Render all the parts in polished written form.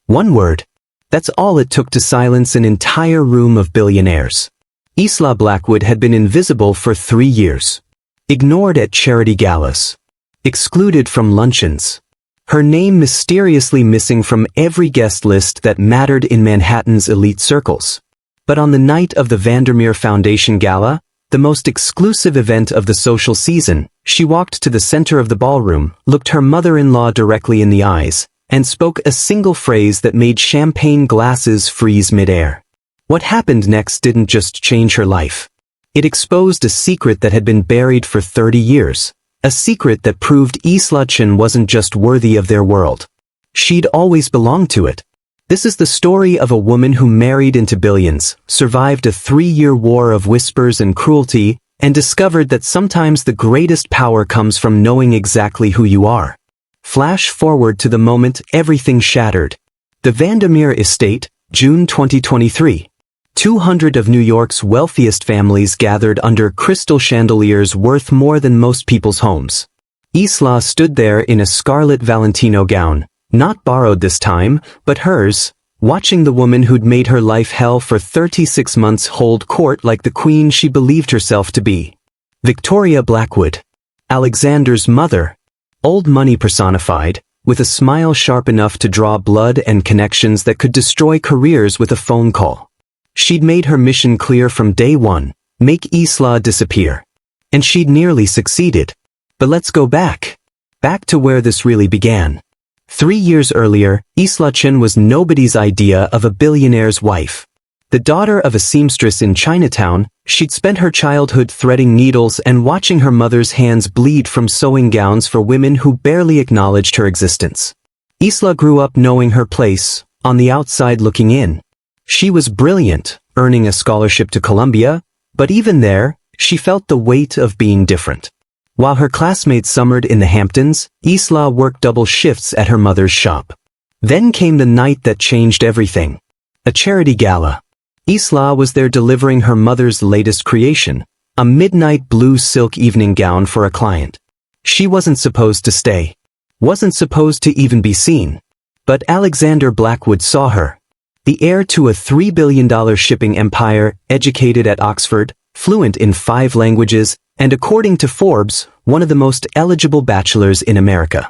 One word. That's all it took to silence an entire room of billionaires. Isla Blackwood had been invisible for 3 years. Ignored at charity galas. Excluded from luncheons. Her name mysteriously missing from every guest list that mattered in Manhattan's elite circles. But on the night of the Vandermeer Foundation Gala, the most exclusive event of the social season, she walked to the center of the ballroom, looked her mother-in-law directly in the eyes, and spoke a single phrase that made champagne glasses freeze mid-air. What happened next didn't just change her life. It exposed a secret that had been buried for 30 years. A secret that proved Isla Chen wasn't just worthy of their world. She'd always belonged to it. This is the story of a woman who married into billions, survived a 3-year war of whispers and cruelty, and discovered that sometimes the greatest power comes from knowing exactly who you are. Flash forward to the moment everything shattered. The Vandermeer estate, June 2023. 200 of New York's wealthiest families gathered under crystal chandeliers worth more than most people's homes. Isla stood there in a scarlet Valentino gown, not borrowed this time, but hers, watching the woman who'd made her life hell for 36 months hold court like the queen she believed herself to be. Victoria Blackwood. Alexander's mother. Old money personified, with a smile sharp enough to draw blood and connections that could destroy careers with a phone call. She'd made her mission clear from day one, make Isla disappear. And she'd nearly succeeded. But let's go back. Back to where this really began. 3 years earlier, Isla Chen was nobody's idea of a billionaire's wife. The daughter of a seamstress in Chinatown, she'd spent her childhood threading needles and watching her mother's hands bleed from sewing gowns for women who barely acknowledged her existence. Isla grew up knowing her place, on the outside looking in. She was brilliant, earning a scholarship to Columbia, but even there, she felt the weight of being different. While her classmates summered in the Hamptons, Isla worked double shifts at her mother's shop. Then came the night that changed everything. A charity gala. Isla was there delivering her mother's latest creation, a midnight blue silk evening gown for a client. She wasn't supposed to stay. Wasn't supposed to even be seen. But Alexander Blackwood saw her. The heir to a $3 billion shipping empire, educated at Oxford, fluent in 5 languages, and according to Forbes, one of the most eligible bachelors in America.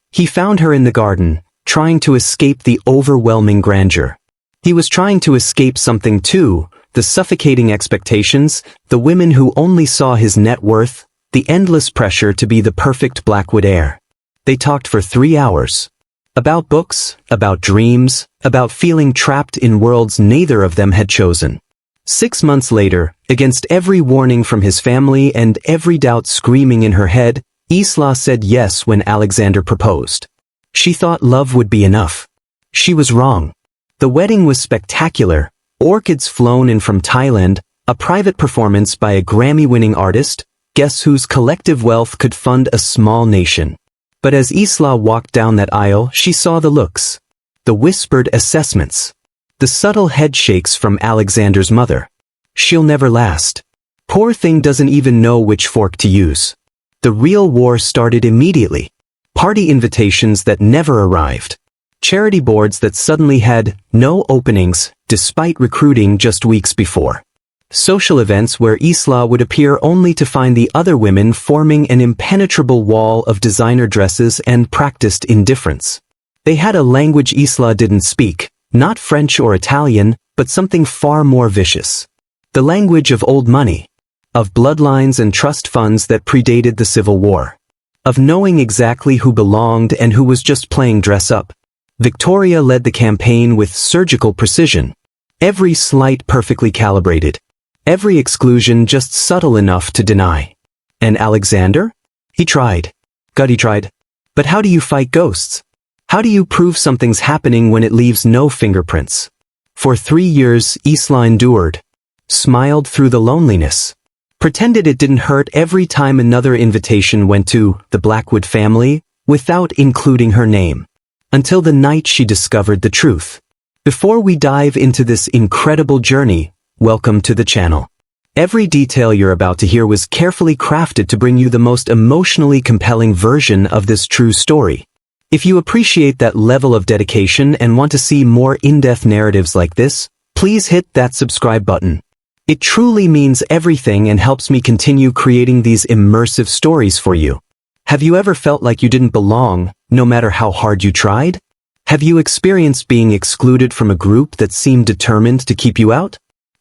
He found her in the garden, trying to escape the overwhelming grandeur. He was trying to escape something too, the suffocating expectations, the women who only saw his net worth, the endless pressure to be the perfect Blackwood heir. They talked for 3 hours. About books, about dreams, about feeling trapped in worlds neither of them had chosen. 6 months later, against every warning from his family and every doubt screaming in her head, Isla said yes when Alexander proposed. She thought love would be enough. She was wrong. The wedding was spectacular, orchids flown in from Thailand, a private performance by a Grammy-winning artist, guess whose collective wealth could fund a small nation. But as Isla walked down that aisle, she saw the looks. The whispered assessments. The subtle head shakes from Alexander's mother. She'll never last. Poor thing doesn't even know which fork to use. The real war started immediately. Party invitations that never arrived. Charity boards that suddenly had no openings, despite recruiting just weeks before. Social events where Isla would appear only to find the other women forming an impenetrable wall of designer dresses and practiced indifference. They had a language Isla didn't speak, not French or Italian, but something far more vicious. The language of old money. Of bloodlines and trust funds that predated the Civil War. Of knowing exactly who belonged and who was just playing dress up. Victoria led the campaign with surgical precision. Every slight perfectly calibrated. Every exclusion just subtle enough to deny. And Alexander? He tried. He tried. But how do you fight ghosts? How do you prove something's happening when it leaves no fingerprints? For 3 years, Isla endured. Smiled through the loneliness. Pretended it didn't hurt every time another invitation went to the Blackwood family, without including her name. Until the night she discovered the truth. Before we dive into this incredible journey, welcome to the channel. Every detail you're about to hear was carefully crafted to bring you the most emotionally compelling version of this true story. If you appreciate that level of dedication and want to see more in-depth narratives like this, please hit that subscribe button. It truly means everything and helps me continue creating these immersive stories for you. Have you ever felt like you didn't belong, no matter how hard you tried? Have you experienced being excluded from a group that seemed determined to keep you out?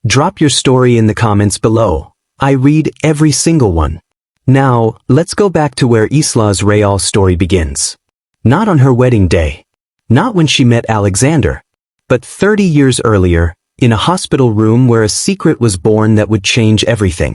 Drop your story in the comments below. I read every single one. Now, let's go back to where Isla's real story begins. Not on her wedding day. Not when she met Alexander. But 30 years earlier, in a hospital room where a secret was born that would change everything.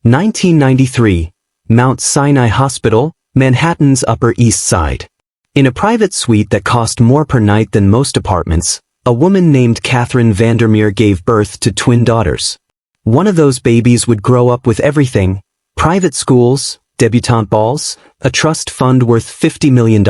1993, Mount Sinai Hospital, Manhattan's Upper East Side. In a private suite that cost more per night than most apartments, a woman named Catherine Vandermeer gave birth to twin daughters. One of those babies would grow up with everything: private schools, debutante balls, a trust fund worth $50 million.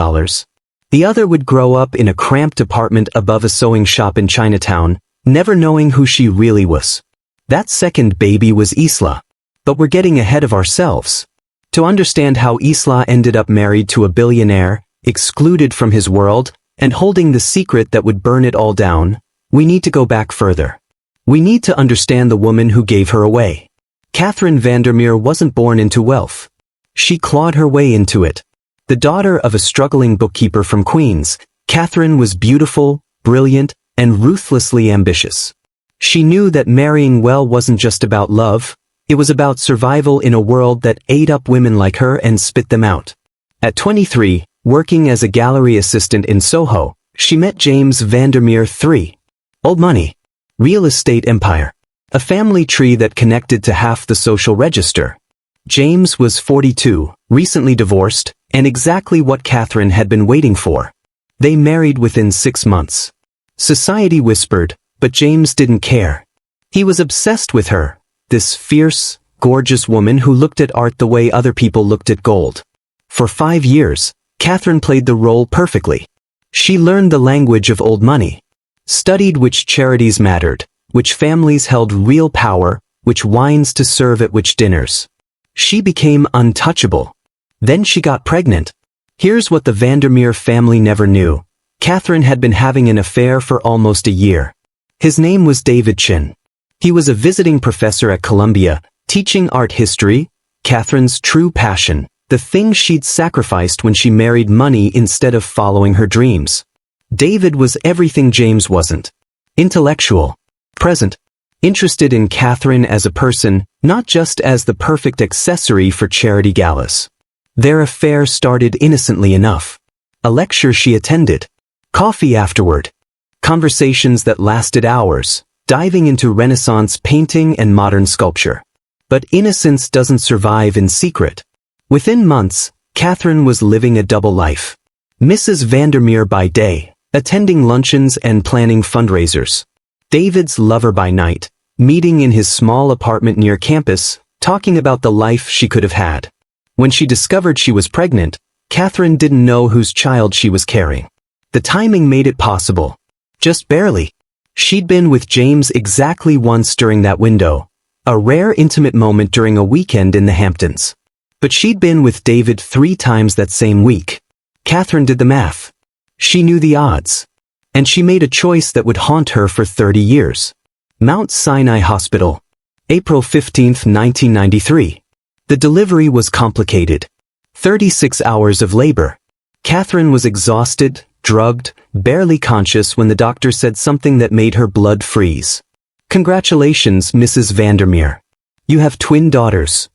The other would grow up in a cramped apartment above a sewing shop in Chinatown, never knowing who she really was. That second baby was Isla. But we're getting ahead of ourselves. To understand how Isla ended up married to a billionaire, excluded from his world, and holding the secret that would burn it all down, we need to go back further. We need to understand the woman who gave her away. Catherine Vandermeer wasn't born into wealth. She clawed her way into it. The daughter of a struggling bookkeeper from Queens, Catherine was beautiful, brilliant, and ruthlessly ambitious. She knew that marrying well wasn't just about love, it was about survival in a world that ate up women like her and spit them out. At 23, working as a gallery assistant in Soho, she met James Vandermeer III. Old money. Real estate empire. A family tree that connected to half the social register. James was 42, recently divorced, and exactly what Catherine had been waiting for. They married within 6 months. Society whispered, but James didn't care. He was obsessed with her, this fierce, gorgeous woman who looked at art the way other people looked at gold. For 5 years, Catherine played the role perfectly. She learned the language of old money, studied which charities mattered, which families held real power, which wines to serve at which dinners. She became untouchable. Then she got pregnant. Here's what the Vandermeer family never knew. Catherine had been having an affair for almost a year. His name was David Chen. He was a visiting professor at Columbia, teaching art history, Catherine's true passion, the thing she'd sacrificed when she married money instead of following her dreams. David was everything James wasn't. Intellectual. Present. Interested in Catherine as a person, not just as the perfect accessory for charity galas. Their affair started innocently enough. A lecture she attended. Coffee afterward. Conversations that lasted hours, diving into Renaissance painting and modern sculpture. But innocence doesn't survive in secret. Within months, Catherine was living a double life. Mrs. Vandermeer by day, attending luncheons and planning fundraisers. David's lover by night, meeting in his small apartment near campus, talking about the life she could have had. When she discovered she was pregnant, Catherine didn't know whose child she was carrying. The timing made it possible. Just barely. She'd been with James exactly once during that window, a rare intimate moment during a weekend in the Hamptons. But she'd been with David 3 times that same week. Catherine did the math. She knew the odds. And she made a choice that would haunt her for 30 years. Mount Sinai Hospital. April 15, 1993. The delivery was complicated. 36 hours of labor. Catherine was exhausted, drugged, barely conscious when the doctor said something that made her blood freeze. "Congratulations, Mrs. Vandermeer. You have twin daughters."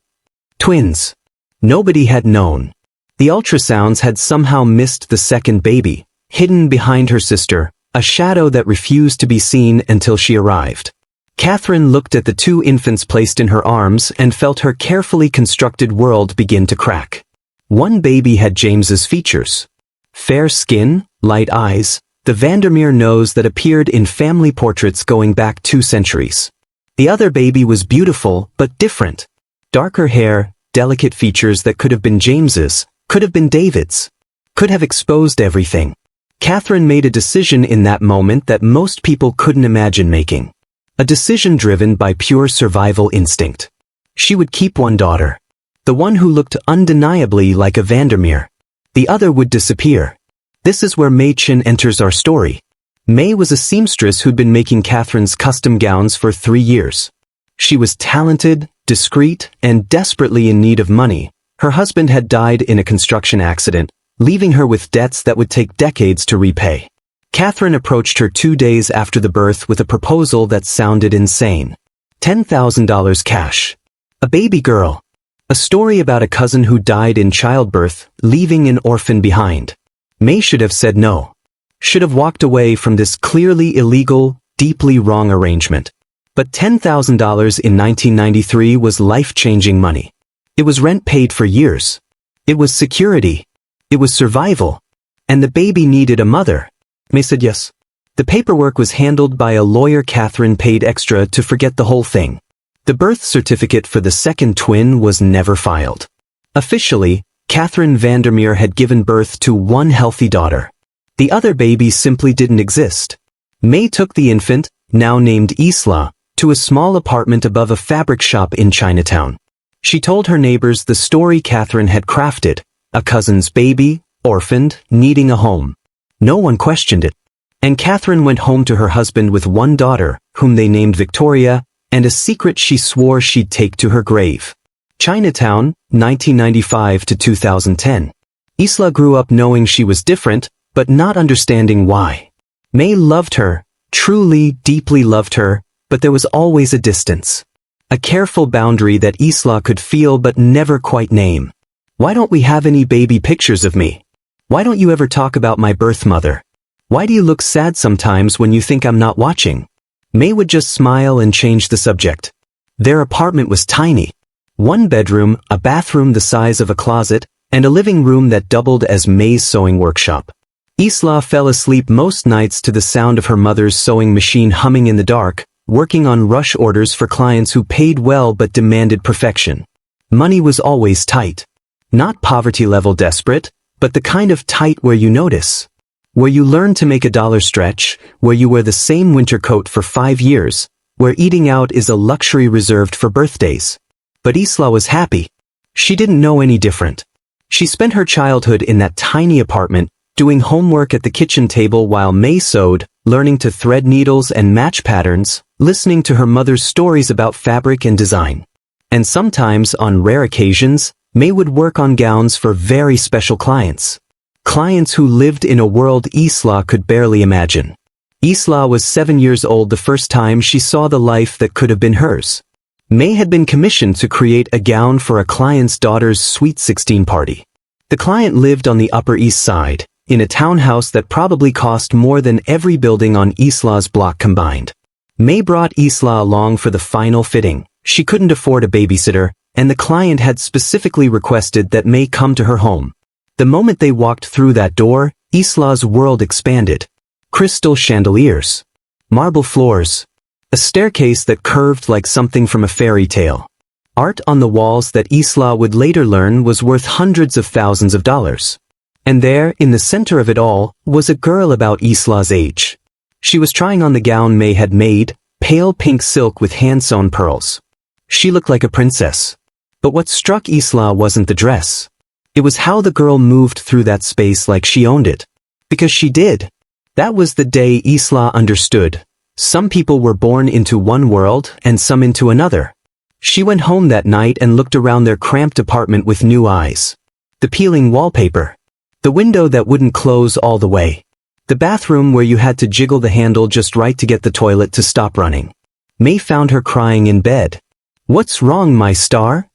Twins. Nobody had known. The ultrasounds had somehow missed the second baby, hidden behind her sister, a shadow that refused to be seen until she arrived. Catherine looked at the 2 infants placed in her arms and felt her carefully constructed world begin to crack. One baby had James's features. Fair skin, light eyes, the Vandermeer nose that appeared in family portraits going back 2 centuries. The other baby was beautiful, but different. Darker hair, delicate features that could have been James's, could have been David's, could have exposed everything. Catherine made a decision in that moment that most people couldn't imagine making. A decision driven by pure survival instinct. She would keep one daughter. The one who looked undeniably like a Vandermeer. The other would disappear. This is where Mei Chen enters our story. Mei was a seamstress who'd been making Catherine's custom gowns for 3 years. She was talented, discreet, and desperately in need of money. Her husband had died in a construction accident, leaving her with debts that would take decades to repay. Catherine approached her 2 days after the birth with a proposal that sounded insane. $10,000 cash. A baby girl. A story about a cousin who died in childbirth, leaving an orphan behind. Mei should have said no. Should have walked away from this clearly illegal, deeply wrong arrangement. But $10,000 in 1993 was life-changing money. It was rent paid for years. It was security. It was survival. And the baby needed a mother. Mei said yes. The paperwork was handled by a lawyer. Catherine paid extra to forget the whole thing. The birth certificate for the second twin was never filed. Officially, Catherine Vandermeer had given birth to one healthy daughter. The other baby simply didn't exist. Mei took the infant, now named Isla, to a small apartment above a fabric shop in Chinatown. She told her neighbors the story Catherine had crafted, a cousin's baby, orphaned, needing a home. No one questioned it. And Catherine went home to her husband with one daughter, whom they named Victoria, and a secret she swore she'd take to her grave. Chinatown, 1995 to 2010. Isla grew up knowing she was different, but not understanding why. Mei loved her, truly, deeply loved her, but there was always a distance. A careful boundary that Isla could feel but never quite name. Why don't we have any baby pictures of me? Why don't you ever talk about my birth mother? Why do you look sad sometimes when you think I'm not watching? Mei would just smile and change the subject. Their apartment was tiny. 1 bedroom, a bathroom the size of a closet, and a living room that doubled as Mei's sewing workshop. Isla fell asleep most nights to the sound of her mother's sewing machine humming in the dark, working on rush orders for clients who paid well but demanded perfection. Money was always tight. Not poverty-level desperate, but the kind of tight where you notice. Where you learn to make a dollar stretch, where you wear the same winter coat for 5 years, where eating out is a luxury reserved for birthdays. But Isla was happy. She didn't know any different. She spent her childhood in that tiny apartment, doing homework at the kitchen table while Mei sewed, learning to thread needles and match patterns, listening to her mother's stories about fabric and design. And sometimes, on rare occasions, Mei would work on gowns for very special clients. Clients who lived in a world Isla could barely imagine. Isla was 7 years old the first time she saw the life that could have been hers. Mei had been commissioned to create a gown for a client's daughter's Sweet 16 party. The client lived on the Upper East Side, in a townhouse that probably cost more than every building on Isla's block combined. Mei brought Isla along for the final fitting. She couldn't afford a babysitter, and the client had specifically requested that Mei come to her home. The moment they walked through that door, Isla's world expanded. Crystal chandeliers. Marble floors. A staircase that curved like something from a fairy tale. Art on the walls that Isla would later learn was worth hundreds of thousands of dollars. And there, in the center of it all, was a girl about Isla's age. She was trying on the gown Mei had made, pale pink silk with hand-sewn pearls. She looked like a princess. But what struck Isla wasn't the dress. It was how the girl moved through that space like she owned it. Because she did. That was the day Isla understood. Some people were born into one world and some into another. She went home that night and looked around their cramped apartment with new eyes. The peeling wallpaper. The window that wouldn't close all the way. The bathroom where you had to jiggle the handle just right to get the toilet to stop running. Mei found her crying in bed. "What's wrong, my star?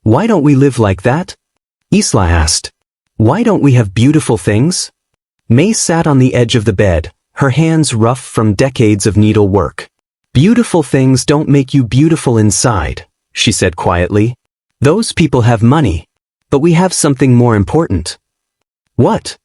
Why don't we live like that?" Isla asked. "Why don't we have beautiful things?" Mei sat on the edge of the bed, her hands rough from decades of needlework. "Beautiful things don't make you beautiful inside," she said quietly. "Those people have money. But we have something more important." "What?"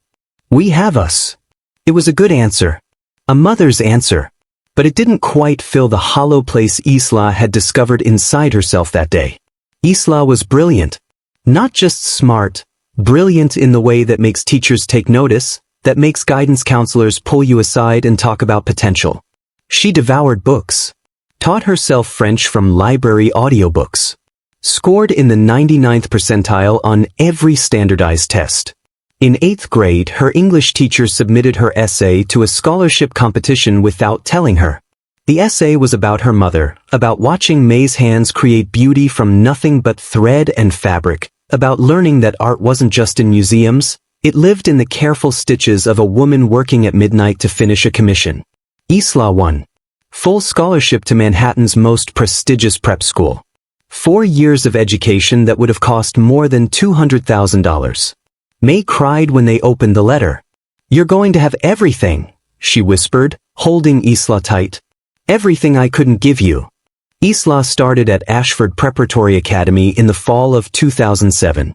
"We have us." It was a good answer. A mother's answer. But it didn't quite fill the hollow place Isla had discovered inside herself that day. Isla was brilliant. Not just smart, brilliant in the way that makes teachers take notice, that makes guidance counselors pull you aside and talk about potential. She devoured books. Taught herself French from library audiobooks. Scored in the 99th percentile on every standardized test. In 8th grade, her English teacher submitted her essay to a scholarship competition without telling her. The essay was about her mother, about watching May's hands create beauty from nothing but thread and fabric, about learning that art wasn't just in museums, it lived in the careful stitches of a woman working at midnight to finish a commission. Isla won. Full scholarship to Manhattan's most prestigious prep school. 4 years of education that would have cost more than $200,000. May cried when they opened the letter. "You're going to have everything," she whispered, holding Isla tight. "Everything I couldn't give you." Isla started at Ashford Preparatory Academy in the fall of 2007.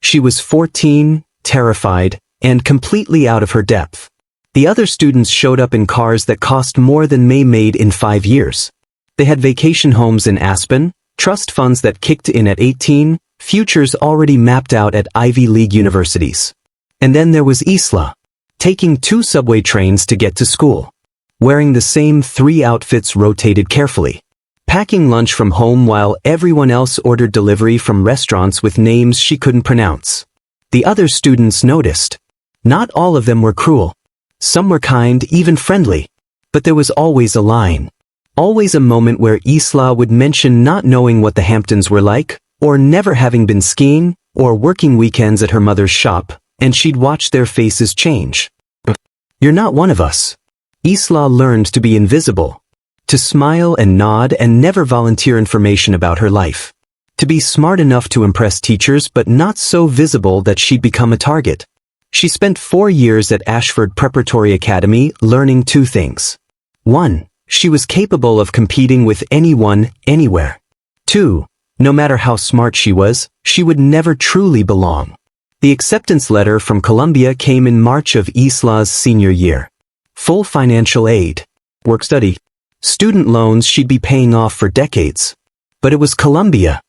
She was 14, terrified, and completely out of her depth. The other students showed up in cars that cost more than May made in 5 years. They had vacation homes in Aspen, trust funds that kicked in at 18, futures already mapped out at Ivy League universities. And then there was Isla, taking 2 subway trains to get to school, wearing the same 3 outfits rotated carefully, packing lunch from home while everyone else ordered delivery from restaurants with names she couldn't pronounce. The other students noticed. Not all of them were cruel. Some were kind, even friendly. But there was always a line. Always a moment where Isla would mention not knowing what the Hamptons were like, or never having been skiing, or working weekends at her mother's shop, and she'd watch their faces change. "You're not one of us." Isla learned to be invisible. To smile and nod and never volunteer information about her life. To be smart enough to impress teachers but not so visible that she'd become a target. She spent 4 years at Ashford Preparatory Academy learning 2 things. 1. She was capable of competing with anyone, anywhere. 2. No matter how smart she would never truly belong. The acceptance letter from Columbia came in March of Isla's senior year. Full financial aid. Work-study. Student loans she'd be paying off for decades. But it was Columbia.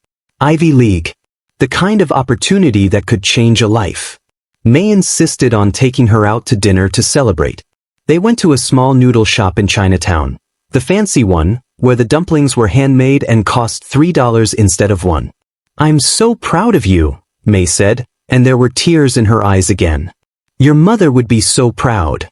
Ivy League. The kind of opportunity that could change a life. May insisted on taking her out to dinner to celebrate. They went to a small noodle shop in Chinatown. The fancy one, where the dumplings were handmade and cost $3 instead of $1. "I'm so proud of you," May said, and there were tears in her eyes again. "Your mother would be so proud."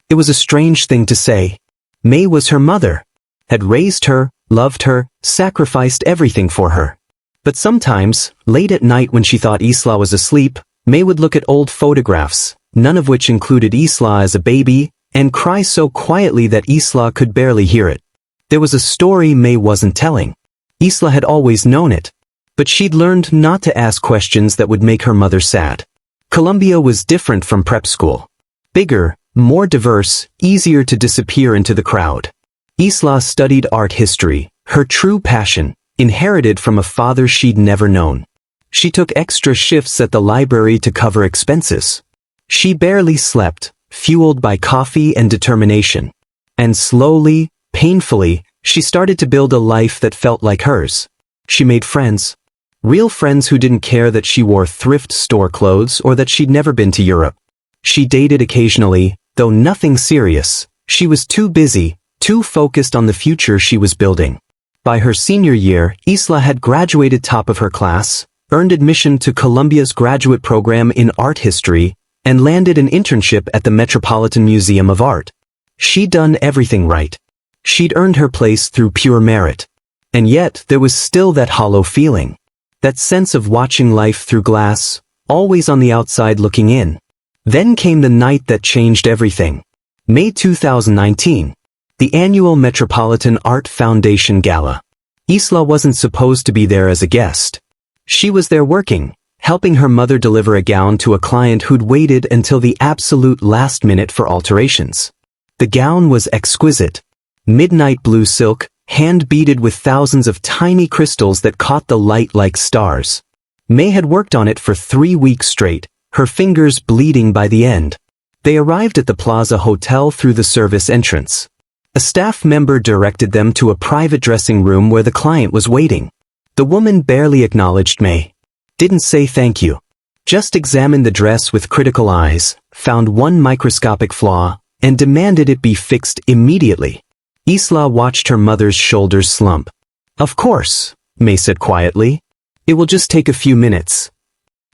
It was a strange thing to say. May was her mother, had raised her, loved her, sacrificed everything for her. But sometimes, late at night when she thought Isla was asleep, May would look at old photographs, none of which included Isla as a baby, and cry so quietly that Isla could barely hear it. There was a story May wasn't telling. Isla had always known it. But she'd learned not to ask questions that would make her mother sad. Columbia was different from prep school. Bigger, more diverse, easier to disappear into the crowd. Isla studied art history, her true passion, inherited from a father she'd never known. She took extra shifts at the library to cover expenses. She barely slept, fueled by coffee and determination. And slowly, painfully, she started to build a life that felt like hers. She made friends. Real friends who didn't care that she wore thrift store clothes or that she'd never been to Europe. She dated occasionally, though nothing serious. She was too busy, too focused on the future she was building. By her senior year, Isla had graduated top of her class, earned admission to Columbia's graduate program in art history, and landed an internship at the Metropolitan Museum of Art. She'd done everything right. She'd earned her place through pure merit. And yet, there was still that hollow feeling. That sense of watching life through glass, always on the outside looking in. Then came the night that changed everything. May 2019. The annual Metropolitan Art Foundation Gala. Isla wasn't supposed to be there as a guest. She was there working, helping her mother deliver a gown to a client who'd waited until the absolute last minute for alterations. The gown was exquisite. Midnight blue silk, hand-beaded with thousands of tiny crystals that caught the light like stars. May had worked on it for 3 weeks straight, her fingers bleeding by the end. They arrived at the Plaza Hotel through the service entrance. A staff member directed them to a private dressing room where the client was waiting. The woman barely acknowledged May. Didn't say thank you. Just examined the dress with critical eyes, found one microscopic flaw, and demanded it be fixed immediately. Isla watched her mother's shoulders slump. "Of course," May said quietly. "It will just take a few minutes."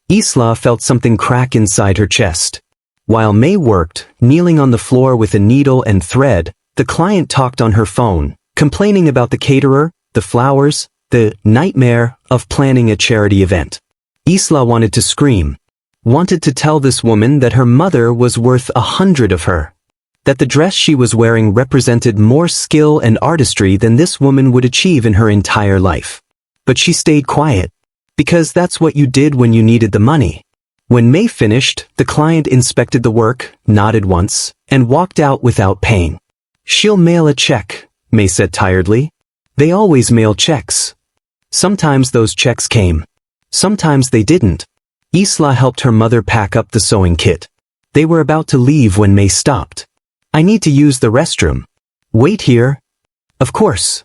Isla felt something crack inside her chest. While May worked, kneeling on the floor with a needle and thread, the client talked on her phone, complaining about the caterer, the flowers, the nightmare of planning a charity event. Isla wanted to scream. Wanted to tell this woman that her mother was worth 100 of her. That the dress she was wearing represented more skill and artistry than this woman would achieve in her entire life. But she stayed quiet. Because that's what you did when you needed the money. When May finished, the client inspected the work, nodded once, and walked out without paying. She'll mail a check, May said tiredly. They always mail checks. Sometimes those checks came. Sometimes they didn't. Isla helped her mother pack up the sewing kit. They were about to leave when May stopped. I need to use the restroom. Wait here. Of course.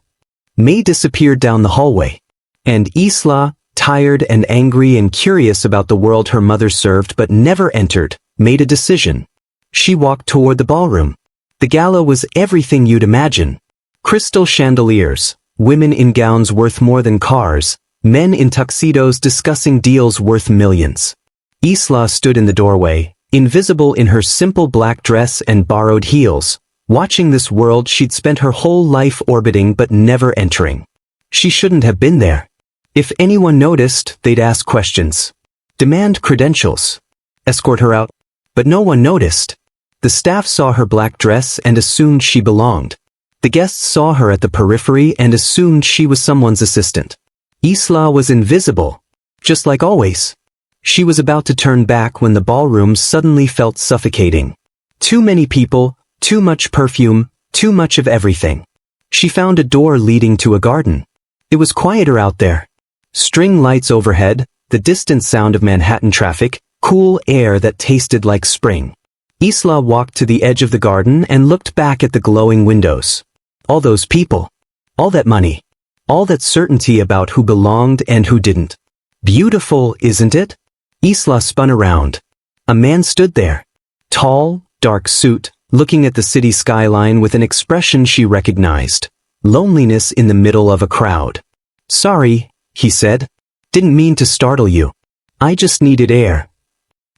May disappeared down the hallway. And Isla, tired and angry and curious about the world her mother served but never entered, made a decision. She walked toward the ballroom. The gala was everything you'd imagine. Crystal chandeliers, women in gowns worth more than cars, men in tuxedos discussing deals worth millions. Isla stood in the doorway, invisible in her simple black dress and borrowed heels, watching this world she'd spent her whole life orbiting but never entering. She shouldn't have been there. If anyone noticed, they'd ask questions. Demand credentials. Escort her out. But no one noticed. The staff saw her black dress and assumed she belonged. The guests saw her at the periphery and assumed she was someone's assistant. Isla was invisible. Just like always. She was about to turn back when the ballroom suddenly felt suffocating. Too many people, too much perfume, too much of everything. She found a door leading to a garden. It was quieter out there. String lights overhead, the distant sound of Manhattan traffic, cool air that tasted like spring. Isla walked to the edge of the garden and looked back at the glowing windows. All those people. All that money. All that certainty about who belonged and who didn't. Beautiful, isn't it? Isla spun around. A man stood there. Tall, dark suit, looking at the city skyline with an expression she recognized. Loneliness in the middle of a crowd. Sorry, he said. Didn't mean to startle you. I just needed air.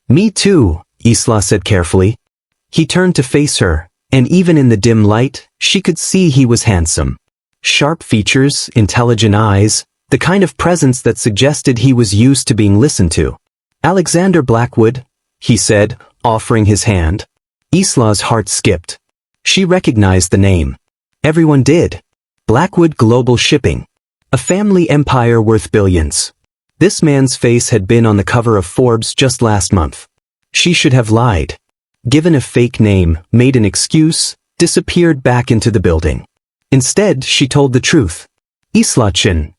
Me too, Isla said carefully. He turned to face her, and even in the dim light, she could see he was handsome. Sharp features, intelligent eyes, the kind of presence that suggested he was used to being listened to. Alexander Blackwood, he said, offering his hand. Isla's heart skipped. She recognized the name. Everyone did. Blackwood Global Shipping. A family empire worth billions. This man's face had been on the cover of Forbes just last month. She should have lied. Given a fake name, made an excuse, disappeared back into the building. Instead, she told the truth. Isla Chen.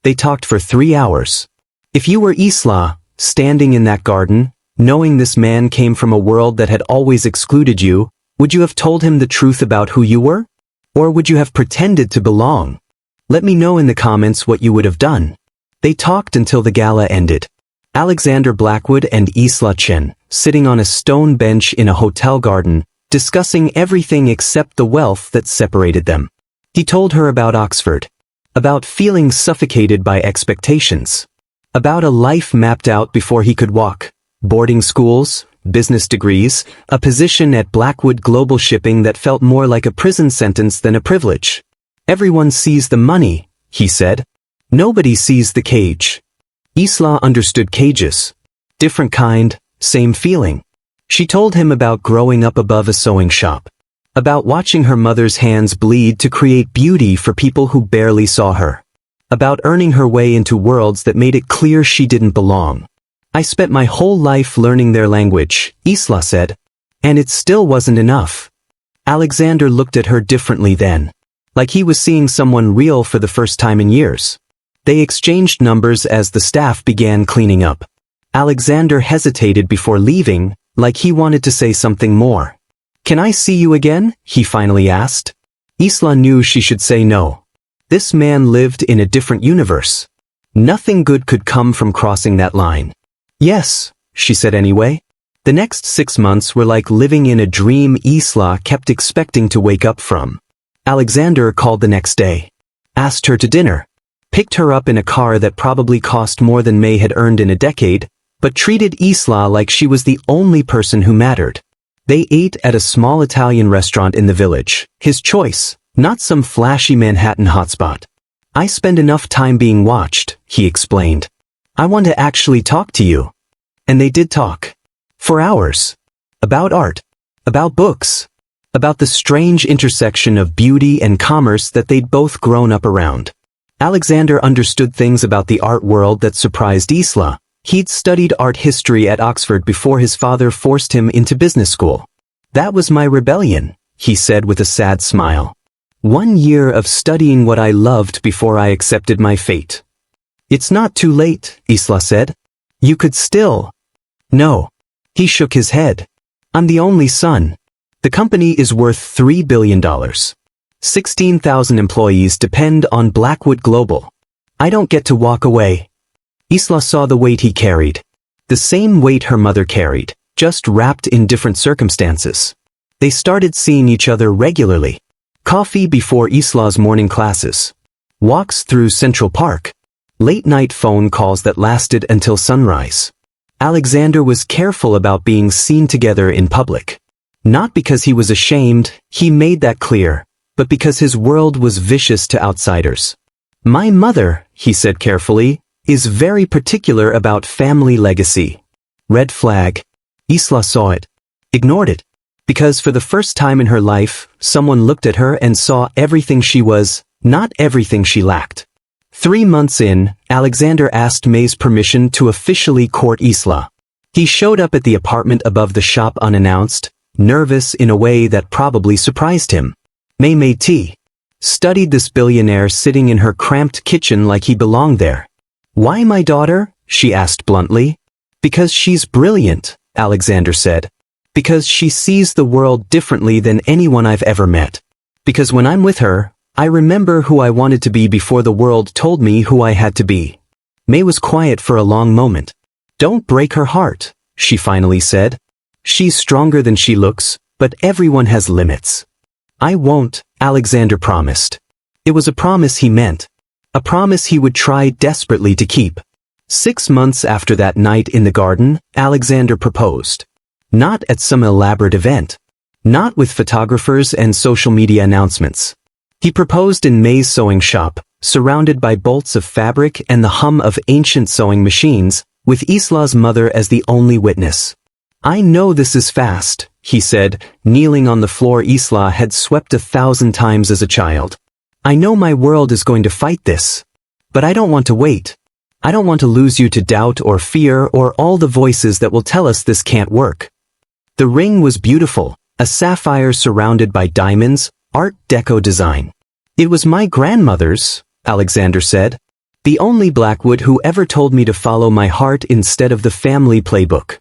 They talked for 3 hours. If you were Isla, standing in that garden, knowing this man came from a world that had always excluded you, would you have told him the truth about who you were? Or would you have pretended to belong? Let me know in the comments what you would have done. They talked until the gala ended. Alexander Blackwood and Isla Chen, sitting on a stone bench in a hotel garden, discussing everything except the wealth that separated them. He told her about Oxford. About feeling suffocated by expectations. About a life mapped out before he could walk. Boarding schools, business degrees, a position at Blackwood Global Shipping that felt more like a prison sentence than a privilege. Everyone sees the money, he said. Nobody sees the cage. Isla understood cages. Different kind, same feeling. She told him about growing up above a sewing shop. About watching her mother's hands bleed to create beauty for people who barely saw her. About earning her way into worlds that made it clear she didn't belong. I spent my whole life learning their language, Isla said. And it still wasn't enough. Alexander looked at her differently then. Like he was seeing someone real for the first time in years. They exchanged numbers as the staff began cleaning up. Alexander hesitated before leaving, like he wanted to say something more. Can I see you again? He finally asked. Isla knew she should say no. This man lived in a different universe. Nothing good could come from crossing that line. Yes, she said anyway. The next 6 months were like living in a dream Isla kept expecting to wake up from. Alexander called the next day. Asked her to dinner. Picked her up in a car that probably cost more than May had earned in a decade, but treated Isla like she was the only person who mattered. They ate at a small Italian restaurant in the village, his choice, not some flashy Manhattan hotspot. I spend enough time being watched, he explained. I want to actually talk to you. And they did talk. For hours. About art. About books. About the strange intersection of beauty and commerce that they'd both grown up around. Alexander understood things about the art world that surprised Isla. He'd studied art history at Oxford before his father forced him into business school. That was my rebellion, he said with a sad smile. 1 year of studying what I loved before I accepted my fate. It's not too late, Isla said. You could still. No. He shook his head. I'm the only son. The company is worth $3 billion. 16,000 employees depend on Blackwood Global. I don't get to walk away. Isla saw the weight he carried. The same weight her mother carried, just wrapped in different circumstances. They started seeing each other regularly. Coffee before Isla's morning classes. Walks through Central Park. Late-night phone calls that lasted until sunrise. Alexander was careful about being seen together in public. Not because he was ashamed, he made that clear, but because his world was vicious to outsiders. My mother, he said carefully, is very particular about family legacy. Red flag. Isla saw it. Ignored it. Because for the first time in her life, someone looked at her and saw everything she was, not everything she lacked. 3 months in, Alexander asked May's permission to officially court Isla. He showed up at the apartment above the shop unannounced, nervous in a way that probably surprised him. May made tea. Studied this billionaire sitting in her cramped kitchen like he belonged there. Why my daughter? She asked bluntly. Because she's brilliant, Alexander said. Because she sees the world differently than anyone I've ever met. Because when I'm with her, I remember who I wanted to be before the world told me who I had to be. May was quiet for a long moment. Don't break her heart, she finally said. She's stronger than she looks, but everyone has limits. I won't, Alexander promised. It was a promise he meant. A promise he would try desperately to keep. 6 months after that night in the garden, Alexander proposed. Not at some elaborate event. Not with photographers and social media announcements. He proposed in May's sewing shop, surrounded by bolts of fabric and the hum of ancient sewing machines, with Isla's mother as the only witness. I know this is fast, he said, kneeling on the floor Isla had swept 1,000 times as a child. I know my world is going to fight this. But I don't want to wait. I don't want to lose you to doubt or fear or all the voices that will tell us this can't work. The ring was beautiful, a sapphire surrounded by diamonds, Art Deco design. It was my grandmother's, Alexander said. The only Blackwood who ever told me to follow my heart instead of the family playbook.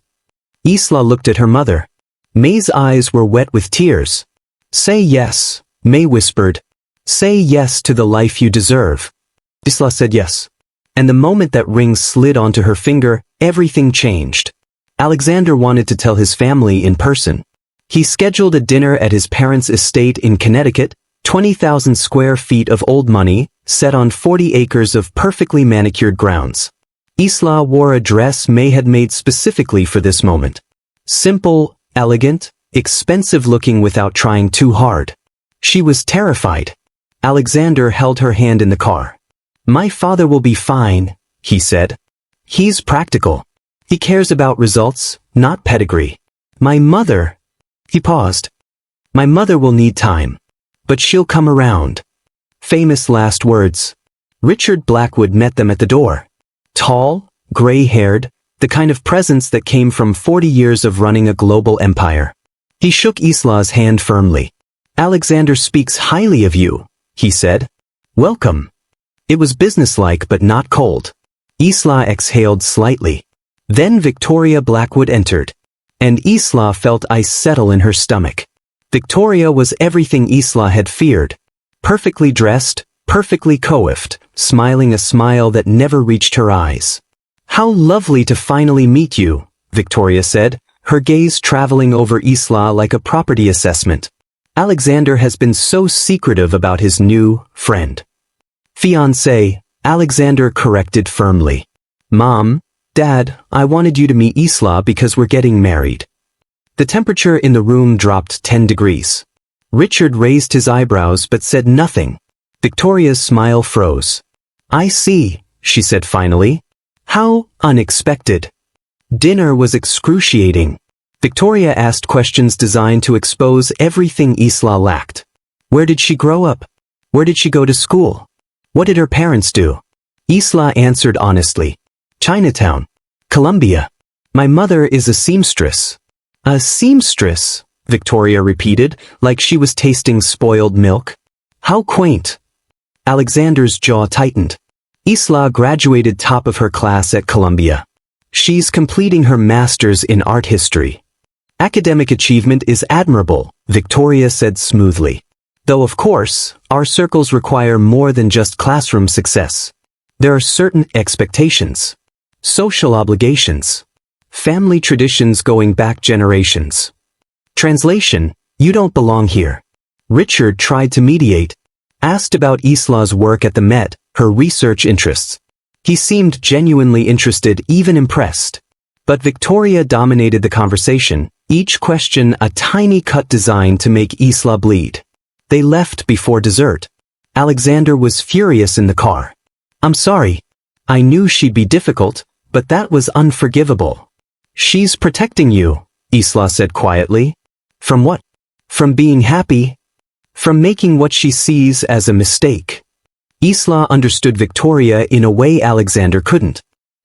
Isla looked at her mother. May's eyes were wet with tears. Say yes, May whispered. Say yes to the life you deserve. Isla said yes. And the moment that ring slid onto her finger, everything changed. Alexander wanted to tell his family in person. He scheduled a dinner at his parents' estate in Connecticut, 20,000 square feet of old money, set on 40 acres of perfectly manicured grounds. Isla wore a dress May had made specifically for this moment. Simple, elegant, expensive-looking without trying too hard. She was terrified. Alexander held her hand in the car. My father will be fine, he said. He's practical. He cares about results, not pedigree. My mother... He paused. My mother will need time. But she'll come around. Famous last words. Richard Blackwood met them at the door. Tall, gray-haired, the kind of presence that came from 40 years of running a global empire. He shook Isla's hand firmly. Alexander speaks highly of you, he said. Welcome. It was businesslike but not cold. Isla exhaled slightly. Then Victoria Blackwood entered. And Isla felt ice settle in her stomach. Victoria was everything Isla had feared. Perfectly dressed, perfectly coiffed, smiling a smile that never reached her eyes. How lovely to finally meet you, Victoria said, her gaze traveling over Isla like a property assessment. Alexander has been so secretive about his new friend. Fiancé, Alexander corrected firmly. Mom, Dad, I wanted you to meet Isla because we're getting married. The temperature in the room dropped 10 degrees. Richard raised his eyebrows but said nothing. Victoria's smile froze. I see, she said finally. How unexpected. Dinner was excruciating. Victoria asked questions designed to expose everything Isla lacked. Where did she grow up? Where did she go to school? What did her parents do? Isla answered honestly. Chinatown. Colombia. My mother is a seamstress. A seamstress, Victoria repeated, like she was tasting spoiled milk. How quaint. Alexander's jaw tightened. Isla graduated top of her class at Columbia. She's completing her master's in art history. Academic achievement is admirable, Victoria said smoothly. Though of course, our circles require more than just classroom success. There are certain expectations. Social obligations. Family traditions going back generations. Translation, you don't belong here. Richard tried to mediate. Asked about Isla's work at the Met, her research interests. He seemed genuinely interested, even impressed. But Victoria dominated the conversation, each question a tiny cut designed to make Isla bleed. They left before dessert. Alexander was furious in the car. I'm sorry. I knew she'd be difficult, but that was unforgivable. She's protecting you, Isla said quietly. From what? From being happy? From making what she sees as a mistake. Isla understood Victoria in a way Alexander couldn't.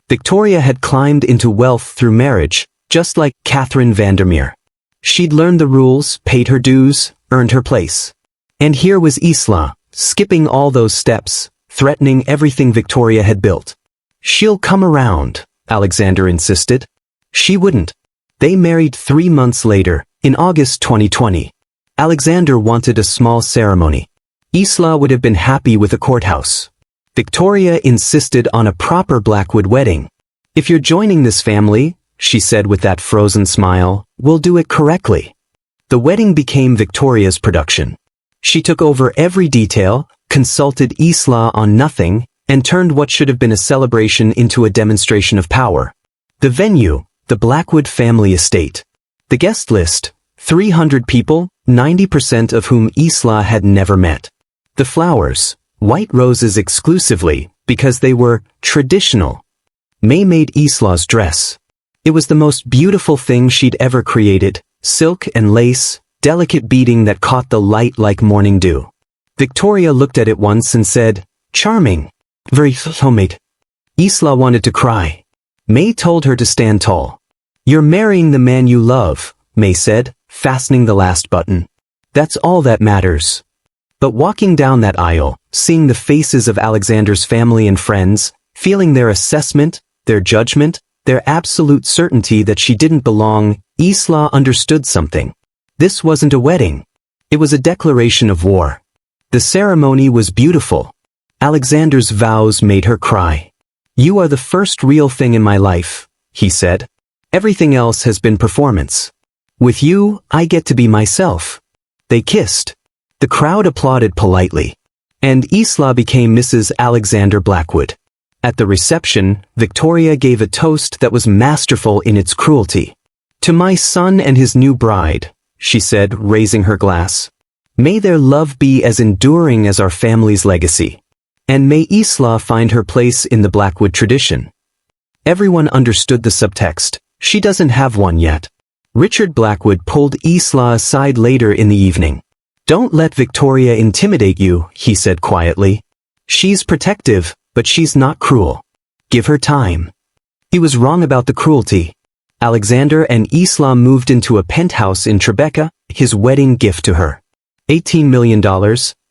Victoria had climbed into wealth through marriage, just like Catherine Vandermeer. She'd learned the rules, paid her dues, earned her place. And here was Isla, skipping all those steps, threatening everything Victoria had built. She'll come around, Alexander insisted. She wouldn't. They married 3 months later, in August 2020. Alexander wanted a small ceremony. Isla would have been happy with a courthouse. Victoria insisted on a proper Blackwood wedding. If you're joining this family, she said with that frozen smile, we'll do it correctly. The wedding became Victoria's production. She took over every detail, consulted Isla on nothing, and turned what should have been a celebration into a demonstration of power. The venue, the Blackwood family estate. The guest list, 300 people, 90% of whom Isla had never met. The flowers, white roses exclusively, because they were traditional. May made Isla's dress. It was the most beautiful thing she'd ever created, silk and lace, delicate beading that caught the light like morning dew. Victoria looked at it once and said, charming. Very homemade. Isla wanted to cry. May told her to stand tall. You're marrying the man you love, May said, fastening the last button. That's all that matters. But walking down that aisle, seeing the faces of Alexander's family and friends, feeling their assessment, their judgment, their absolute certainty that she didn't belong, Isla understood something. This wasn't a wedding. It was a declaration of war. The ceremony was beautiful. Alexander's vows made her cry. You are the first real thing in my life, he said. Everything else has been performance. With you, I get to be myself. They kissed. The crowd applauded politely. And Isla became Mrs. Alexander Blackwood. At the reception, Victoria gave a toast that was masterful in its cruelty. To my son and his new bride, she said, raising her glass. May their love be as enduring as our family's legacy. And may Isla find her place in the Blackwood tradition. Everyone understood the subtext. She doesn't have one yet. Richard Blackwood pulled Isla aside later in the evening. Don't let Victoria intimidate you, he said quietly. She's protective, but she's not cruel. Give her time. He was wrong about the cruelty. Alexander and Isla moved into a penthouse in Tribeca, his wedding gift to her. $18 million,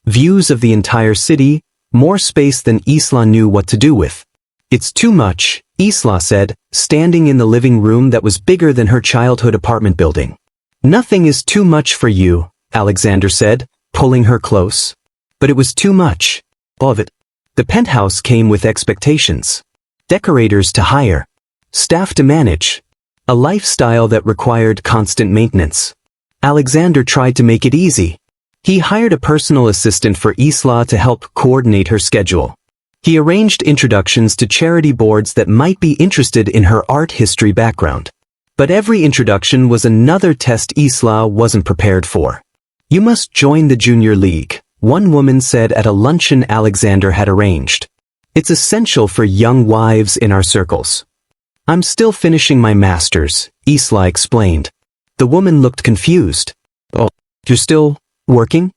views of the entire city, more space than Isla knew what to do with. It's too much, Isla said, standing in the living room that was bigger than her childhood apartment building. Nothing is too much for you, Alexander said, pulling her close. But it was too much. All of it. The penthouse came with expectations. Decorators to hire. Staff to manage. A lifestyle that required constant maintenance. Alexander tried to make it easy. He hired a personal assistant for Isla to help coordinate her schedule. He arranged introductions to charity boards that might be interested in her art history background. But every introduction was another test Isla wasn't prepared for. "You must join the junior league," one woman said at a luncheon Alexander had arranged. "It's essential for young wives in our circles." "I'm still finishing my master's," Isla explained. The woman looked confused. "Oh, you're still working?"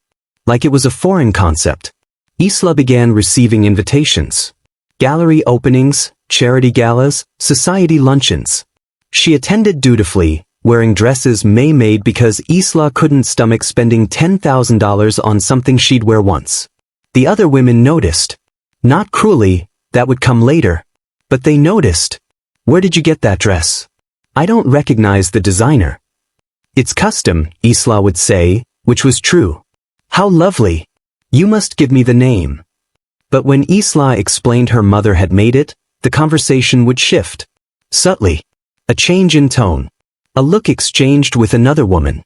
Like it was a foreign concept. Isla began receiving invitations. Gallery openings, charity galas, society luncheons. She attended dutifully, wearing dresses May made because Isla couldn't stomach spending $10,000 on something she'd wear once. The other women noticed. Not cruelly, that would come later. But they noticed. "Where did you get that dress? I don't recognize the designer." "It's custom," Isla would say, which was true. "How lovely. You must give me the name." But when Isla explained her mother had made it, the conversation would shift. Subtly. A change in tone. A look exchanged with another woman.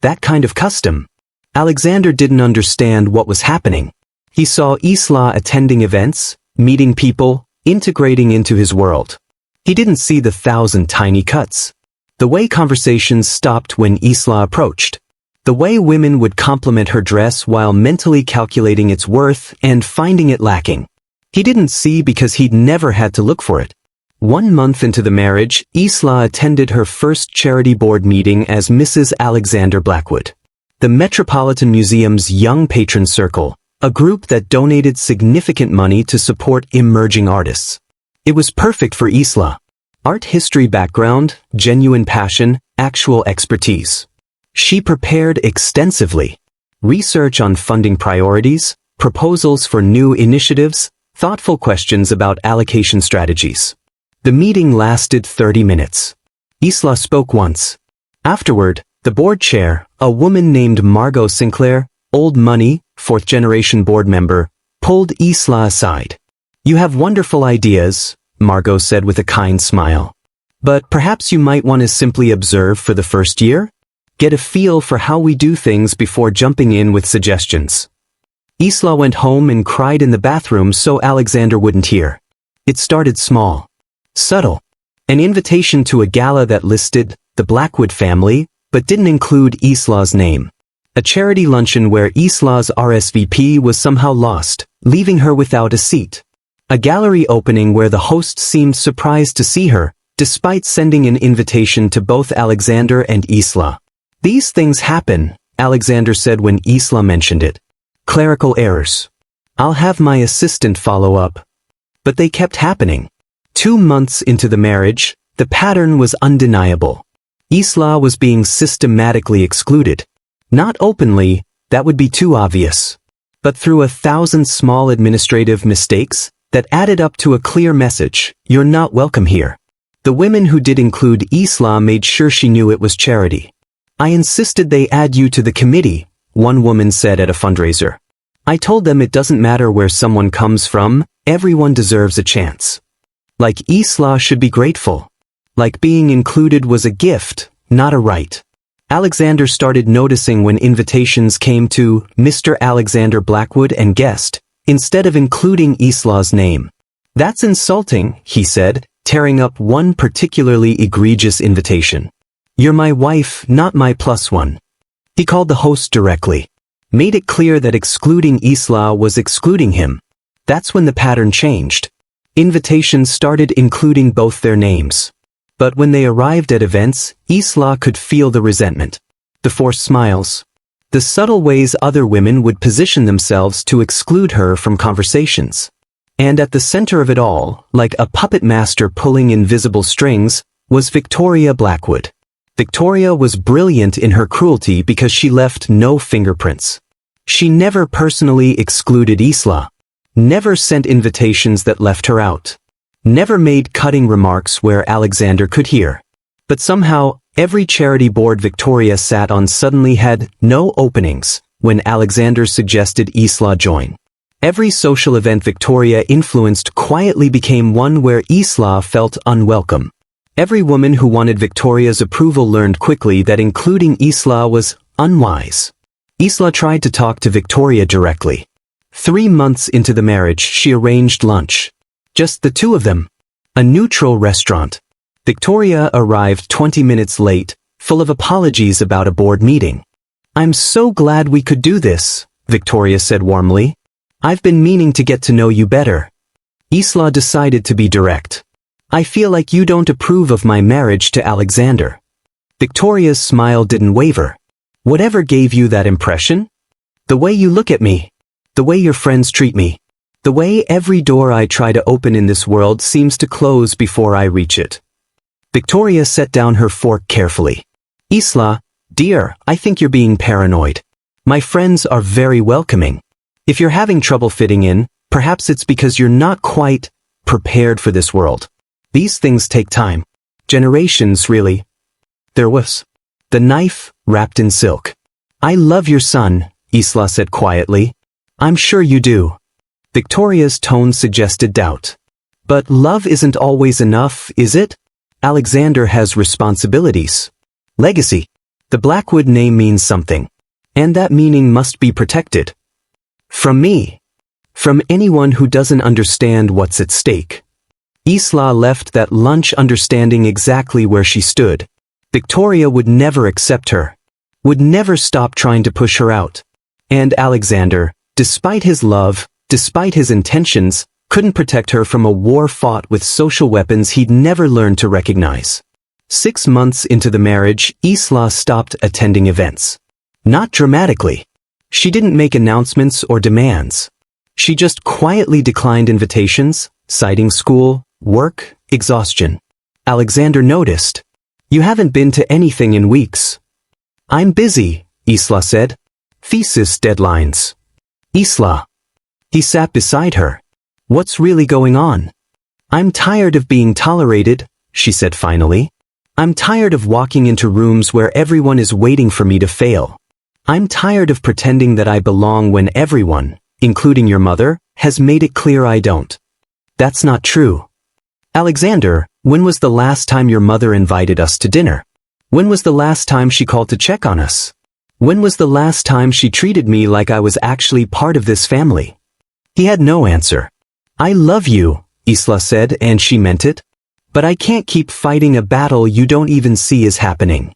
That kind of custom. Alexander didn't understand what was happening. He saw Isla attending events, meeting people, integrating into his world. He didn't see the 1,000 tiny cuts. The way conversations stopped when Isla approached. The way women would compliment her dress while mentally calculating its worth and finding it lacking. He didn't see because he'd never had to look for it. 1 month into the marriage, Isla attended her first charity board meeting as Mrs. Alexander Blackwood. The Metropolitan Museum's Young Patron Circle, a group that donated significant money to support emerging artists. It was perfect for Isla. Art history background, genuine passion, actual expertise. She prepared extensively. Research on funding priorities, proposals for new initiatives, thoughtful questions about allocation strategies. The meeting lasted 30 minutes. Isla spoke once. Afterward, the board chair, a woman named Margot Sinclair, old money, fourth-generation board member, pulled Isla aside. "You have wonderful ideas," Margot said with a kind smile. "But perhaps you might want to simply observe for the first year? Get a feel for how we do things before jumping in with suggestions." Isla went home and cried in the bathroom so Alexander wouldn't hear. It started small. Subtle. An invitation to a gala that listed the Blackwood family, but didn't include Isla's name. A charity luncheon where Isla's RSVP was somehow lost, leaving her without a seat. A gallery opening where the host seemed surprised to see her, despite sending an invitation to both Alexander and Isla. "These things happen," Alexander said when Isla mentioned it. "Clerical errors. I'll have my assistant follow up." But they kept happening. 2 months into the marriage, the pattern was undeniable. Isla was being systematically excluded. Not openly, that would be too obvious. But through 1,000 small administrative mistakes that added up to a clear message: "You're not welcome here." The women who did include Isla made sure she knew it was charity. "I insisted they add you to the committee," one woman said at a fundraiser. "I told them it doesn't matter where someone comes from, everyone deserves a chance." Like Isla should be grateful. Like being included was a gift, not a right. Alexander started noticing when invitations came to Mr. Alexander Blackwood and guest, instead of including Isla's name. "That's insulting," he said, tearing up one particularly egregious invitation. "You're my wife, not my plus one." He called the host directly. Made it clear that excluding Isla was excluding him. That's when the pattern changed. Invitations started including both their names. But when they arrived at events, Isla could feel the resentment. The forced smiles. The subtle ways other women would position themselves to exclude her from conversations. And at the center of it all, like a puppet master pulling invisible strings, was Victoria Blackwood. Victoria was brilliant in her cruelty because she left no fingerprints. She never personally excluded Isla. Never sent invitations that left her out. Never made cutting remarks where Alexander could hear. But somehow, every charity board Victoria sat on suddenly had no openings when Alexander suggested Isla join. Every social event Victoria influenced quietly became one where Isla felt unwelcome. Every woman who wanted Victoria's approval learned quickly that including Isla was unwise. Isla tried to talk to Victoria directly. 3 months into the marriage, she arranged lunch. Just the two of them. A neutral restaurant. Victoria arrived 20 minutes late, full of apologies about a board meeting. "I'm so glad we could do this," Victoria said warmly. "I've been meaning to get to know you better." Isla decided to be direct. "I feel like you don't approve of my marriage to Alexander." Victoria's smile didn't waver. "Whatever gave you that impression? The way you look at me. The way your friends treat me. The way every door I try to open in this world seems to close before I reach it." Victoria set down her fork carefully. "Isla, dear, I think you're being paranoid. My friends are very welcoming. If you're having trouble fitting in, perhaps it's because you're not quite prepared for this world. These things take time. Generations, really." There was the knife wrapped in silk. "I love your son," Isla said quietly. "I'm sure you do." Victoria's tone suggested doubt. "But love isn't always enough, is it? Alexander has responsibilities. Legacy. The Blackwood name means something. And that meaning must be protected. From me. From anyone who doesn't understand what's at stake." Isla left that lunch understanding exactly where she stood. Victoria would never accept her. Would never stop trying to push her out. And Alexander, despite his love, despite his intentions, couldn't protect her from a war fought with social weapons he'd never learned to recognize. 6 months into the marriage, Isla stopped attending events. Not dramatically. She didn't make announcements or demands. She just quietly declined invitations, citing school, work, exhaustion. Alexander noticed. "You haven't been to anything in weeks." "I'm busy," Isla said. "Thesis deadlines." "Isla." He sat beside her. "What's really going on?" "I'm tired of being tolerated," she said finally. "I'm tired of walking into rooms where everyone is waiting for me to fail. I'm tired of pretending that I belong when everyone, including your mother, has made it clear I don't." "That's not true." "Alexander, when was the last time your mother invited us to dinner? When was the last time she called to check on us? When was the last time she treated me like I was actually part of this family?" He had no answer. "I love you," Isla said, and she meant it. "But I can't keep fighting a battle you don't even see is happening."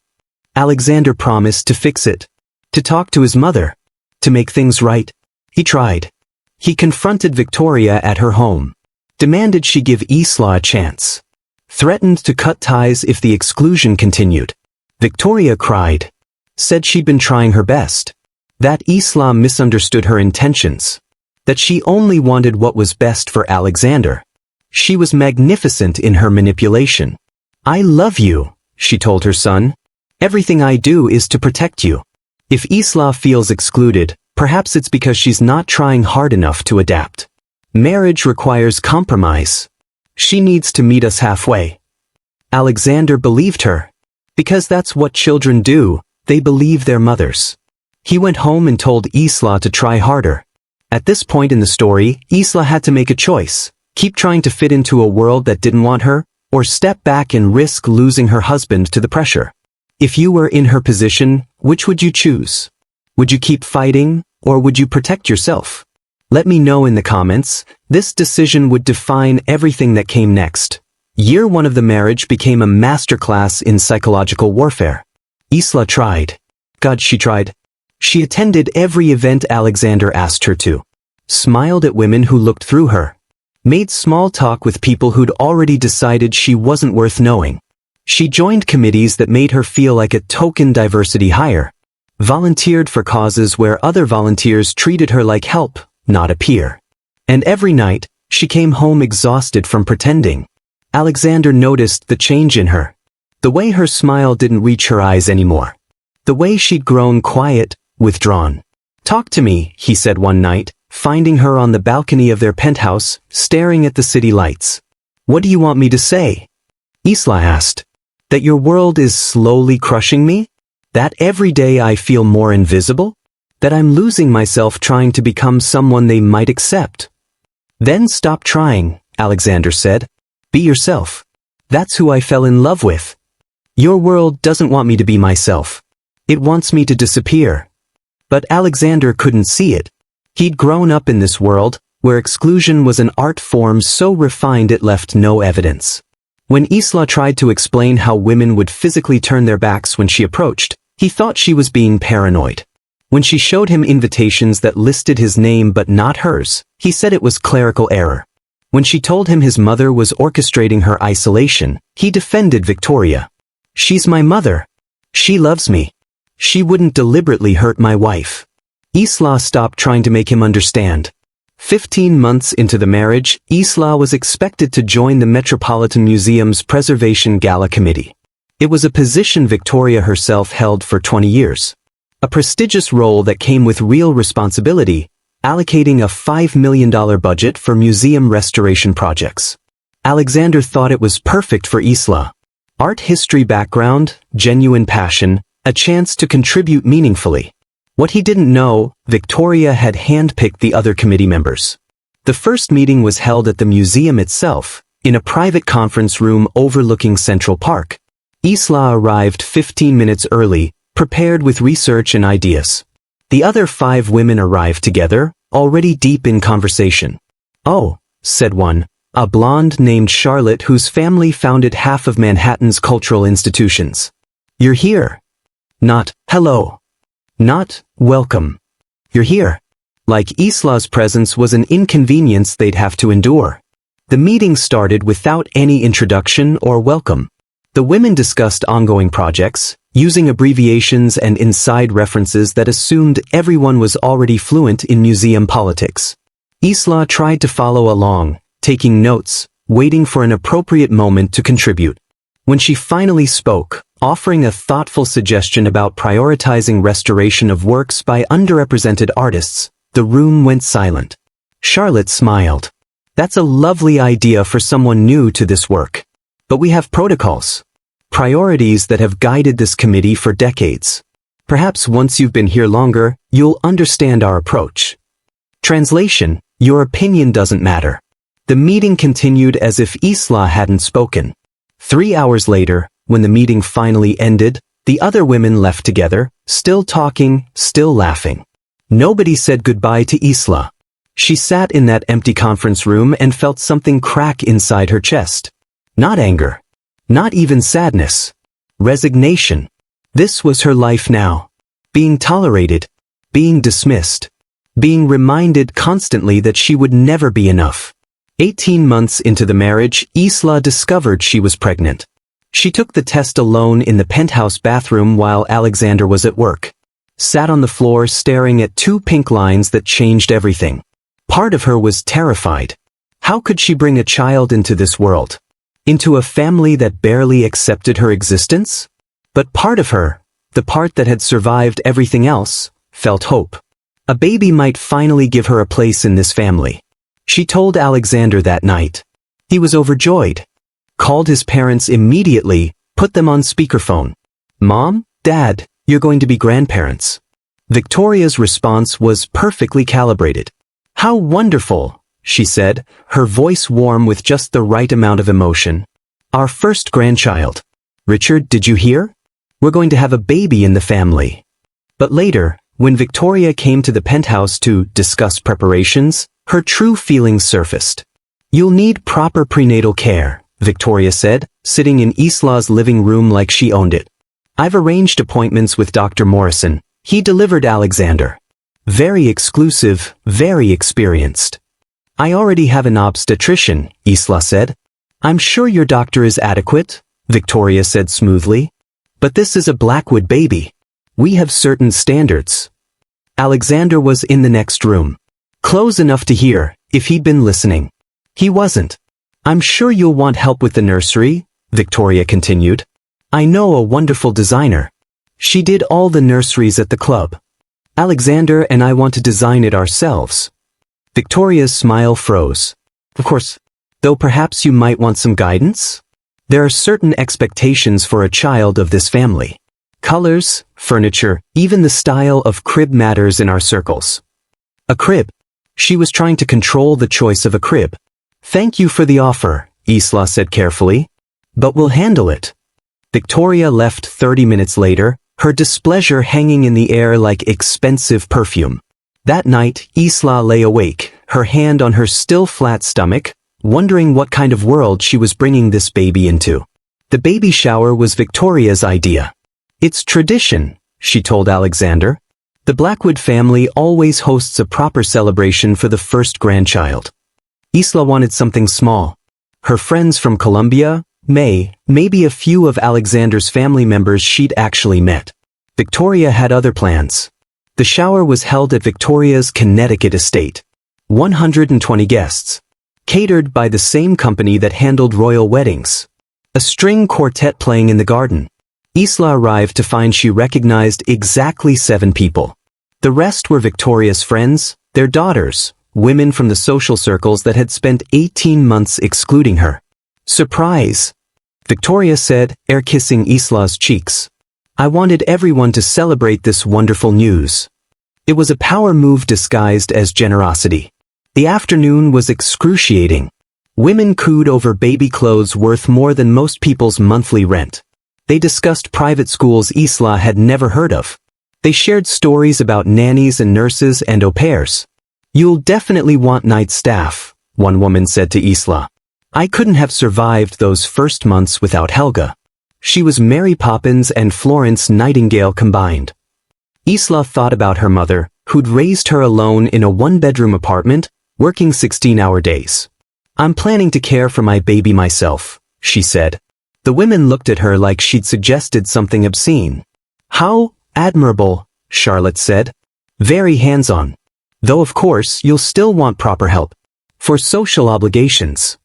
Alexander promised to fix it. To talk to his mother. To make things right. He tried. He confronted Victoria at her home. Demanded she give Isla a chance. Threatened to cut ties if the exclusion continued. Victoria cried. Said she'd been trying her best. That Isla misunderstood her intentions. That she only wanted what was best for Alexander. She was magnificent in her manipulation. "I love you," she told her son. "Everything I do is to protect you. If Isla feels excluded, perhaps it's because she's not trying hard enough to adapt. Marriage requires compromise. She needs to meet us halfway." Alexander believed her. Because that's what children do, they believe their mothers. He went home and told Isla to try harder. At this point in the story, Isla had to make a choice. Keep trying to fit into a world that didn't want her, or step back and risk losing her husband to the pressure. If you were in her position, which would you choose? Would you keep fighting, or would you protect yourself? Let me know in the comments. This decision would define everything that came next. Year 1 of the marriage became a masterclass in psychological warfare. Isla tried. God, she tried. She attended every event Alexander asked her to. Smiled at women who looked through her. Made small talk with people who'd already decided she wasn't worth knowing. She joined committees that made her feel like a token diversity hire. Volunteered for causes where other volunteers treated her like help, not a peer. And every night, she came home exhausted from pretending. Alexander noticed the change in her. The way her smile didn't reach her eyes anymore. The way she'd grown quiet, withdrawn. "Talk to me," he said one night, finding her on the balcony of their penthouse, staring at the city lights. "What do you want me to say?" Isla asked. "That your world is slowly crushing me? That every day I feel more invisible? That I'm losing myself trying to become someone they might accept?" "Then stop trying," Alexander said. "Be yourself. That's who I fell in love with. Your world doesn't want me to be myself. It wants me to disappear." But Alexander couldn't see it. He'd grown up in this world, where exclusion was an art form so refined it left no evidence. When Isla tried to explain how women would physically turn their backs when she approached, he thought she was being paranoid. When she showed him invitations that listed his name but not hers, he said it was clerical error. When she told him his mother was orchestrating her isolation, he defended Victoria. "She's my mother. She loves me. She wouldn't deliberately hurt my wife." Isla stopped trying to make him understand. 15 months into the marriage, Isla was expected to join the Metropolitan Museum's Preservation Gala Committee. It was a position Victoria herself held for 20 years. A prestigious role that came with real responsibility, allocating a $5 million budget for museum restoration projects. Alexander thought it was perfect for Isla. Art history background, genuine passion, a chance to contribute meaningfully. What he didn't know, Victoria had handpicked the other committee members. The first meeting was held at the museum itself, in a private conference room overlooking Central Park. Isla arrived 15 minutes early, prepared with research and ideas. The other 5 women arrived together, already deep in conversation. "Oh," said one, a blonde named Charlotte whose family founded half of Manhattan's cultural institutions. "You're here." Not, "Hello." Not, "Welcome." "You're here." Like Isla's presence was an inconvenience they'd have to endure. The meeting started without any introduction or welcome. The women discussed ongoing projects, using abbreviations and inside references that assumed everyone was already fluent in museum politics. Isla tried to follow along, taking notes, waiting for an appropriate moment to contribute. When she finally spoke, offering a thoughtful suggestion about prioritizing restoration of works by underrepresented artists, the room went silent. Charlotte smiled. "That's a lovely idea for someone new to this work. But we have protocols. Priorities that have guided this committee for decades. Perhaps once you've been here longer, you'll understand our approach." Translation: your opinion doesn't matter. The meeting continued as if Isla hadn't spoken. 3 hours later, when the meeting finally ended, the other women left together, still talking, still laughing. Nobody said goodbye to Isla. She sat in that empty conference room and felt something crack inside her chest. Not anger. Not even sadness. Resignation. This was her life now. Being tolerated. Being dismissed. Being reminded constantly that she would never be enough. 18 months into the marriage, Isla discovered she was pregnant. She took the test alone in the penthouse bathroom while Alexander was at work. Sat on the floor staring at 2 pink lines that changed everything. Part of her was terrified. How could she bring a child into this world? Into a family that barely accepted her existence? But part of her, the part that had survived everything else, felt hope. A baby might finally give her a place in this family. She told Alexander that night. He was overjoyed. Called his parents immediately, put them on speakerphone. "Mom, Dad, you're going to be grandparents." Victoria's response was perfectly calibrated. "How wonderful," she said, her voice warm with just the right amount of emotion. "Our first grandchild. Richard, did you hear? We're going to have a baby in the family." But later, when Victoria came to the penthouse to discuss preparations, her true feelings surfaced. "You'll need proper prenatal care," Victoria said, sitting in Isla's living room like she owned it. "I've arranged appointments with Dr. Morrison. He delivered Alexander. Very exclusive, very experienced." "I already have an obstetrician," Isla said. "I'm sure your doctor is adequate," Victoria said smoothly. "But this is a Blackwood baby. We have certain standards." Alexander was in the next room. Close enough to hear, if he'd been listening. He wasn't. "I'm sure you'll want help with the nursery," Victoria continued. "I know a wonderful designer. She did all the nurseries at the club. Alexander and I want to design it ourselves." Victoria's smile froze. "Of course. Though perhaps you might want some guidance? There are certain expectations for a child of this family. Colors, furniture, even the style of crib matters in our circles." "A crib?" She was trying to control the choice of a crib. "Thank you for the offer," Isla said carefully. "But we'll handle it." Victoria left 30 minutes later, her displeasure hanging in the air like expensive perfume. That night, Isla lay awake, her hand on her still flat stomach, wondering what kind of world she was bringing this baby into. The baby shower was Victoria's idea. "It's tradition," she told Alexander. "The Blackwood family always hosts a proper celebration for the first grandchild." Isla wanted something small. Her friends from Colombia, maybe a few of Alexander's family members she'd actually met. Victoria had other plans. The shower was held at Victoria's Connecticut estate. 120 guests. Catered by the same company that handled royal weddings. A string quartet playing in the garden. Isla arrived to find she recognized exactly 7 people. The rest were Victoria's friends, their daughters, women from the social circles that had spent 18 months excluding her. "Surprise," Victoria said, air-kissing Isla's cheeks. "I wanted everyone to celebrate this wonderful news." It was a power move disguised as generosity. The afternoon was excruciating. Women cooed over baby clothes worth more than most people's monthly rent. They discussed private schools Isla had never heard of. They shared stories about nannies and nurses and au pairs. "You'll definitely want night staff," one woman said to Isla. "I couldn't have survived those first months without Helga." She was Mary Poppins and Florence Nightingale combined. Isla thought about her mother, who'd raised her alone in a one-bedroom apartment, working 16-hour days. "I'm planning to care for my baby myself," she said. The women looked at her like she'd suggested something obscene. "How admirable," Charlotte said. "Very hands-on. Though of course you'll still want proper help. For social obligations."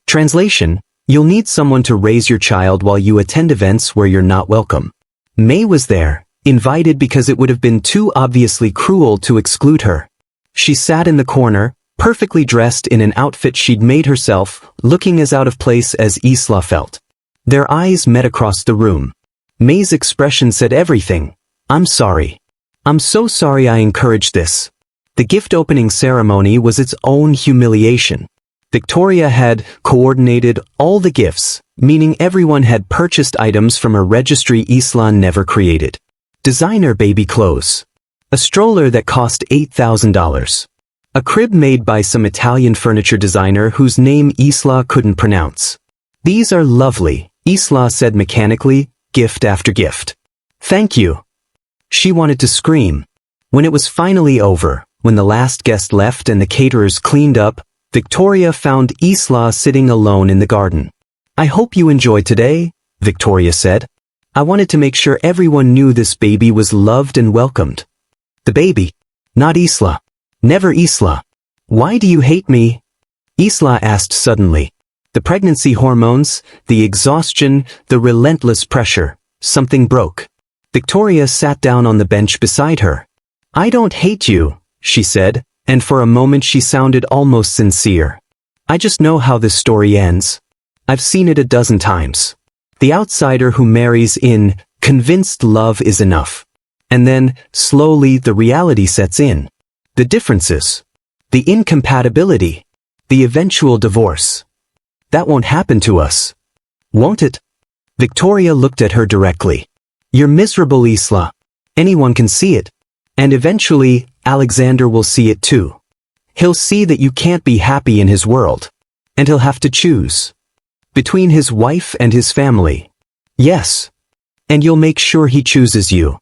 Translation: you'll need someone to raise your child while you attend events where you're not welcome. May was there, invited because it would have been too obviously cruel to exclude her. She sat in the corner, perfectly dressed in an outfit she'd made herself, looking as out of place as Isla felt. Their eyes met across the room. May's expression said everything. "I'm sorry. I'm so sorry I encouraged this." The gift opening ceremony was its own humiliation. Victoria had coordinated all the gifts, meaning everyone had purchased items from a registry Isla never created. Designer baby clothes. A stroller that cost $8,000. A crib made by some Italian furniture designer whose name Isla couldn't pronounce. "These are lovely," Isla said mechanically, gift after gift. "Thank you." She wanted to scream. When it was finally over, when the last guest left and the caterers cleaned up, Victoria found Isla sitting alone in the garden. "I hope you enjoyed today," Victoria said. "I wanted to make sure everyone knew this baby was loved and welcomed." "The baby? Not Isla. Never Isla. Why do you hate me?" Isla asked suddenly. The pregnancy hormones, the exhaustion, the relentless pressure, something broke. Victoria sat down on the bench beside her. "I don't hate you," she said, and for a moment she sounded almost sincere. "I just know how this story ends. I've seen it a dozen times. The outsider who marries in, convinced love is enough. And then, slowly, the reality sets in. The differences. The incompatibility. The eventual divorce. That won't happen to us. Won't it?" Victoria looked at her directly. "You're miserable, Isla. Anyone can see it. And eventually, Alexander will see it too. He'll see that you can't be happy in his world. And he'll have to choose. Between his wife and his family. Yes. And you'll make sure he chooses you."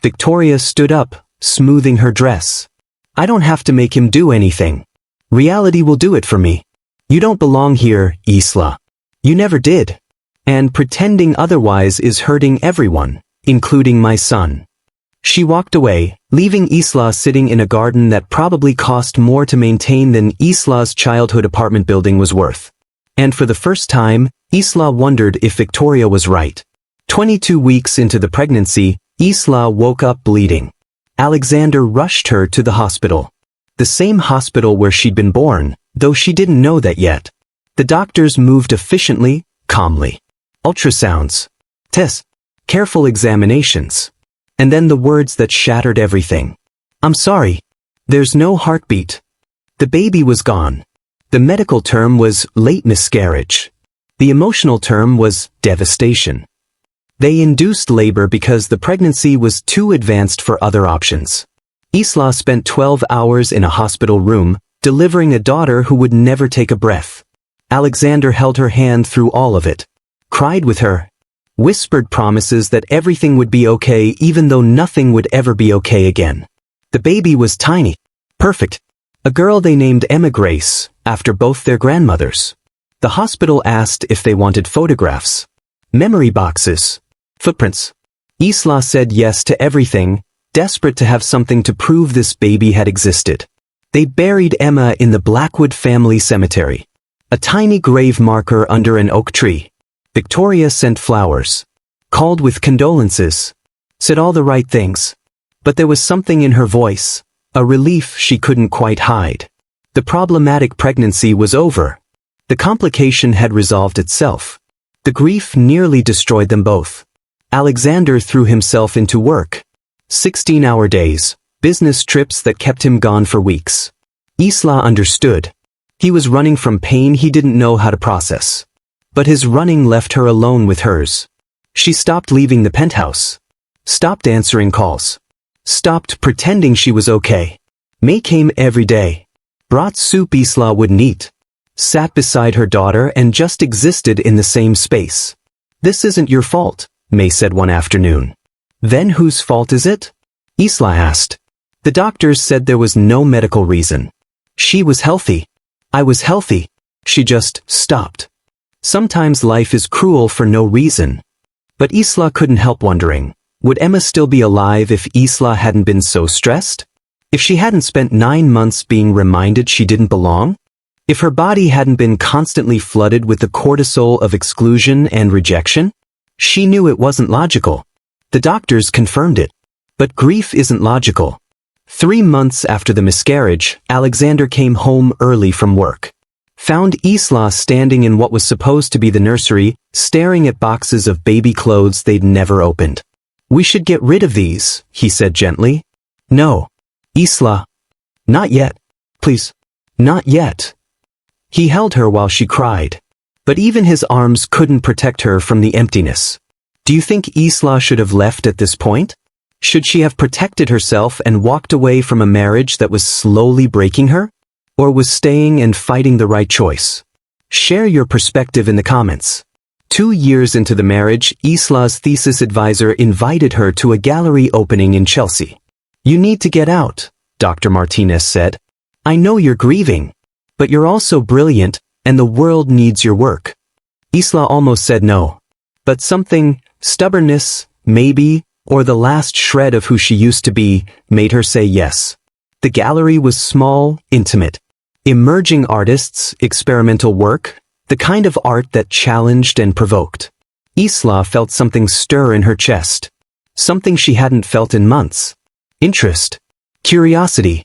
Victoria stood up, smoothing her dress. "I don't have to make him do anything. Reality will do it for me. You don't belong here, Isla. You never did. And pretending otherwise is hurting everyone, including my son." She walked away, leaving Isla sitting in a garden that probably cost more to maintain than Isla's childhood apartment building was worth. And for the first time, Isla wondered if Victoria was right. 22 weeks into the pregnancy, Isla woke up bleeding. Alexander rushed her to the hospital. The same hospital where she'd been born, though she didn't know that yet. The doctors moved efficiently, calmly. Ultrasounds. Tests. Careful examinations. And then the words that shattered everything. "I'm sorry. There's no heartbeat." The baby was gone. The medical term was late miscarriage. The emotional term was devastation. They induced labor because the pregnancy was too advanced for other options. Isla spent 12 hours in a hospital room, delivering a daughter who would never take a breath. Alexander held her hand through all of it, cried with her, whispered promises that everything would be okay even though nothing would ever be okay again. The baby was tiny, perfect, a girl they named Emma Grace, after both their grandmothers. The hospital asked if they wanted photographs, memory boxes, footprints. Isla said yes to everything, desperate to have something to prove this baby had existed. They buried Emma in the Blackwood family cemetery, a tiny grave marker under an oak tree. Victoria sent flowers, called with condolences, said all the right things. But there was something in her voice, a relief she couldn't quite hide. The problematic pregnancy was over. The complication had resolved itself. The grief nearly destroyed them both. Alexander threw himself into work. 16-hour days, business trips that kept him gone for weeks. Isla understood. He was running from pain he didn't know how to process. But his running left her alone with hers. She stopped leaving the penthouse. Stopped answering calls. Stopped pretending she was okay. May came every day. Brought soup Isla wouldn't eat. Sat beside her daughter and just existed in the same space. "This isn't your fault," May said one afternoon. "Then whose fault is it?" Isla asked. "The doctors said there was no medical reason. She was healthy. I was healthy." She just stopped. Sometimes life is cruel for no reason. But Isla couldn't help wondering, would Emma still be alive if Isla hadn't been so stressed? If she hadn't spent 9 months being reminded she didn't belong? If her body hadn't been constantly flooded with the cortisol of exclusion and rejection? She knew it wasn't logical. The doctors confirmed it. But grief isn't logical. 3 months after the miscarriage, Alexander came home early from work. Found Isla standing in what was supposed to be the nursery, staring at boxes of baby clothes they'd never opened. "We should get rid of these," he said gently. "No. Isla. Not yet. Please. Not yet." He held her while she cried. But even his arms couldn't protect her from the emptiness. Do you think Isla should have left at this point? Should she have protected herself and walked away from a marriage that was slowly breaking her? Or was staying and fighting the right choice? Share your perspective in the comments. 2 years into the marriage, Isla's thesis advisor invited her to a gallery opening in Chelsea. "You need to get out," Dr. Martinez said. "I know you're grieving. But you're also brilliant, and the world needs your work." Isla almost said no. But something, stubbornness, maybe, or the last shred of who she used to be, made her say yes. The gallery was small, intimate. Emerging artists, experimental work, the kind of art that challenged and provoked. Isla felt something stir in her chest. Something she hadn't felt in months. Interest. Curiosity.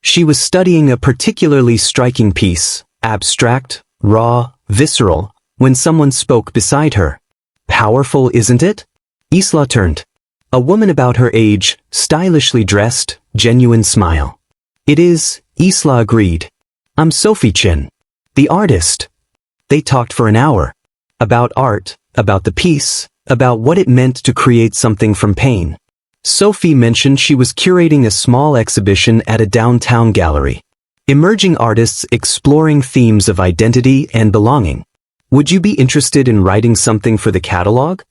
She was studying a particularly striking piece, abstract, raw, visceral, when someone spoke beside her. Powerful, isn't it? Isla turned. A woman about her age, stylishly dressed, genuine smile. "It is," Isla agreed. "I'm Isla Chen, the artist." They talked for an hour. About art, about the piece, about what it meant to create something from pain. Sophie mentioned she was curating a small exhibition at a downtown gallery. Emerging artists exploring themes of identity and belonging. "Would you be interested in writing something for the catalog?"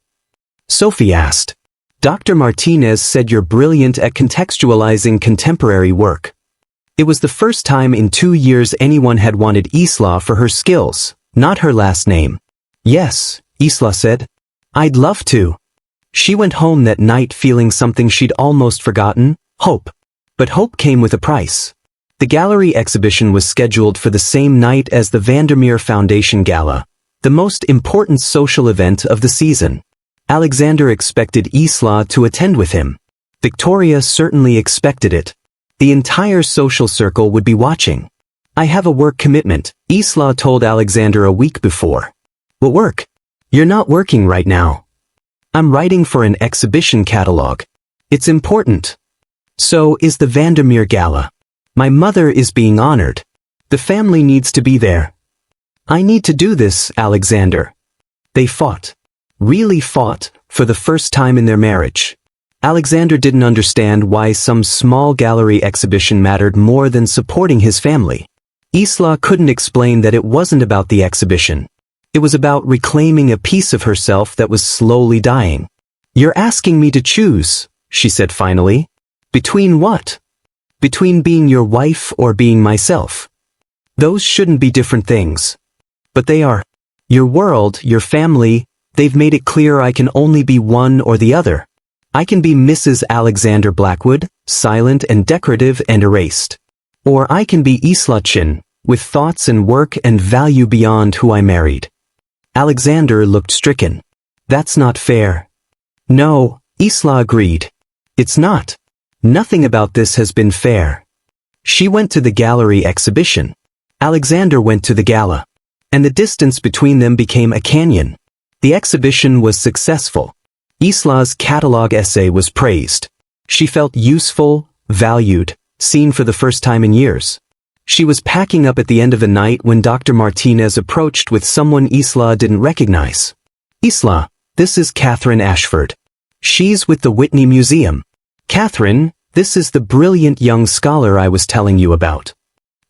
Sophie asked. "Dr. Martinez said you're brilliant at contextualizing contemporary work." It was the first time in 2 years anyone had wanted Isla for her skills, not her last name. "Yes," Isla said. "I'd love to." She went home that night feeling something she'd almost forgotten, hope. But hope came with a price. The gallery exhibition was scheduled for the same night as the Vandermeer Foundation Gala, the most important social event of the season. Alexander expected Isla to attend with him. Victoria certainly expected it. The entire social circle would be watching. "I have a work commitment," Isla told Alexander a week before. "What work?" "You're not working right now." "I'm writing for an exhibition catalog. It's important." "So is the Vandermeer Gala. My mother is being honored. The family needs to be there." "I need to do this, Alexander." They fought. Really fought, for the first time in their marriage. Alexander didn't understand why some small gallery exhibition mattered more than supporting his family. Isla couldn't explain that it wasn't about the exhibition. It was about reclaiming a piece of herself that was slowly dying. "You're asking me to choose," she said finally. "Between what? Between being your wife or being myself? Those shouldn't be different things. But they are. Your world, your family, they've made it clear I can only be one or the other. I can be Mrs. Alexander Blackwood, silent and decorative and erased. Or I can be Isla Chen, with thoughts and work and value beyond who I married." Alexander looked stricken. "That's not fair." "No," Isla agreed. "It's not. Nothing about this has been fair." She went to the gallery exhibition. Alexander went to the gala. And the distance between them became a canyon. The exhibition was successful. Isla's catalog essay was praised. She felt useful, valued, seen for the first time in years. She was packing up at the end of the night when Dr. Martinez approached with someone Isla didn't recognize. "Isla, this is Catherine Ashford. She's with the Whitney Museum. Catherine, this is the brilliant young scholar I was telling you about."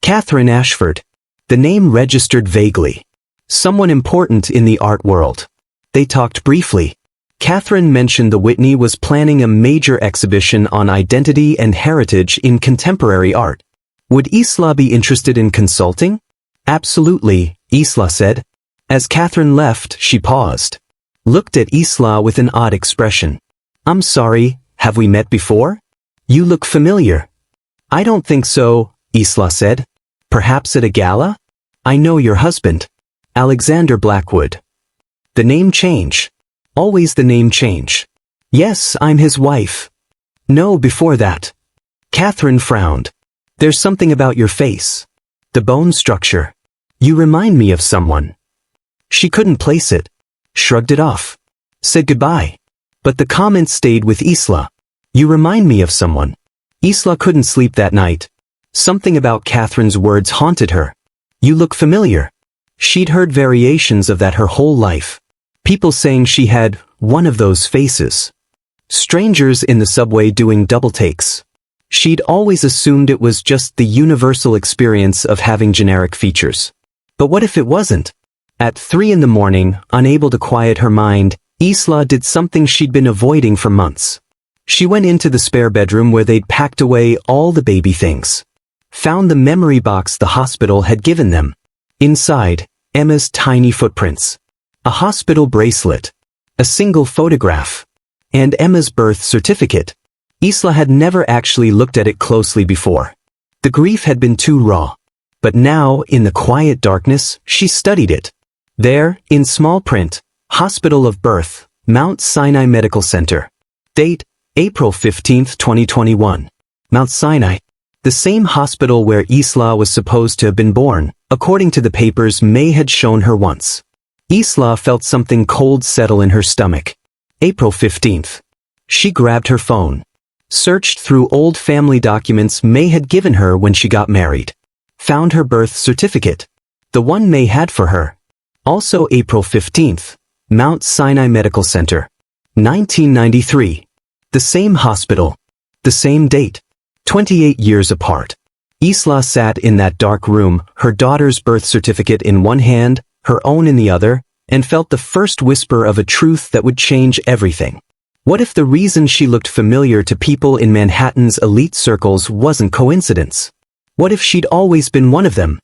Catherine Ashford. The name registered vaguely. Someone important in the art world. They talked briefly. Catherine mentioned the Whitney was planning a major exhibition on identity and heritage in contemporary art. Would Isla be interested in consulting? "Absolutely," Isla said. As Catherine left, she paused. Looked at Isla with an odd expression. "I'm sorry, have we met before? You look familiar." "I don't think so," Isla said. "Perhaps at a gala? I know your husband. Alexander Blackwood." The name change. Always the name change. "Yes, I'm his wife." "No, before that." Catherine frowned. "There's something about your face. The bone structure. You remind me of someone." She couldn't place it. Shrugged it off. Said goodbye. But the comment stayed with Isla. "You remind me of someone." Isla couldn't sleep that night. Something about Catherine's words haunted her. "You look familiar." She'd heard variations of that her whole life. People saying she had one of those faces. Strangers in the subway doing double takes. She'd always assumed it was just the universal experience of having generic features. But what if it wasn't? At 3 in the morning, unable to quiet her mind, Isla did something she'd been avoiding for months. She went into the spare bedroom where they'd packed away all the baby things. Found the memory box the hospital had given them. Inside, Emma's tiny footprints. A hospital bracelet. A single photograph. And Emma's birth certificate. Isla had never actually looked at it closely before. The grief had been too raw. But now, in the quiet darkness, she studied it. There, in small print, Hospital of Birth, Mount Sinai Medical Center. Date, April 15, 2021. Mount Sinai. The same hospital where Isla was supposed to have been born, according to the papers May had shown her once. Isla felt something cold settle in her stomach. April 15th. She grabbed her phone. Searched through old family documents May had given her when she got married. Found her birth certificate. The one May had for her. Also April 15th. Mount Sinai Medical Center. 1993. The same hospital. The same date. 28 years apart. Isla sat in that dark room, her daughter's birth certificate in one hand, her own in the other, and felt the first whisper of a truth that would change everything. What if the reason she looked familiar to people in Manhattan's elite circles wasn't coincidence? What if she'd always been one of them?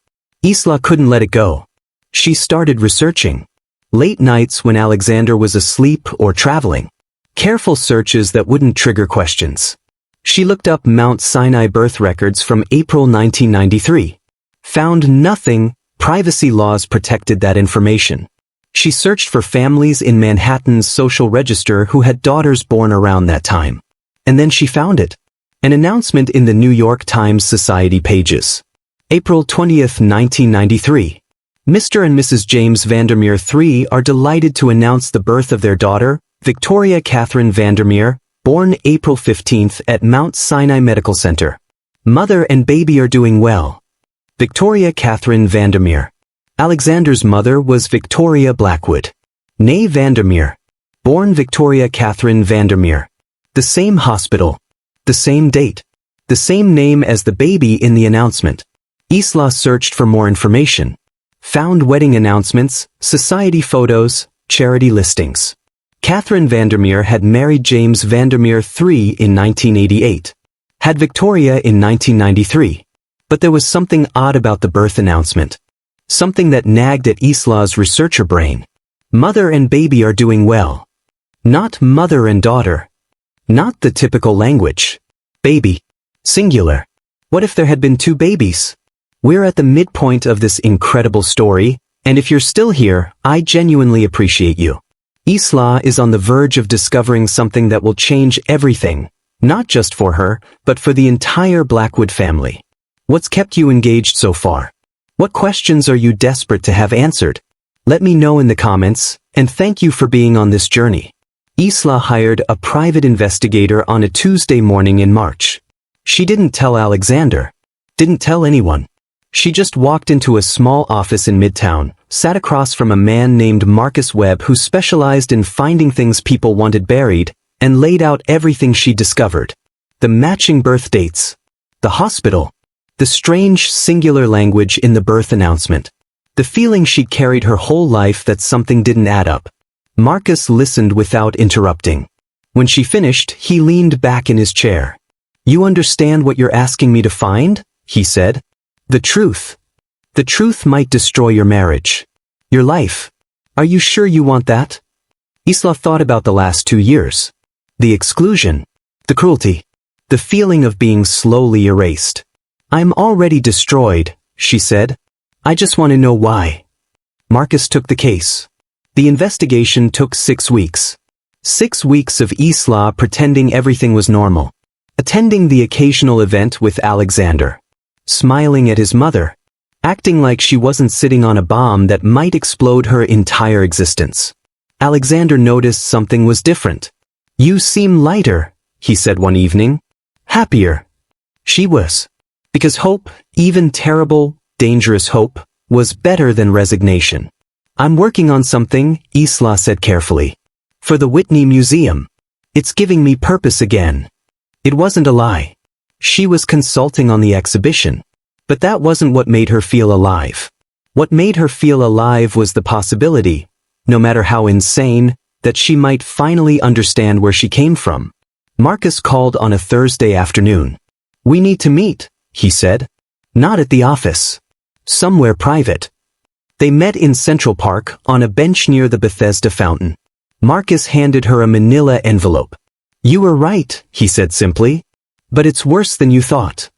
Isla couldn't let it go. She started researching. Late nights when Alexander was asleep or traveling. Careful searches that wouldn't trigger questions. She looked up Mount Sinai birth records from April 1993. Found nothing. Privacy laws protected that information. She searched for families in Manhattan's social register who had daughters born around that time. And then she found it. An announcement in the New York Times Society pages. April 20th, 1993. Mr. and Mrs. James Vandermeer III are delighted to announce the birth of their daughter, Victoria Catherine Vandermeer, born April 15th at Mount Sinai Medical Center. Mother and baby are doing well. Victoria Catherine Vandermeer. Alexander's mother was Victoria Blackwood. Née Vandermeer. Born Victoria Catherine Vandermeer. The same hospital. The same date. The same name as the baby in the announcement. Isla searched for more information. Found wedding announcements, society photos, charity listings. Catherine Vandermeer had married James Vandermeer III in 1988. Had Victoria in 1993. But there was something odd about the birth announcement. Something that nagged at Isla's researcher brain. Mother and baby are doing well. Not mother and daughter. Not the typical language. Baby. Singular. What if there had been two babies? We're at the midpoint of this incredible story, and if you're still here, I genuinely appreciate you. Isla is on the verge of discovering something that will change everything, not just for her, but for the entire Blackwood family. What's kept you engaged so far? What questions are you desperate to have answered? Let me know in the comments, and thank you for being on this journey. Isla hired a private investigator on a Tuesday morning in March. She didn't tell Alexander. Didn't tell anyone. She just walked into a small office in Midtown, sat across from a man named Marcus Webb who specialized in finding things people wanted buried, and laid out everything she discovered. The matching birth dates. The hospital. The strange singular language in the birth announcement. The feeling she'd carried her whole life that something didn't add up. Marcus listened without interrupting. When she finished, he leaned back in his chair. "You understand what you're asking me to find?" he said. "The truth. The truth might destroy your marriage. Your life. Are you sure you want that?" Isla thought about the last 2 years. The exclusion. The cruelty. The feeling of being slowly erased. "I'm already destroyed," she said. "I just want to know why." Marcus took the case. The investigation took 6 weeks. 6 weeks of Isla pretending everything was normal. Attending the occasional event with Alexander. Smiling at his mother. Acting like she wasn't sitting on a bomb that might explode her entire existence. Alexander noticed something was different. "You seem lighter," he said one evening. "Happier." She was. Because hope, even terrible, dangerous hope, was better than resignation. "I'm working on something," Isla said carefully. "For the Whitney Museum. It's giving me purpose again." It wasn't a lie. She was consulting on the exhibition. But that wasn't what made her feel alive. What made her feel alive was the possibility, no matter how insane, that she might finally understand where she came from. Marcus called on a Thursday afternoon. "We need to meet," he said. "Not at the office. Somewhere private." They met in Central Park, on a bench near the Bethesda fountain. Marcus handed her a manila envelope. "You were right," he said simply. "But it's worse than you thought."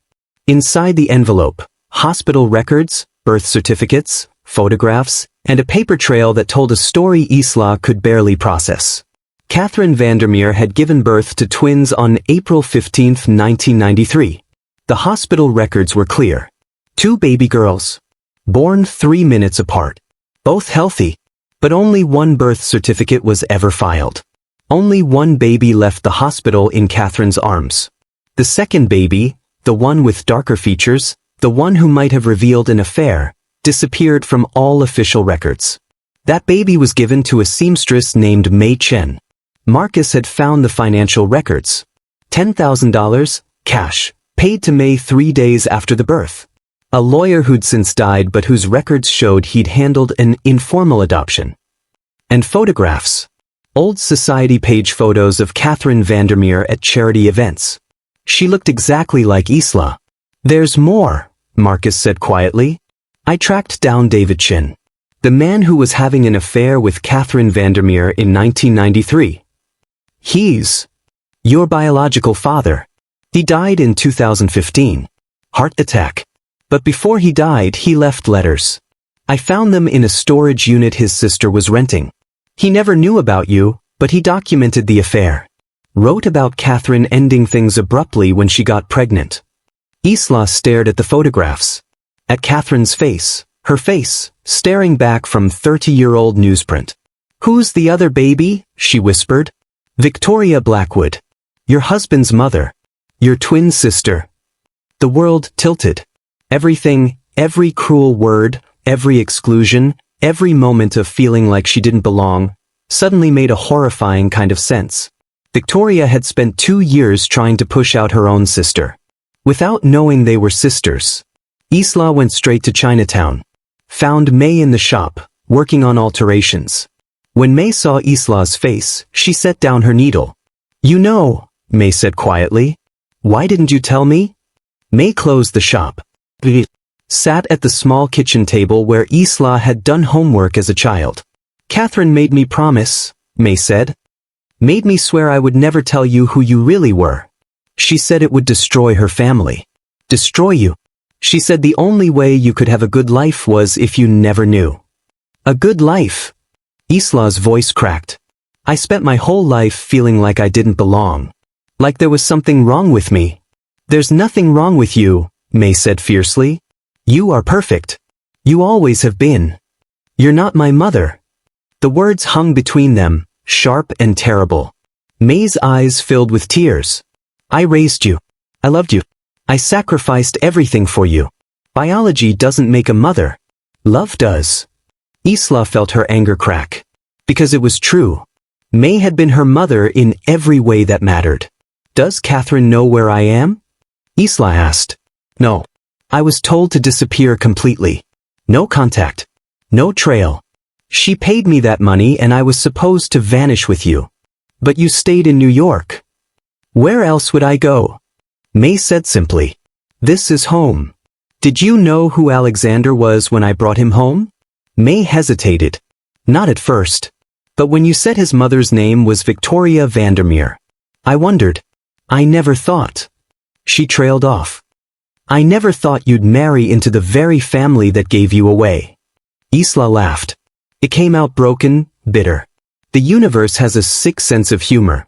Inside the envelope, hospital records, birth certificates, photographs, and a paper trail that told a story Isla could barely process. Catherine Vandermeer had given birth to twins on April 15, 1993. The hospital records were clear. 2 baby girls. Born 3 minutes apart. Both healthy. But only one birth certificate was ever filed. Only one baby left the hospital in Catherine's arms. The second baby, the one with darker features, the one who might have revealed an affair, disappeared from all official records. That baby was given to a seamstress named Isla Chen. Marcus had found the financial records. $10,000, cash, paid to May 3 days after the birth. A lawyer who'd since died but whose records showed he'd handled an informal adoption. And photographs. Old society page photos of Catherine Vandermeer at charity events. She looked exactly like Isla. "There's more," Marcus said quietly. "I tracked down David Chin. The man who was having an affair with Catherine Vandermeer in 1993. He's your biological father. He died in 2015. Heart attack. But before he died, he left letters. I found them in a storage unit his sister was renting. He never knew about you, but he documented the affair. Wrote about Catherine ending things abruptly when she got pregnant." Isla stared at the photographs. At Catherine's face, her face, staring back from 30-year-old newsprint. "Who's the other baby?" she whispered. "Victoria Blackwood. Your husband's mother. Your twin sister." The world tilted. Everything, every cruel word, every exclusion, every moment of feeling like she didn't belong, suddenly made a horrifying kind of sense. Victoria had spent 2 years trying to push out her own sister. Without knowing they were sisters, Isla went straight to Chinatown. Found May in the shop, working on alterations. When May saw Isla's face, she set down her needle. "You know," May said quietly. "Why didn't you tell me?" May closed the shop. Sat at the small kitchen table where Isla had done homework as a child. "Catherine made me promise," May said. "Made me swear I would never tell you who you really were. She said it would destroy her family. Destroy you. She said the only way you could have a good life was if you never knew." "A good life?" Isla's voice cracked. "I spent my whole life feeling like I didn't belong. Like there was something wrong with me." "There's nothing wrong with you," May said fiercely. "You are perfect. You always have been. You're not my mother." The words hung between them, sharp and terrible. May's eyes filled with tears. "I raised you. I loved you. I sacrificed everything for you. Biology doesn't make a mother. Love does." Isla felt her anger crack. Because it was true. May had been her mother in every way that mattered. "Does Catherine know where I am?" Isla asked. "No. I was told to disappear completely. No contact. No trail. She paid me that money and I was supposed to vanish with you. But you stayed in New York. Where else would I go?" May said simply. "This is home. Did you know who Alexander was when I brought him home?" May hesitated. "Not at first. But when you said his mother's name was Victoria Vandermeer, I wondered. I never thought." She trailed off. "I never thought you'd marry into the very family that gave you away." Isla laughed. It came out broken, bitter. The universe has a sick sense of humor.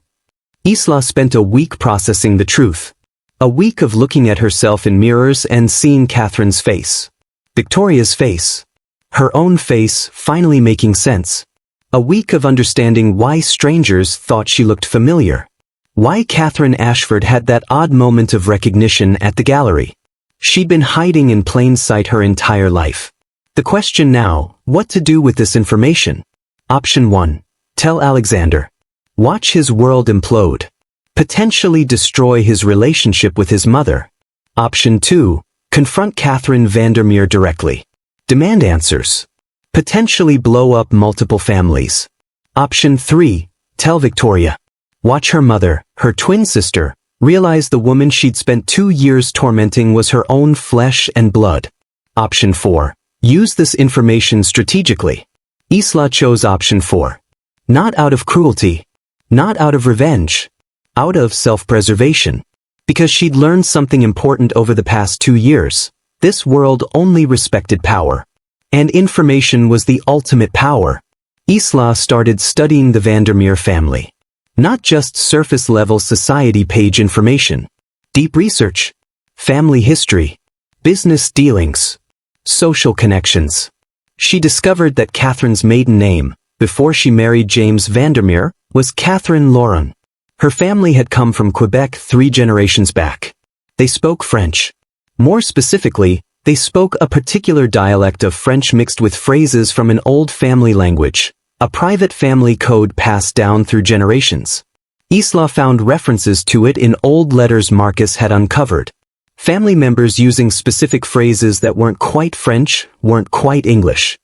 Isla spent a week processing the truth. A week of looking at herself in mirrors and seeing Catherine's face. Victoria's face. Her own face finally making sense. A week of understanding why strangers thought she looked familiar. Why Catherine Ashford had that odd moment of recognition at the gallery. She'd been hiding in plain sight her entire life. The question now, what to do with this information? Option 1. Tell Alexander. Watch his world implode. Potentially destroy his relationship with his mother. Option 2. Confront Catherine Vandermeer directly. Demand answers. Potentially blow up multiple families. Option 3. Tell Victoria. Watch her mother, her twin sister, realize the woman she'd spent 2 years tormenting was her own flesh and blood. Option 4. Use this information strategically. Isla chose option 4. Not out of cruelty. Not out of revenge. Out of self-preservation. Because she'd learned something important over the past 2 years. This world only respected power. And information was the ultimate power. Isla started studying the Vandermeer family. Not just surface-level society page information. Deep research. Family history. Business dealings. Social connections. She discovered that Catherine's maiden name, before she married James Vandermeer, was Catherine Lauren. Her family had come from Quebec 3 generations back. They spoke French. More specifically, they spoke a particular dialect of French mixed with phrases from an old family language, a private family code passed down through generations. Isla found references to it in old letters Marcus had uncovered. Family members using specific phrases that weren't quite French, weren't quite English.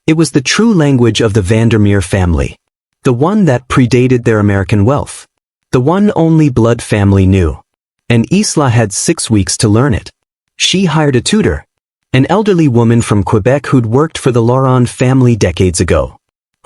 It was the true language of the Vandermeer family. The one that predated their American wealth. The one only blood family knew. And Isla had 6 weeks to learn it. She hired a tutor. An elderly woman from Quebec who'd worked for the Lauron family decades ago.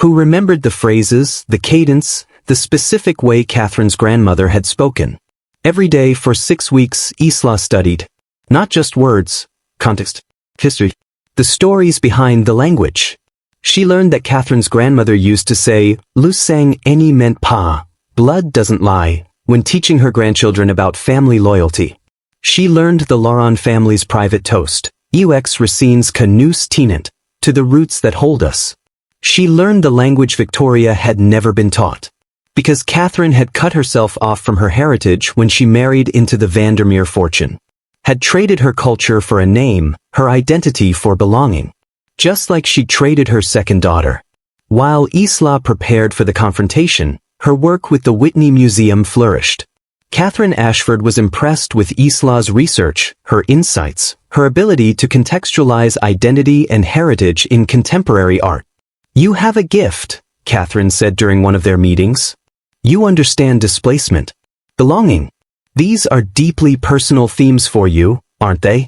Who remembered the phrases, the cadence, the specific way Catherine's grandmother had spoken. Every day for 6 weeks, Isla studied. Not just words, context, history. The stories behind the language. She learned that Catherine's grandmother used to say, "Le sang any ment pas," blood doesn't lie, when teaching her grandchildren about family loyalty. She learned the Lauron family's private toast, "Ux racines que nous tenant," to the roots that hold us. She learned the language Victoria had never been taught. Because Catherine had cut herself off from her heritage when she married into the Vandermeer fortune. Had traded her culture for a name, her identity for belonging. Just like she traded her second daughter. While Isla prepared for the confrontation, Her work with the Whitney Museum flourished. Catherine Ashford was impressed with Isla's research, her insights, her ability to contextualize identity and heritage in contemporary art. "You have a gift," Catherine said during one of their meetings. "You understand displacement, belonging. These are deeply personal themes for you, aren't they?"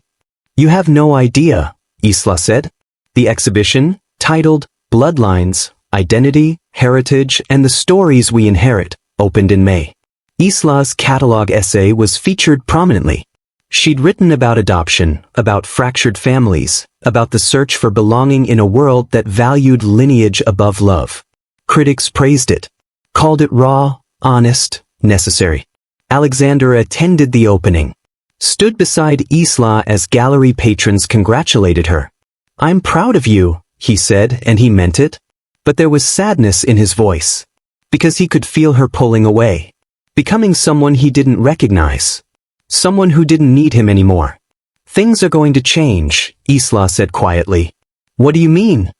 "You have no idea," Isla said. The exhibition, titled Bloodlines, Identity, Heritage, and the Stories We Inherit, opened in May. Isla's catalog essay was featured prominently. She'd written about adoption, about fractured families, about the search for belonging in a world that valued lineage above love. Critics praised it, called it raw, honest, necessary. Alexander attended the opening, stood beside Isla as gallery patrons congratulated her. "I'm proud of you," he said, and he meant it. But there was sadness in his voice, because he could feel her pulling away, becoming someone he didn't recognize, someone who didn't need him anymore. "Things are going to change," Isla said quietly. "What do you mean?"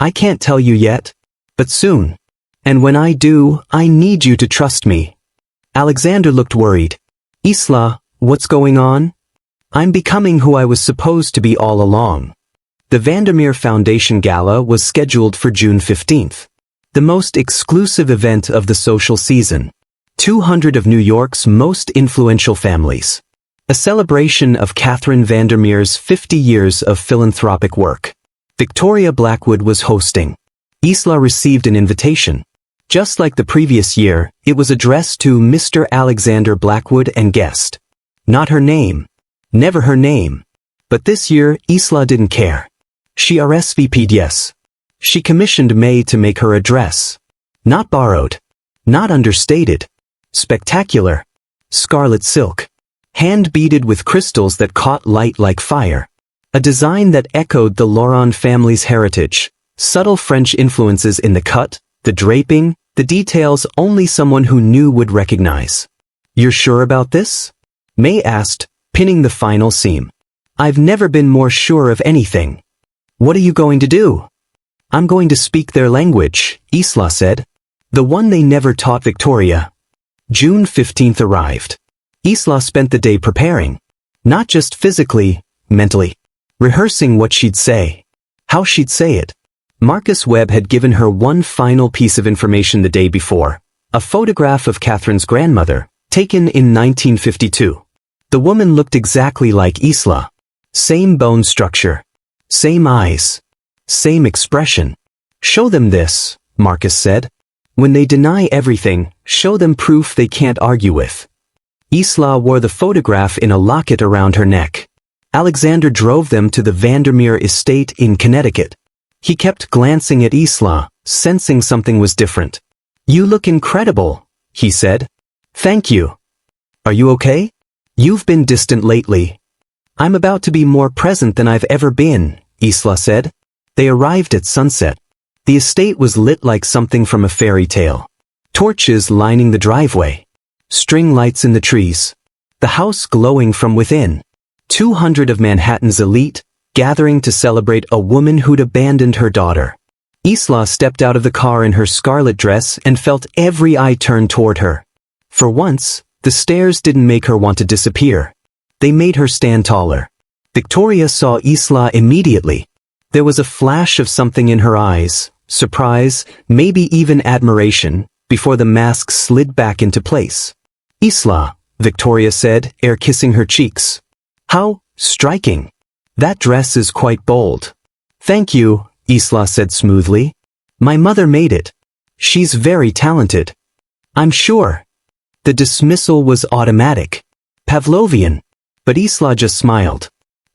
"I can't tell you yet, but soon. And when I do, I need you to trust me." Alexander looked worried. "Isla, what's going on?" "I'm becoming who I was supposed to be all along." The Vandermeer Foundation Gala was scheduled for June 15th, the most exclusive event of the social season. 200 of New York's most influential families. A celebration of Catherine Vandermeer's 50 years of philanthropic work. Victoria Blackwood was hosting. Isla received an invitation. Just like the previous year, it was addressed to Mr. Alexander Blackwood and guest. Not her name. Never her name. But this year, Isla didn't care. She RSVP'd yes. She commissioned May to make her address. Not borrowed. Not understated. Spectacular. Scarlet silk. Hand-beaded with crystals that caught light like fire. A design that echoed the Laurent family's heritage. Subtle French influences in the cut, the draping, the details only someone who knew would recognize. "You're sure about this?" May asked, pinning the final seam. "I've never been more sure of anything." "What are you going to do?" "I'm going to speak their language," Isla said. "The one they never taught Victoria." June 15th arrived. Isla spent the day preparing. Not just physically, mentally. Rehearsing what she'd say. How she'd say it. Marcus Webb had given her one final piece of information the day before. A photograph of Catherine's grandmother, taken in 1952. The woman looked exactly like Isla. Same bone structure. Same eyes. Same expression. "Show them this," Marcus said. "When they deny everything, show them proof they can't argue with." Isla wore the photograph in a locket around her neck. Alexander drove them to the Vandermeer estate in Connecticut. He kept glancing at Isla, sensing something was different. "You look incredible," he said. "Thank you. Are you okay? You've been distant lately." "I'm about to be more present than I've ever been," Isla said. They arrived at sunset. The estate was lit like something from a fairy tale. Torches lining the driveway. String lights in the trees. The house glowing from within. 200 of Manhattan's elite, gathering to celebrate a woman who'd abandoned her daughter. Isla stepped out of the car in her scarlet dress and felt every eye turn toward her. For once, the stairs didn't make her want to disappear. They made her stand taller. Victoria saw Isla immediately. There was a flash of something in her eyes, surprise, maybe even admiration, before the mask slid back into place. "Isla," Victoria said, kissing her cheeks. "How striking. That dress is quite bold." "Thank you," Isla said smoothly. "My mother made it. She's very talented." "I'm sure." The dismissal was automatic. Pavlovian. But Isla just smiled.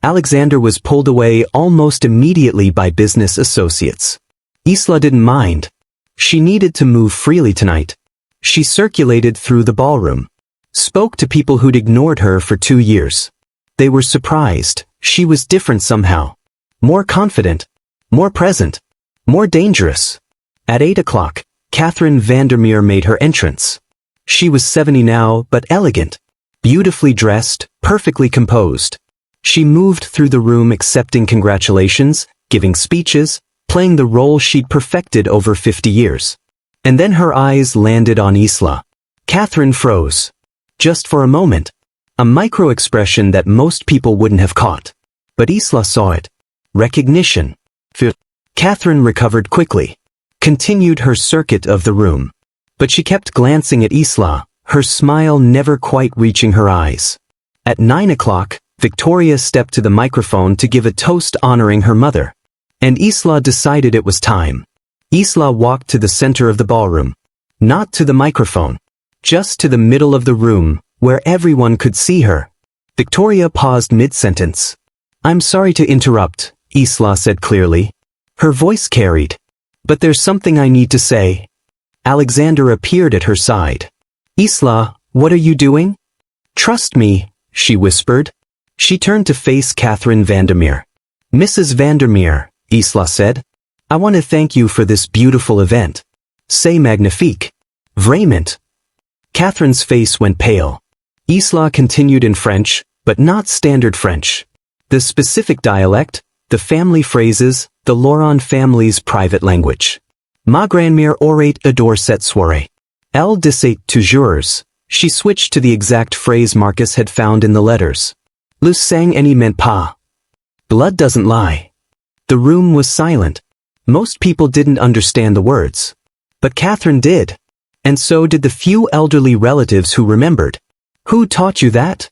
Alexander was pulled away almost immediately by business associates. Isla didn't mind. She needed to move freely tonight. She circulated through the ballroom. Spoke to people who'd ignored her for 2 years. They were surprised. She was different somehow. More confident. More present. More dangerous. At 8 o'clock, Catherine Vandermeer made her entrance. She was 70 now, but elegant. Beautifully dressed, perfectly composed. She moved through the room accepting congratulations, giving speeches, playing the role she'd perfected over 50 years. And then her eyes landed on Isla. Catherine froze. Just for a moment. A micro-expression that most people wouldn't have caught. But Isla saw it. Recognition. Catherine recovered quickly. Continued her circuit of the room. But she kept glancing at Isla, her smile never quite reaching her eyes. At 9 o'clock, Victoria stepped to the microphone to give a toast honoring her mother. And Isla decided it was time. Isla walked to the center of the ballroom. Not to the microphone. Just to the middle of the room, where everyone could see her. Victoria paused mid-sentence. "I'm sorry to interrupt," Isla said clearly. Her voice carried. "But there's something I need to say." Alexander appeared at her side. "Isla, what are you doing?" "Trust me," she whispered. She turned to face Catherine Vandermeer. "Mrs. Vandermeer," Isla said, "I want to thank you for this beautiful event. C'est magnifique. Vraiment." Catherine's face went pale. Isla continued in French, but not standard French. The specific dialect, the family phrases, the Laurent family's private language. Ma grand-mère aurait adoré cette soirée. Elle disait toujours. She switched to the exact phrase Marcus had found in the letters. Le sang ne ment pas. Blood doesn't lie. The room was silent. Most people didn't understand the words. But Catherine did. And so did the few elderly relatives who remembered. "Who taught you that?"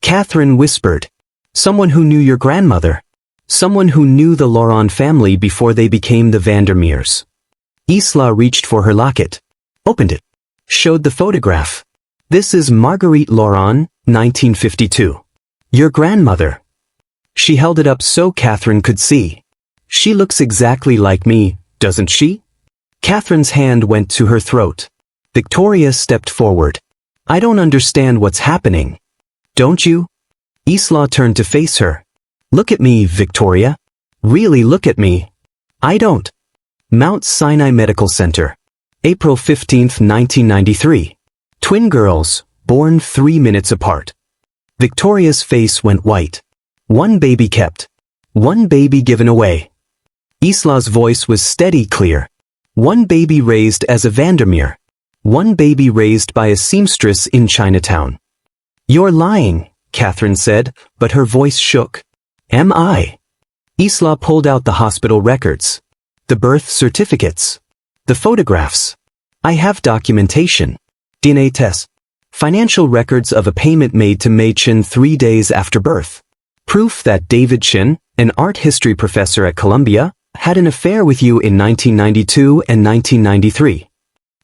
Catherine whispered. "Someone who knew your grandmother. Someone who knew the Laurent family before they became the Vandermeers." Isla reached for her locket. Opened it. Showed the photograph. "This is Marguerite Laurent, 1952. Your grandmother." She held it up so Catherine could see. "She looks exactly like me, doesn't she?" Catherine's hand went to her throat. Victoria stepped forward. "I don't understand what's happening." "Don't you?" Isla turned to face her. "Look at me, Victoria. Really look at me." "I don't." Mount Sinai Medical Center. April 15, 1993. Twin girls, born 3 minutes apart. Victoria's face went white. One baby kept. One baby given away. Isla's voice was steady, clear. One baby raised as a Vandermeer. One baby raised by a seamstress in Chinatown. "You're lying," Catherine said, but her voice shook. "Am I?" Isla pulled out the hospital records. The birth certificates. The photographs. "I have documentation. DNA tests. Financial records of a payment made to Mei Chen 3 days after birth. Proof that David Chen, an art history professor at Columbia, had an affair with you in 1992 and 1993.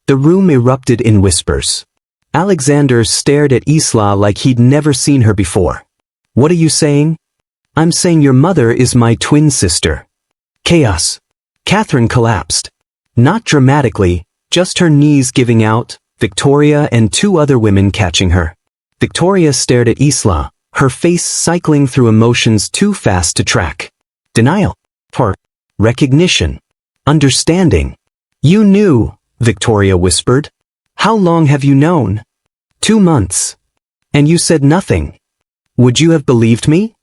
The room erupted in whispers. Alexander stared at Isla like he'd never seen her before. "What are you saying?" "I'm saying your mother is my twin sister." Chaos. Catherine collapsed. Not dramatically, just her knees giving out, Victoria and 2 other women catching her. Victoria stared at Isla, her face cycling through emotions too fast to track. Denial. Recognition. Understanding. "You knew," Victoria whispered. "How long have you known?" 2 months. "And you said nothing. Would you have believed me?"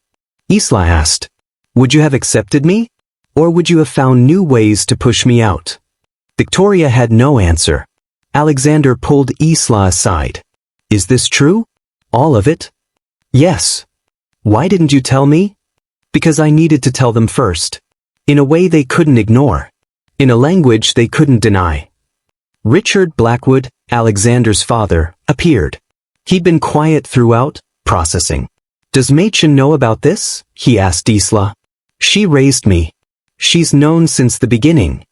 Isla asked. "Would you have accepted me? Or would you have found new ways to push me out?" Victoria had no answer. Alexander pulled Isla aside. "Is this true? All of it?" "Yes." "Why didn't you tell me?" "Because I needed to tell them first. In a way they couldn't ignore. In a language they couldn't deny." Richard Blackwood, Alexander's father, appeared. He'd been quiet throughout, processing. "Does Mei Chen know about this?" he asked Isla. "She raised me. She's known since the beginning.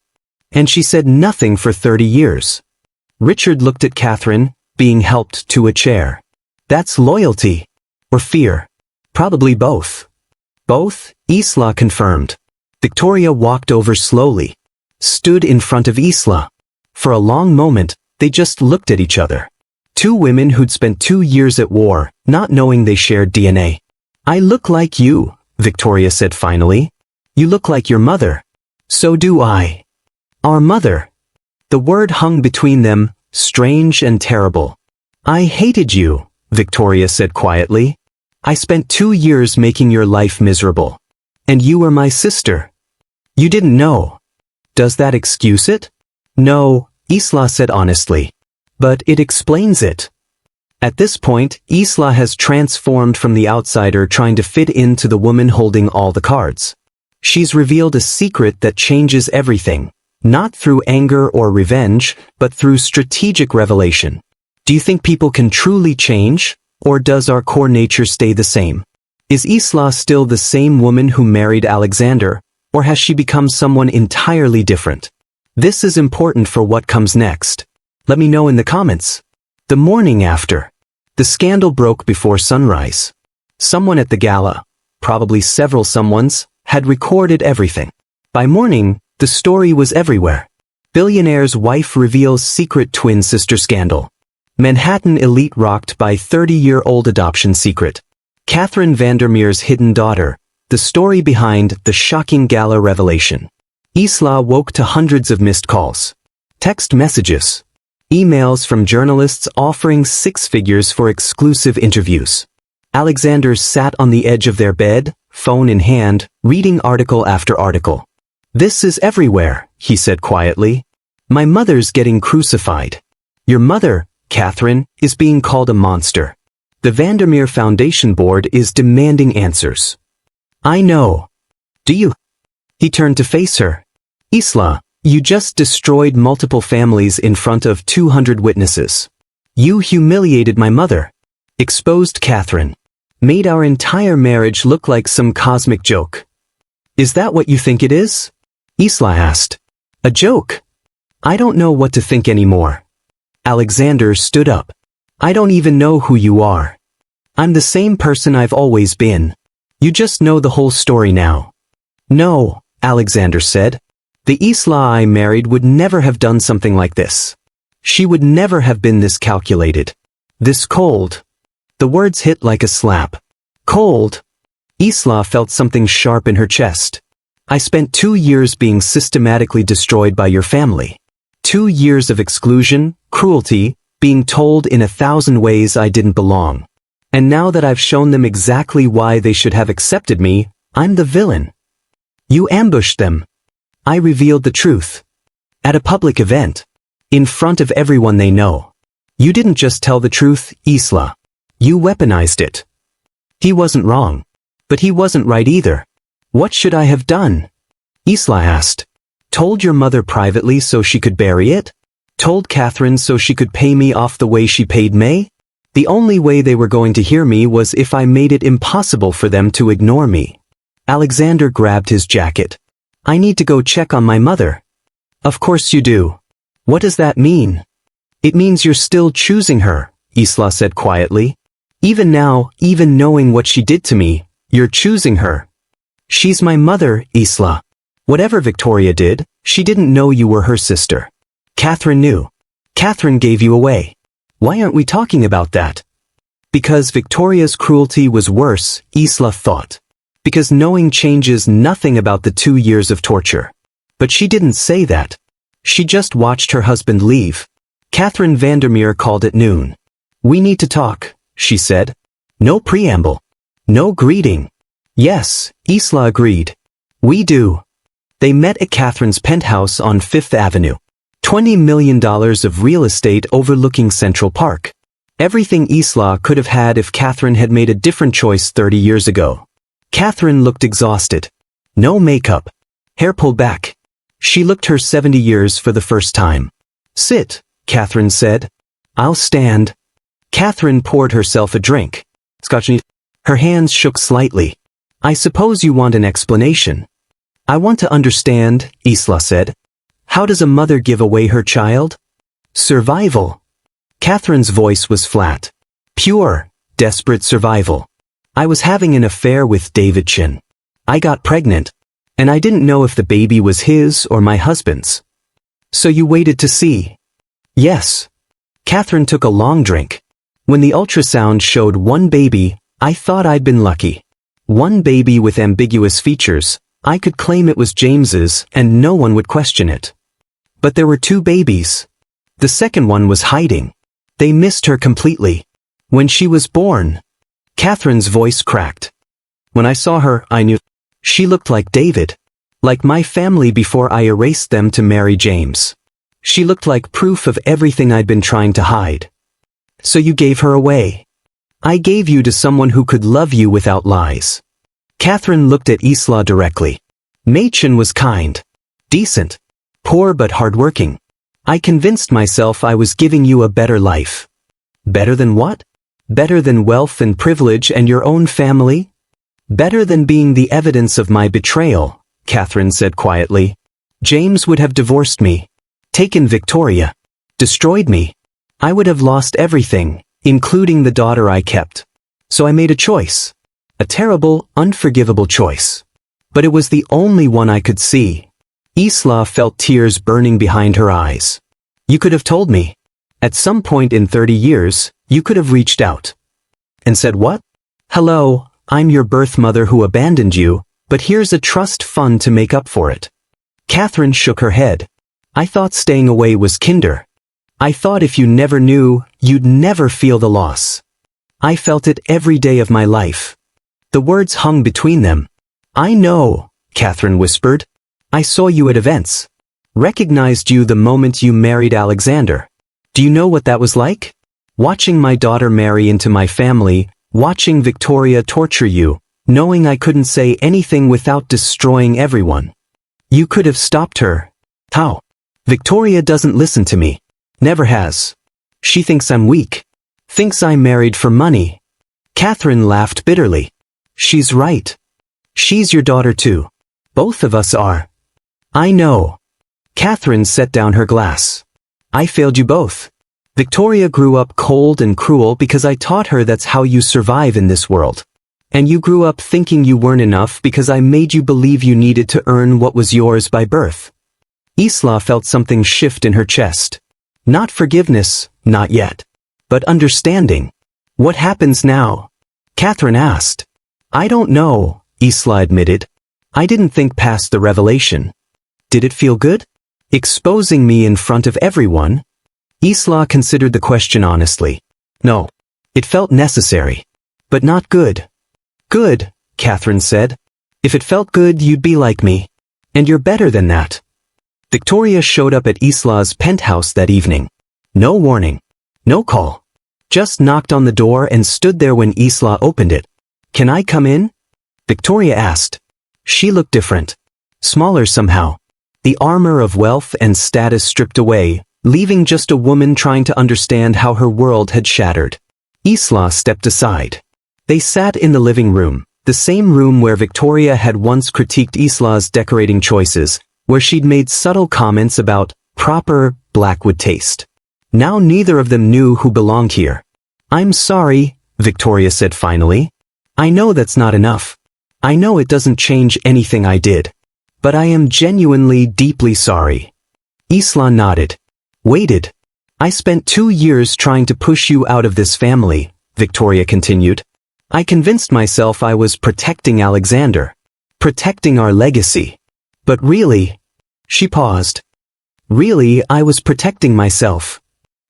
And she said nothing for 30 years. Richard looked at Catherine, being helped to a chair. "That's loyalty. Or fear. Probably both." "Both," Isla confirmed. Victoria walked over slowly. Stood in front of Isla. For a long moment, they just looked at each other. 2 women who'd spent 2 years at war, not knowing they shared DNA. "I look like you," Victoria said finally. "You look like your mother." "So do I." "Our mother." The word hung between them, strange and terrible. "I hated you," Victoria said quietly. "I spent 2 years making your life miserable. And you were my sister. You didn't know. Does that excuse it?" "No," Isla said honestly. But it explains it. At this point, Isla has transformed from the outsider trying to fit into the woman holding all the cards. She's revealed a secret that changes everything, not through anger or revenge, but through strategic revelation. Do you think people can truly change, or does our core nature stay the same? Is Isla still the same woman who married Alexander, or has she become someone entirely different? This is important for what comes next. Let me know in the comments. The morning after. The scandal broke before sunrise. Someone at the gala, probably several someones, had recorded everything. By morning, the story was everywhere. Billionaire's wife reveals secret twin sister scandal. Manhattan elite rocked by 30-year-old adoption secret. Catherine Vandermeer's hidden daughter, the story behind the shocking gala revelation. Isla woke to hundreds of missed calls. Text messages. Emails from journalists offering 6 figures for exclusive interviews. Alexander sat on the edge of their bed, phone in hand, reading article after article. "This is everywhere," he said quietly. "My mother's getting crucified. Your mother, Catherine, is being called a monster. The Vandermeer Foundation Board is demanding answers." "I know. Do you?" He turned to face her. "Isla, you just destroyed multiple families in front of 200 witnesses. You humiliated my mother, exposed Catherine, made our entire marriage look like some cosmic joke. Is that what you think it is?" Isla asked. "A joke? I don't know what to think anymore." Alexander stood up. "I don't even know who you are. I'm the same person I've always been. You just know the whole story now." "No," Alexander said. "The Isla I married would never have done something like this. She would never have been this calculated. This cold." The words hit like a slap. Cold. Isla felt something sharp in her chest. "I spent 2 years being systematically destroyed by your family. 2 years of exclusion, cruelty, being told in 1,000 ways I didn't belong. And now that I've shown them exactly why they should have accepted me, I'm the villain. You ambushed them. I revealed the truth. At a public event. In front of everyone they know. You didn't just tell the truth, Isla. You weaponized it." He wasn't wrong. But he wasn't right either. "What should I have done?" Isla asked. "Told your mother privately so she could bury it? Told Catherine so she could pay me off the way she paid May? The only way they were going to hear me was if I made it impossible for them to ignore me." Alexander grabbed his jacket. "I need to go check on my mother." "Of course you do. What does that mean?" "It means you're still choosing her," Isla said quietly. "Even now, even knowing what she did to me, you're choosing her. She's my mother, Isla. Whatever Victoria did, she didn't know you were her sister. Catherine knew. Catherine gave you away. Why aren't we talking about that?" "Because Victoria's cruelty was worse," Isla thought. "Because knowing changes nothing about the 2 years of torture." But she didn't say that. She just watched her husband leave. Catherine Vandermeer called at noon. "We need to talk," she said. No preamble. No greeting. "Yes," Isla agreed. "We do." They met at Catherine's penthouse on 5th Avenue. $20 million of real estate overlooking Central Park. Everything Isla could have had if Catherine had made a different choice 30 years ago. Catherine looked exhausted. No makeup. Hair pulled back. She looked her 70 years for the first time. "Sit," Catherine said. "I'll stand." Catherine poured herself a drink. Scotch. Her hands shook slightly. "I suppose you want an explanation." "I want to understand," Isla said. "How does a mother give away her child?" "Survival." Catherine's voice was flat. "Pure, desperate survival. I was having an affair with David Chen. I got pregnant. And I didn't know if the baby was his or my husband's." "So you waited to see?" "Yes." Catherine took a long drink. "When the ultrasound showed one baby, I thought I'd been lucky. One baby with ambiguous features. I could claim it was James's and no one would question it. But there were 2 babies. The second one was hiding. They missed her completely. When she was born." Catherine's voice cracked. "When I saw her, I knew. She looked like David. Like my family before I erased them to marry James. She looked like proof of everything I'd been trying to hide. So you gave her away. I gave you to someone who could love you without lies. Catherine looked at Isla directly. Machen was kind, decent, poor but hardworking. I convinced myself I was giving you a better life. Better than what? Better than wealth and privilege and your own family? Better than being the evidence of my betrayal, Catherine said quietly. James would have divorced me, taken Victoria, destroyed me. I would have lost everything, including the daughter I kept. So I made a choice. A terrible, unforgivable choice. But it was the only one I could see. Isla felt tears burning behind her eyes. You could have told me. At some point in 30 years, you could have reached out. And said what? Hello, I'm your birth mother who abandoned you, but here's a trust fund to make up for it. Catherine shook her head. I thought staying away was kinder. I thought if you never knew, you'd never feel the loss. I felt it every day of my life. The words hung between them. I know, Catherine whispered. I saw you at events. Recognized you the moment you married Alexander. Do you know what that was like? Watching my daughter marry into my family, watching Victoria torture you, knowing I couldn't say anything without destroying everyone. You could have stopped her. How? Victoria doesn't listen to me. Never has. She thinks I'm weak. Thinks I married for money. Catherine laughed bitterly. She's right. She's your daughter too. Both of us are. I know. Catherine set down her glass. I failed you both. Victoria grew up cold and cruel because I taught her that's how you survive in this world. And you grew up thinking you weren't enough because I made you believe you needed to earn what was yours by birth. Isla felt something shift in her chest. Not forgiveness, not yet. But understanding. What happens now? Catherine asked. I don't know, Isla admitted. I didn't think past the revelation. Did it feel good? Exposing me in front of everyone? Isla considered the question honestly. No. It felt necessary. But not good. Good, Catherine said. If it felt good, you'd be like me. And you're better than that. Victoria showed up at Isla's penthouse that evening. No warning. No call. Just knocked on the door and stood there when Isla opened it. Can I come in? Victoria asked. She looked different. Smaller somehow. The armor of wealth and status stripped away, leaving just a woman trying to understand how her world had shattered. Isla stepped aside. They sat in the living room, the same room where Victoria had once critiqued Isla's decorating choices, where she'd made subtle comments about proper Blackwood taste. Now neither of them knew who belonged here. I'm sorry, Victoria said finally. I know that's not enough. I know it doesn't change anything I did. But I am genuinely deeply sorry. Isla nodded. Waited. I spent 2 years trying to push you out of this family, Victoria continued. I convinced myself I was protecting Alexander. Protecting our legacy. But really, she paused. Really, I was protecting myself.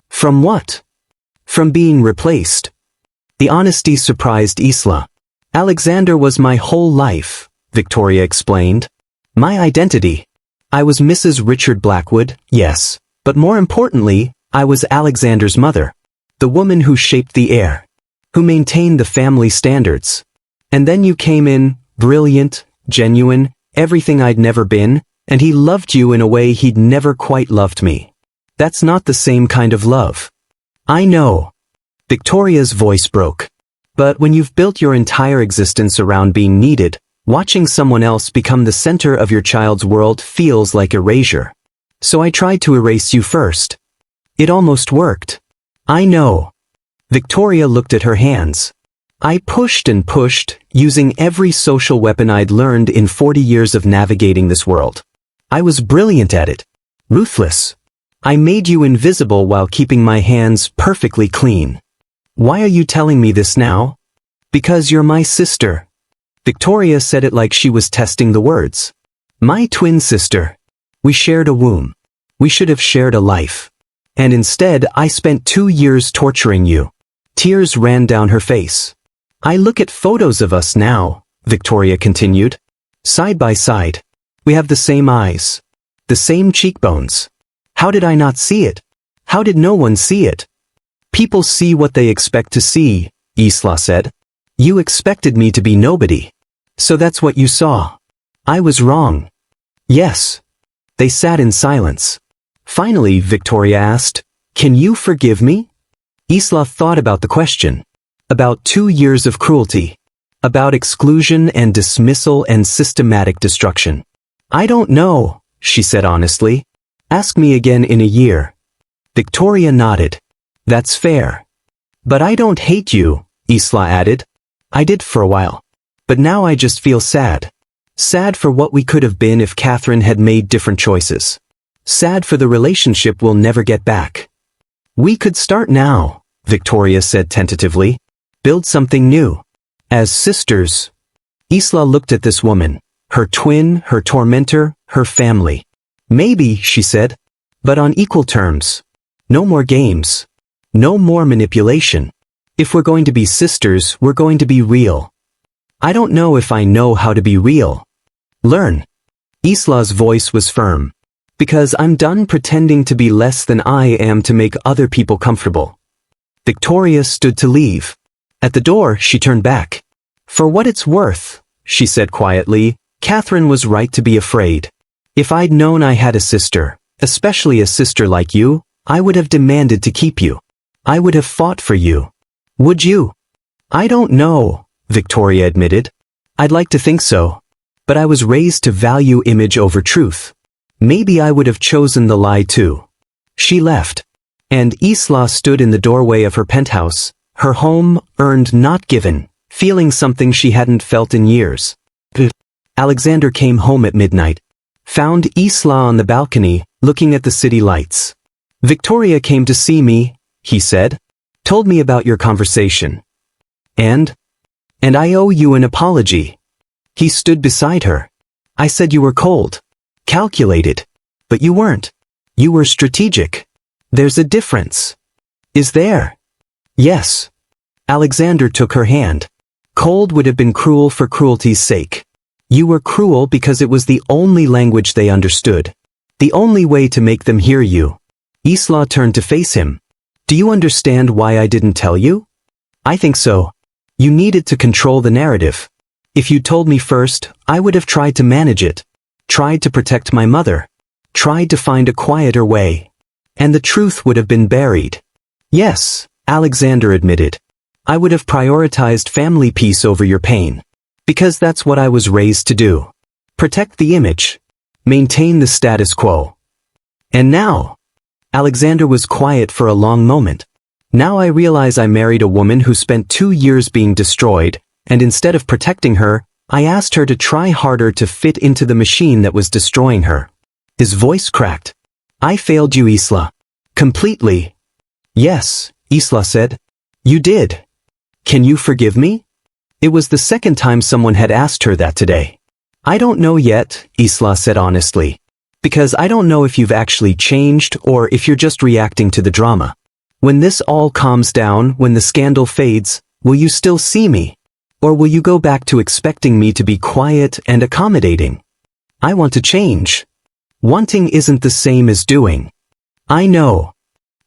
From what? From being replaced. The honesty surprised Isla. Alexander was my whole life, Victoria explained. My identity. I was Mrs. Richard Blackwood, yes, but more importantly, I was Alexander's mother. The woman who shaped the heir. Who maintained the family standards. And then you came in, brilliant, genuine, everything I'd never been, and he loved you in a way he'd never quite loved me. That's not the same kind of love. I know. Victoria's voice broke. But when you've built your entire existence around being needed, watching someone else become the center of your child's world feels like erasure. So I tried to erase you first. It almost worked. I know. Victoria looked at her hands. I pushed and pushed, using every social weapon I'd learned in 40 years of navigating this world. I was brilliant at it. Ruthless. I made you invisible while keeping my hands perfectly clean. Why are you telling me this now? Because you're my sister. Victoria said it like she was testing the words. My twin sister. We shared a womb. We should have shared a life. And instead, I spent 2 years torturing you. Tears ran down her face. I look at photos of us now, Victoria continued. Side by side. We have the same eyes. The same cheekbones. How did I not see it? How did no one see it? People see what they expect to see, Isla said. You expected me to be nobody. So that's what you saw. I was wrong. Yes. They sat in silence. Finally, Victoria asked, "Can you forgive me?" Isla thought about the question. About 2 years of cruelty. About exclusion and dismissal and systematic destruction. I don't know, she said honestly. Ask me again in a year. Victoria nodded. That's fair. But I don't hate you, Isla added. I did for a while. But now I just feel sad. Sad for what we could have been if Catherine had made different choices. Sad for the relationship we'll never get back. We could start now, Victoria said tentatively. Build something new. As sisters. Isla looked at this woman, her twin, her tormentor, her family. Maybe, she said, but on equal terms. No more games. No more manipulation. If we're going to be sisters, we're going to be real. I don't know if I know how to be real. Learn. Isla's voice was firm. Because I'm done pretending to be less than I am to make other people comfortable. Victoria stood to leave. At the door, she turned back. For what it's worth, she said quietly, Catherine was right to be afraid. If I'd known I had a sister, especially a sister like you, I would have demanded to keep you. I would have fought for you. Would you? I don't know, Victoria admitted. I'd like to think so. But I was raised to value image over truth. Maybe I would have chosen the lie too. She left. And Isla stood in the doorway of her penthouse, her home, earned not given, feeling something she hadn't felt in years. Alexander came home at midnight. Found Isla on the balcony, looking at the city lights. Victoria came to see me, he said. Told me about your conversation. And I owe you an apology. He stood beside her. I said you were cold. Calculated. But you weren't. You were strategic. There's a difference. Is there? Yes. Alexander took her hand. Cold would have been cruel for cruelty's sake. You were cruel because it was the only language they understood. The only way to make them hear you. Isla turned to face him. Do you understand why I didn't tell you? I think so. You needed to control the narrative. If you told me first, I would have tried to manage it. Tried to protect my mother. Tried to find a quieter way. And the truth would have been buried. Yes, Alexander admitted. I would have prioritized family peace over your pain. Because that's what I was raised to do. Protect the image. Maintain the status quo. And now? Alexander was quiet for a long moment. Now I realize I married a woman who spent 2 years being destroyed, and instead of protecting her, I asked her to try harder to fit into the machine that was destroying her. His voice cracked. I failed you, Isla. Completely. Yes, Isla said. You did. Can you forgive me? It was the second time someone had asked her that today. I don't know yet, Isla said honestly. Because I don't know if you've actually changed or if you're just reacting to the drama. When this all calms down, when the scandal fades, will you still see me? Or will you go back to expecting me to be quiet and accommodating? I want to change. Wanting isn't the same as doing. I know.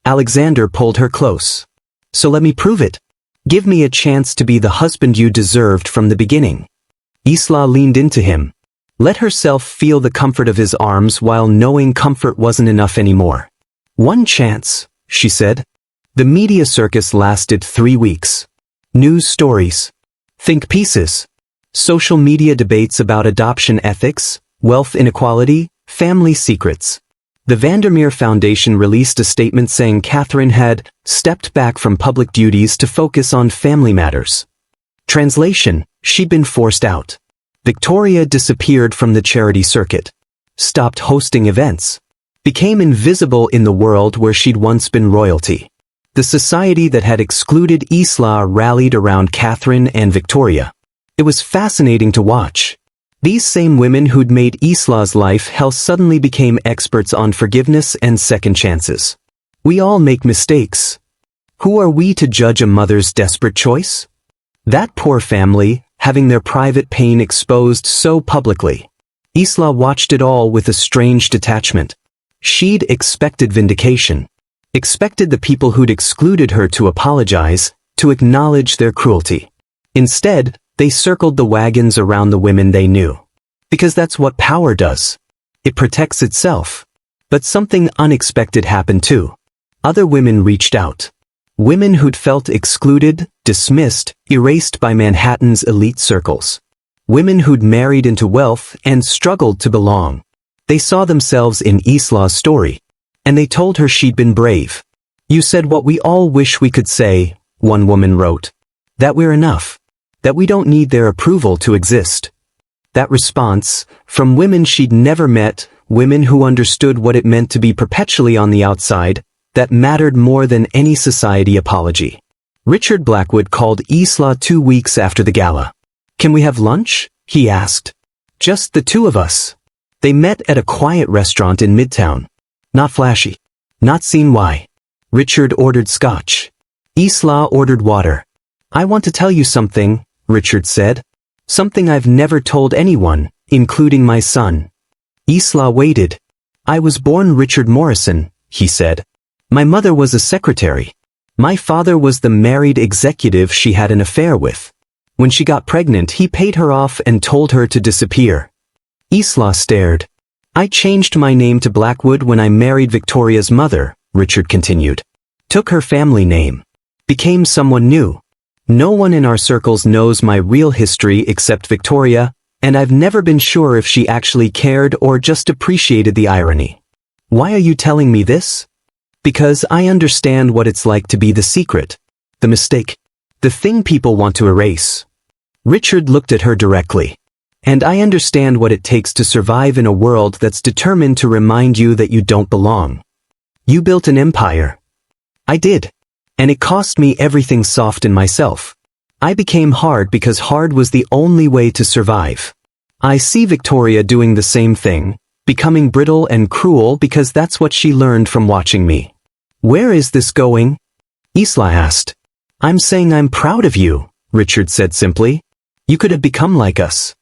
Alexander pulled her close. So let me prove it. Give me a chance to be the husband you deserved from the beginning. Isla leaned into him. Let herself feel the comfort of his arms while knowing comfort wasn't enough anymore. One chance, she said. The media circus lasted 3 weeks. News stories. Think pieces. Social media debates about adoption ethics, wealth inequality, family secrets. The Vandermeer Foundation released a statement saying Catherine had stepped back from public duties to focus on family matters. Translation, she'd been forced out. Victoria disappeared from the charity circuit. Stopped hosting events. Became invisible in the world where she'd once been royalty. The society that had excluded Isla rallied around Catherine and Victoria. It was fascinating to watch. These same women who'd made Isla's life hell suddenly became experts on forgiveness and second chances. We all make mistakes. Who are we to judge a mother's desperate choice? That poor family, having their private pain exposed so publicly. Isla watched it all with a strange detachment. She'd expected vindication. Expected the people who'd excluded her to apologize, to acknowledge their cruelty. Instead, they circled the wagons around the women they knew. Because that's what power does. It protects itself. But something unexpected happened too. Other women reached out. Women who'd felt excluded, dismissed, erased by Manhattan's elite circles. Women who'd married into wealth and struggled to belong. They saw themselves in Isla's story. And they told her she'd been brave. "You said what we all wish we could say," one woman wrote. "That we're enough. That we don't need their approval to exist." That response, from women she'd never met, women who understood what it meant to be perpetually on the outside, that mattered more than any society apology. Richard Blackwood called Isla 2 weeks after the gala. "Can we have lunch?" he asked. "Just the two of us." They met at a quiet restaurant in Midtown. Not flashy. Not seen why. Richard ordered scotch. Isla ordered water. "I want to tell you something," Richard said. "Something I've never told anyone, including my son." Isla waited. "I was born Richard Morrison," he said. "My mother was a secretary. My father was the married executive she had an affair with. When she got pregnant, he paid her off and told her to disappear." Isla stared. "I changed my name to Blackwood when I married Victoria's mother," Richard continued. "Took her family name. Became someone new. No one in our circles knows my real history except Victoria, and I've never been sure if she actually cared or just appreciated the irony. Why are you telling me this? Because I understand what it's like to be the secret, the mistake, the thing people want to erase." Richard looked at her directly. "And I understand what it takes to survive in a world that's determined to remind you that you don't belong. You built an empire. I did. And it cost me everything soft in myself. I became hard because hard was the only way to survive. I see Victoria doing the same thing, becoming brittle and cruel because that's what she learned from watching me." "Where is this going?" Isla asked. "I'm saying I'm proud of you," Richard said simply. "You could have become like us.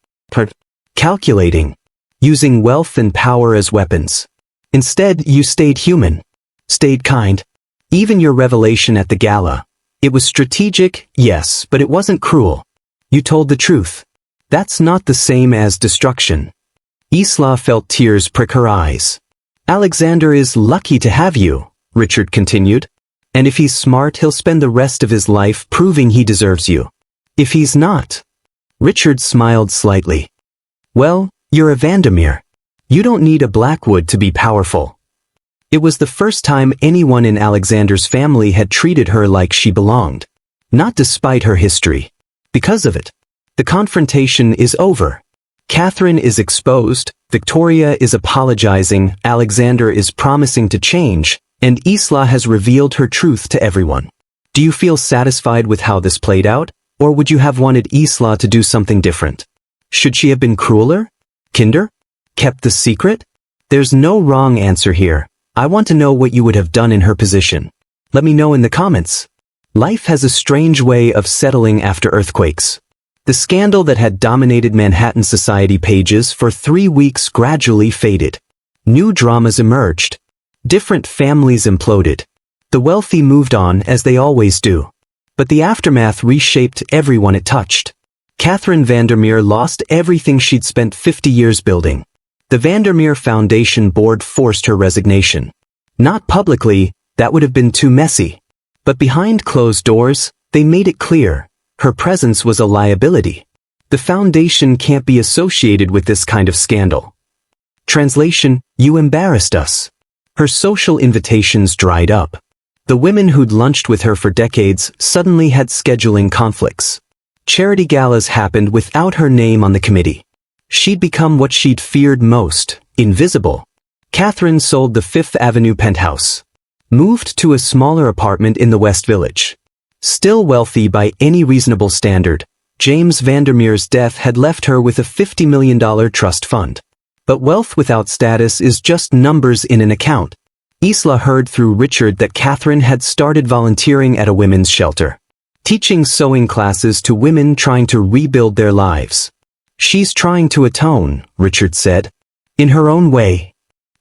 Calculating. Using wealth and power as weapons. Instead, you stayed human. Stayed kind. Even your revelation at the gala. It was strategic, yes, but it wasn't cruel. You told the truth. That's not the same as destruction." Isla felt tears prick her eyes. "Alexander is lucky to have you," Richard continued. "And if he's smart, he'll spend the rest of his life proving he deserves you. If he's not..." Richard smiled slightly. "Well, you're a Vandermeer. You don't need a Blackwood to be powerful." It was the first time anyone in Alexander's family had treated her like she belonged. Not despite her history. Because of it. The confrontation is over. Catherine is exposed, Victoria is apologizing, Alexander is promising to change, and Isla has revealed her truth to everyone. Do you feel satisfied with how this played out? Or would you have wanted Isla to do something different? Should she have been crueler? Kinder? Kept the secret? There's no wrong answer here. I want to know what you would have done in her position. Let me know in the comments. Life has a strange way of settling after earthquakes. The scandal that had dominated Manhattan society pages for 3 weeks gradually faded. New dramas emerged. Different families imploded. The wealthy moved on as they always do. But the aftermath reshaped everyone it touched. Catherine Vandermeer lost everything she'd spent 50 years building. The Vandermeer Foundation board forced her resignation. Not publicly, that would have been too messy. But behind closed doors, they made it clear. Her presence was a liability. The foundation can't be associated with this kind of scandal. Translation, you embarrassed us. Her social invitations dried up. The women who'd lunched with her for decades suddenly had scheduling conflicts. Charity galas happened without her name on the committee. She'd become what she'd feared most, invisible. Catherine sold the Fifth Avenue penthouse. Moved to a smaller apartment in the West Village. Still wealthy by any reasonable standard, James Vandermeer's death had left her with a $50 million trust fund. But wealth without status is just numbers in an account. Isla heard through Richard that Catherine had started volunteering at a women's shelter. Teaching sewing classes to women trying to rebuild their lives. She's trying to atone, Richard said. In her own way.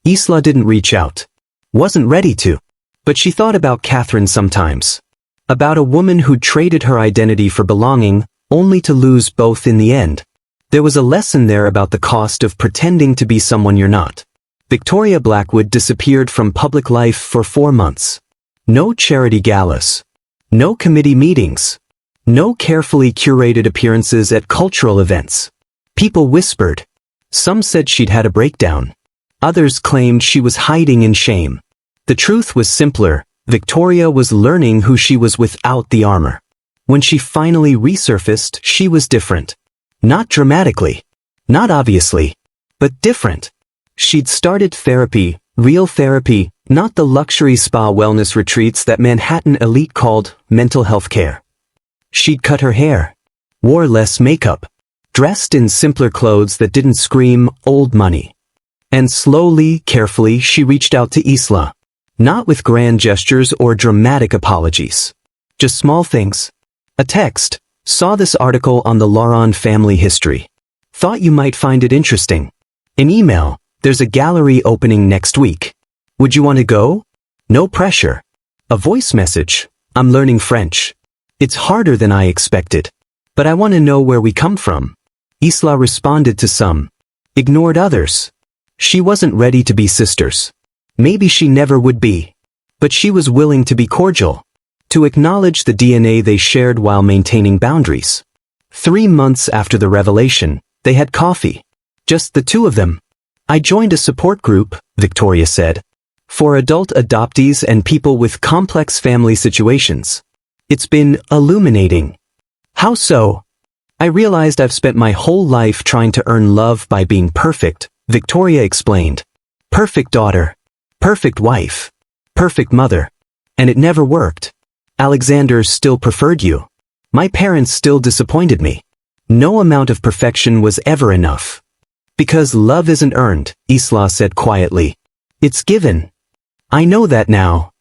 Isla didn't reach out. Wasn't ready to. But she thought about Catherine sometimes. About a woman who traded her identity for belonging, only to lose both in the end. There was a lesson there about the cost of pretending to be someone you're not. Victoria Blackwood disappeared from public life for 4 months. No charity galas. No committee meetings. No carefully curated appearances at cultural events. People whispered. Some said she'd had a breakdown. Others claimed she was hiding in shame. The truth was simpler. Victoria was learning who she was without the armor. When she finally resurfaced, she was different. Not dramatically. Not obviously. But different. She'd started therapy, real therapy, not the luxury spa wellness retreats that Manhattan elite called mental health care. She'd cut her hair. Wore less makeup. Dressed in simpler clothes that didn't scream old money. And slowly, carefully, she reached out to Isla. Not with grand gestures or dramatic apologies. Just small things. A text. Saw this article on the Lauron family history. Thought you might find it interesting. An email. There's a gallery opening next week. Would you want to go? No pressure. A voice message. I'm learning French. It's harder than I expected. But I want to know where we come from. Isla responded to some. Ignored others. She wasn't ready to be sisters. Maybe she never would be. But she was willing to be cordial. To acknowledge the DNA they shared while maintaining boundaries. 3 months after the revelation, they had coffee. Just the two of them. I joined a support group, Victoria said. For adult adoptees and people with complex family situations. It's been illuminating. How so? I realized I've spent my whole life trying to earn love by being perfect, Victoria explained. Perfect daughter. Perfect wife. Perfect mother. And it never worked. Alexander still preferred you. My parents still disappointed me. No amount of perfection was ever enough. Because love isn't earned, Isla said quietly. It's given. I know that now.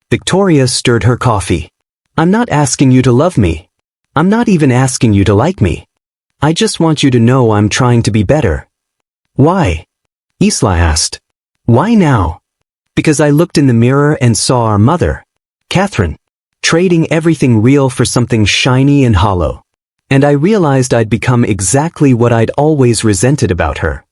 Victoria stirred her coffee. I'm not asking you to love me. I'm not even asking you to like me. I just want you to know I'm trying to be better. Why? Isla asked. Why now? Because I looked in the mirror and saw our mother, Catherine, trading everything real for something shiny and hollow. And I realized I'd become exactly what I'd always resented about her.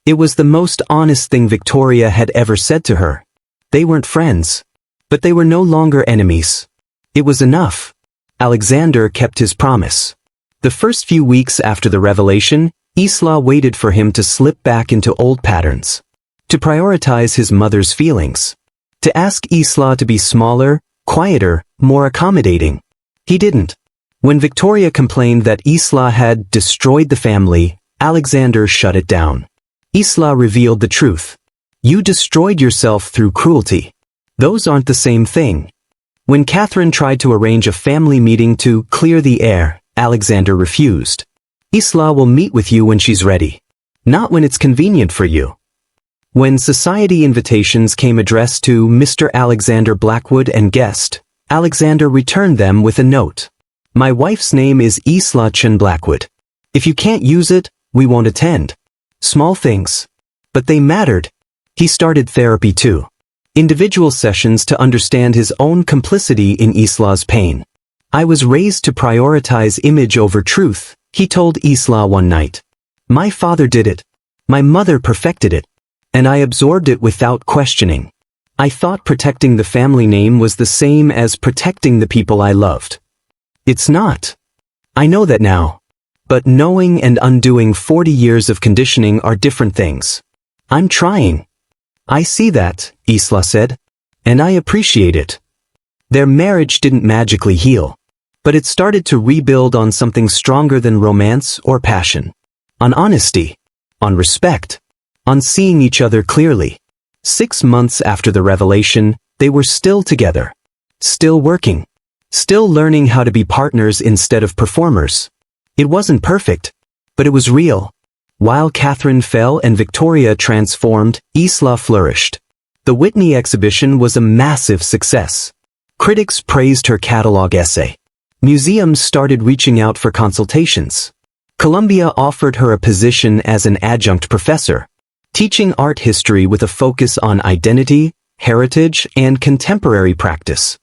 It was the most honest thing Victoria had ever said to her. They weren't friends. But they were no longer enemies. It was enough. Alexander kept his promise. The first few weeks after the revelation, Isla waited for him to slip back into old patterns. To prioritize his mother's feelings. To ask Isla to be smaller, quieter, more accommodating. He didn't. When Victoria complained that Isla had destroyed the family, Alexander shut it down. Isla revealed the truth. You destroyed yourself through cruelty. Those aren't the same thing. When Catherine tried to arrange a family meeting to clear the air, Alexander refused. Isla will meet with you when she's ready. Not when it's convenient for you. When society invitations came addressed to Mr. Alexander Blackwood and guest, Alexander returned them with a note. My wife's name is Isla Chen Blackwood. If you can't use it, we won't attend. Small things. But they mattered. He started therapy too. Individual sessions to understand his own complicity in Isla's pain. I was raised to prioritize image over truth, he told Isla one night. My father did it. My mother perfected it. And I absorbed it without questioning. I thought protecting the family name was the same as protecting the people I loved. It's not. I know that now. But knowing and undoing 40 years of conditioning are different things. I'm trying. I see that, Isla said. And I appreciate it. Their marriage didn't magically heal. But it started to rebuild on something stronger than romance or passion. On honesty. On respect. On seeing each other clearly. 6 months after the revelation, they were still together. Still working. Still learning how to be partners instead of performers. It wasn't perfect, but it was real. While Catherine fell and Victoria transformed, Isla flourished. The Whitney exhibition was a massive success. Critics praised her catalog essay. Museums started reaching out for consultations. Columbia offered her a position as an adjunct professor. teaching art history with a focus on identity, heritage, and contemporary practice.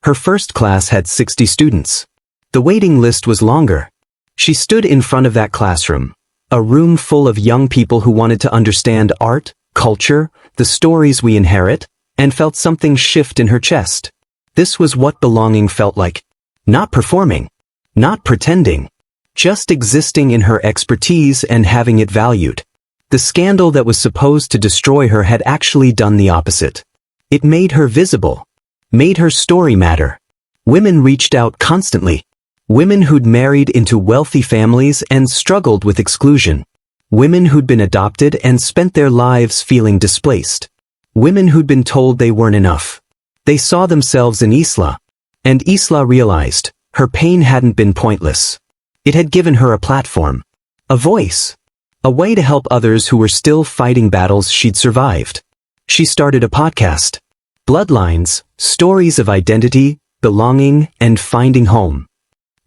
Her first class had 60 students. The waiting list was longer. She stood in front of that classroom, a room full of young people who wanted to understand art, culture, the stories we inherit, and felt something shift in her chest. This was what belonging felt like. Not performing, not pretending, just existing in her expertise and having it valued. The scandal that was supposed to destroy her had actually done the opposite. It made her visible, made her story matter. Women reached out constantly. Women who'd married into wealthy families and struggled with exclusion. Women who'd been adopted and spent their lives feeling displaced. Women who'd been told they weren't enough. They saw themselves in Isla. And Isla realized her pain hadn't been pointless. It had given her a platform, a voice, a way to help others who were still fighting battles she'd survived. She started a podcast. Bloodlines, Stories of Identity, Belonging, and Finding Home.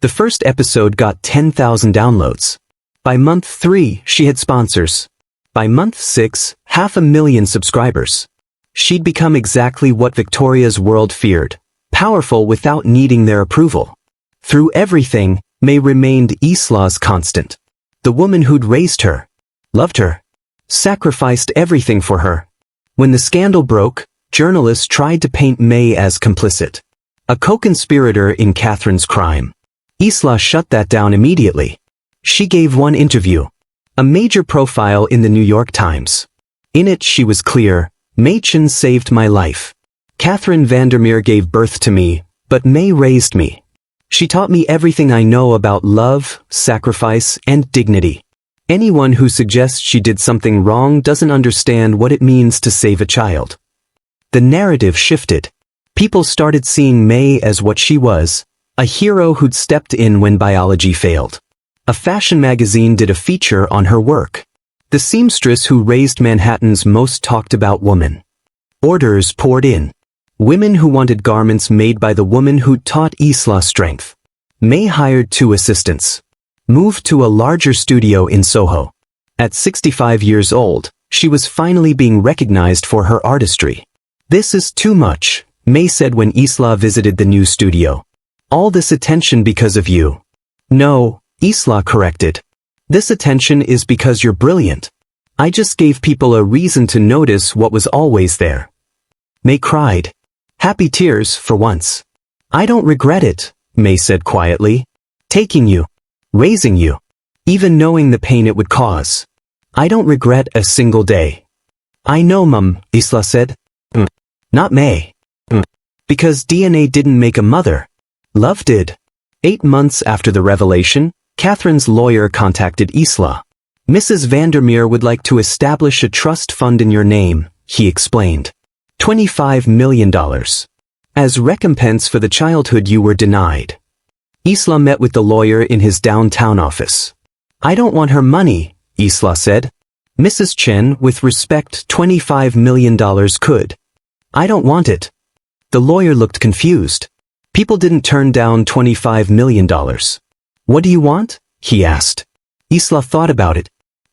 The first episode got 10,000 downloads. By month 3, she had sponsors. By month 6, 500,000 subscribers. She'd become exactly what Victoria's world feared, powerful without needing their approval. Through everything, May remained Isla's constant. The woman who'd raised her, loved her, sacrificed everything for her. When the scandal broke, journalists tried to paint May as complicit, a co-conspirator in Catherine's crime. Isla shut that down immediately. She gave one interview, a major profile in the New York Times. In it she was clear, May Chen saved my life. Catherine Vandermeer gave birth to me, but May raised me. She taught me everything I know about love, sacrifice, and dignity. Anyone who suggests she did something wrong doesn't understand what it means to save a child. The narrative shifted. People started seeing May as what she was, a hero who'd stepped in when biology failed. A fashion magazine did a feature on her work. The seamstress who raised Manhattan's most talked about woman. Orders poured in. Women who wanted garments made by the woman who'd taught Isla strength. May hired 2 assistants. Moved to a larger studio in Soho. At 65 years old, she was finally being recognized for her artistry. This is too much, May said when Isla visited the new studio. All this attention because of you. No, Isla corrected. This attention is because you're brilliant. I just gave people a reason to notice what was always there. May cried. Happy tears for once. I don't regret it, May said quietly. Taking you. Raising you. Even knowing the pain it would cause. I don't regret a single day. I know, Mum, Isla said. Not May. Because DNA didn't make a mother. Love did. 8 months after the revelation, Catherine's lawyer contacted Isla. Mrs. Vandermeer would like to establish a trust fund in your name, he explained. $25 million. As recompense for the childhood you were denied. Isla met with the lawyer in his downtown office. I don't want her money, Isla said. Mrs. Chen, with respect, $25 million could. I don't want it. The lawyer looked confused. People didn't turn down $25 million. What do you want? He asked. Isla thought about it.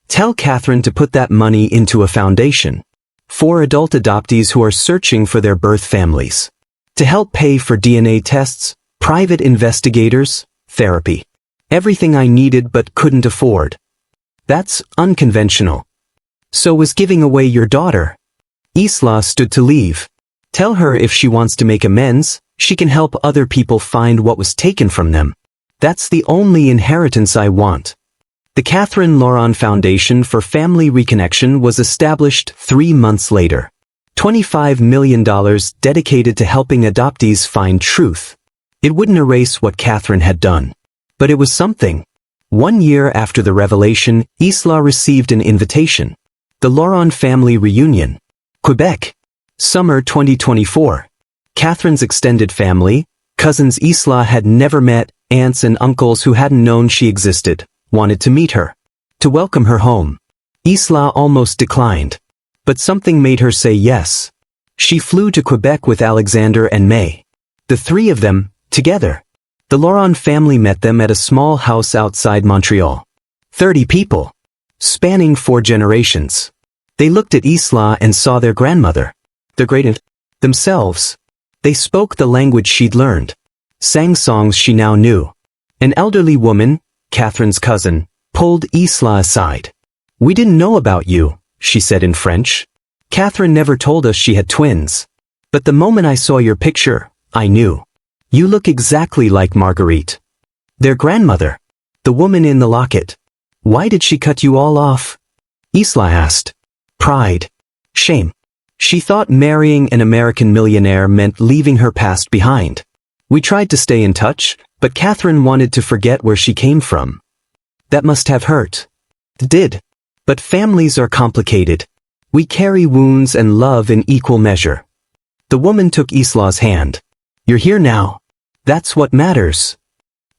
Tell Catherine to put that money into a foundation. For adult adoptees who are searching for their birth families. To help pay for DNA tests, private investigators, therapy. Everything I needed but couldn't afford. That's unconventional. So was giving away your daughter. Isla stood to leave. Tell her if she wants to make amends, she can help other people find what was taken from them. That's the only inheritance I want. The Catherine Laurent Foundation for Family Reconnection was established 3 months later. $25 million dedicated to helping adoptees find truth. It wouldn't erase what Catherine had done. But it was something. 1 year after the revelation, Isla received an invitation. The Laurent family reunion. Quebec. Summer 2024. Catherine's extended family, cousins Isla had never met, aunts and uncles who hadn't known she existed, wanted to meet her. To welcome her home. Isla almost declined. But something made her say yes. She flew to Quebec with Alexander and May. The 3 of them, together. The Laurent family met them at a small house outside Montreal. 30 people. spanning 4 generations. They looked at Isla and saw their grandmother, their great-aunt, themselves. They spoke the language she'd learned, sang songs she now knew. An elderly woman, Catherine's cousin, pulled Isla aside. "We didn't know about you," she said in French. "Catherine never told us she had twins. But the moment I saw your picture, I knew. You look exactly like Marguerite." Their grandmother, the woman in the locket. "Why did she cut you all off?" Isla asked. Pride. Shame. She thought marrying an American millionaire meant leaving her past behind. "We tried to stay in touch, but Catherine wanted to forget where she came from." That must have hurt. It did. But families are complicated. We carry wounds and love in equal measure. The woman took Isla's hand. "You're here now. That's what matters."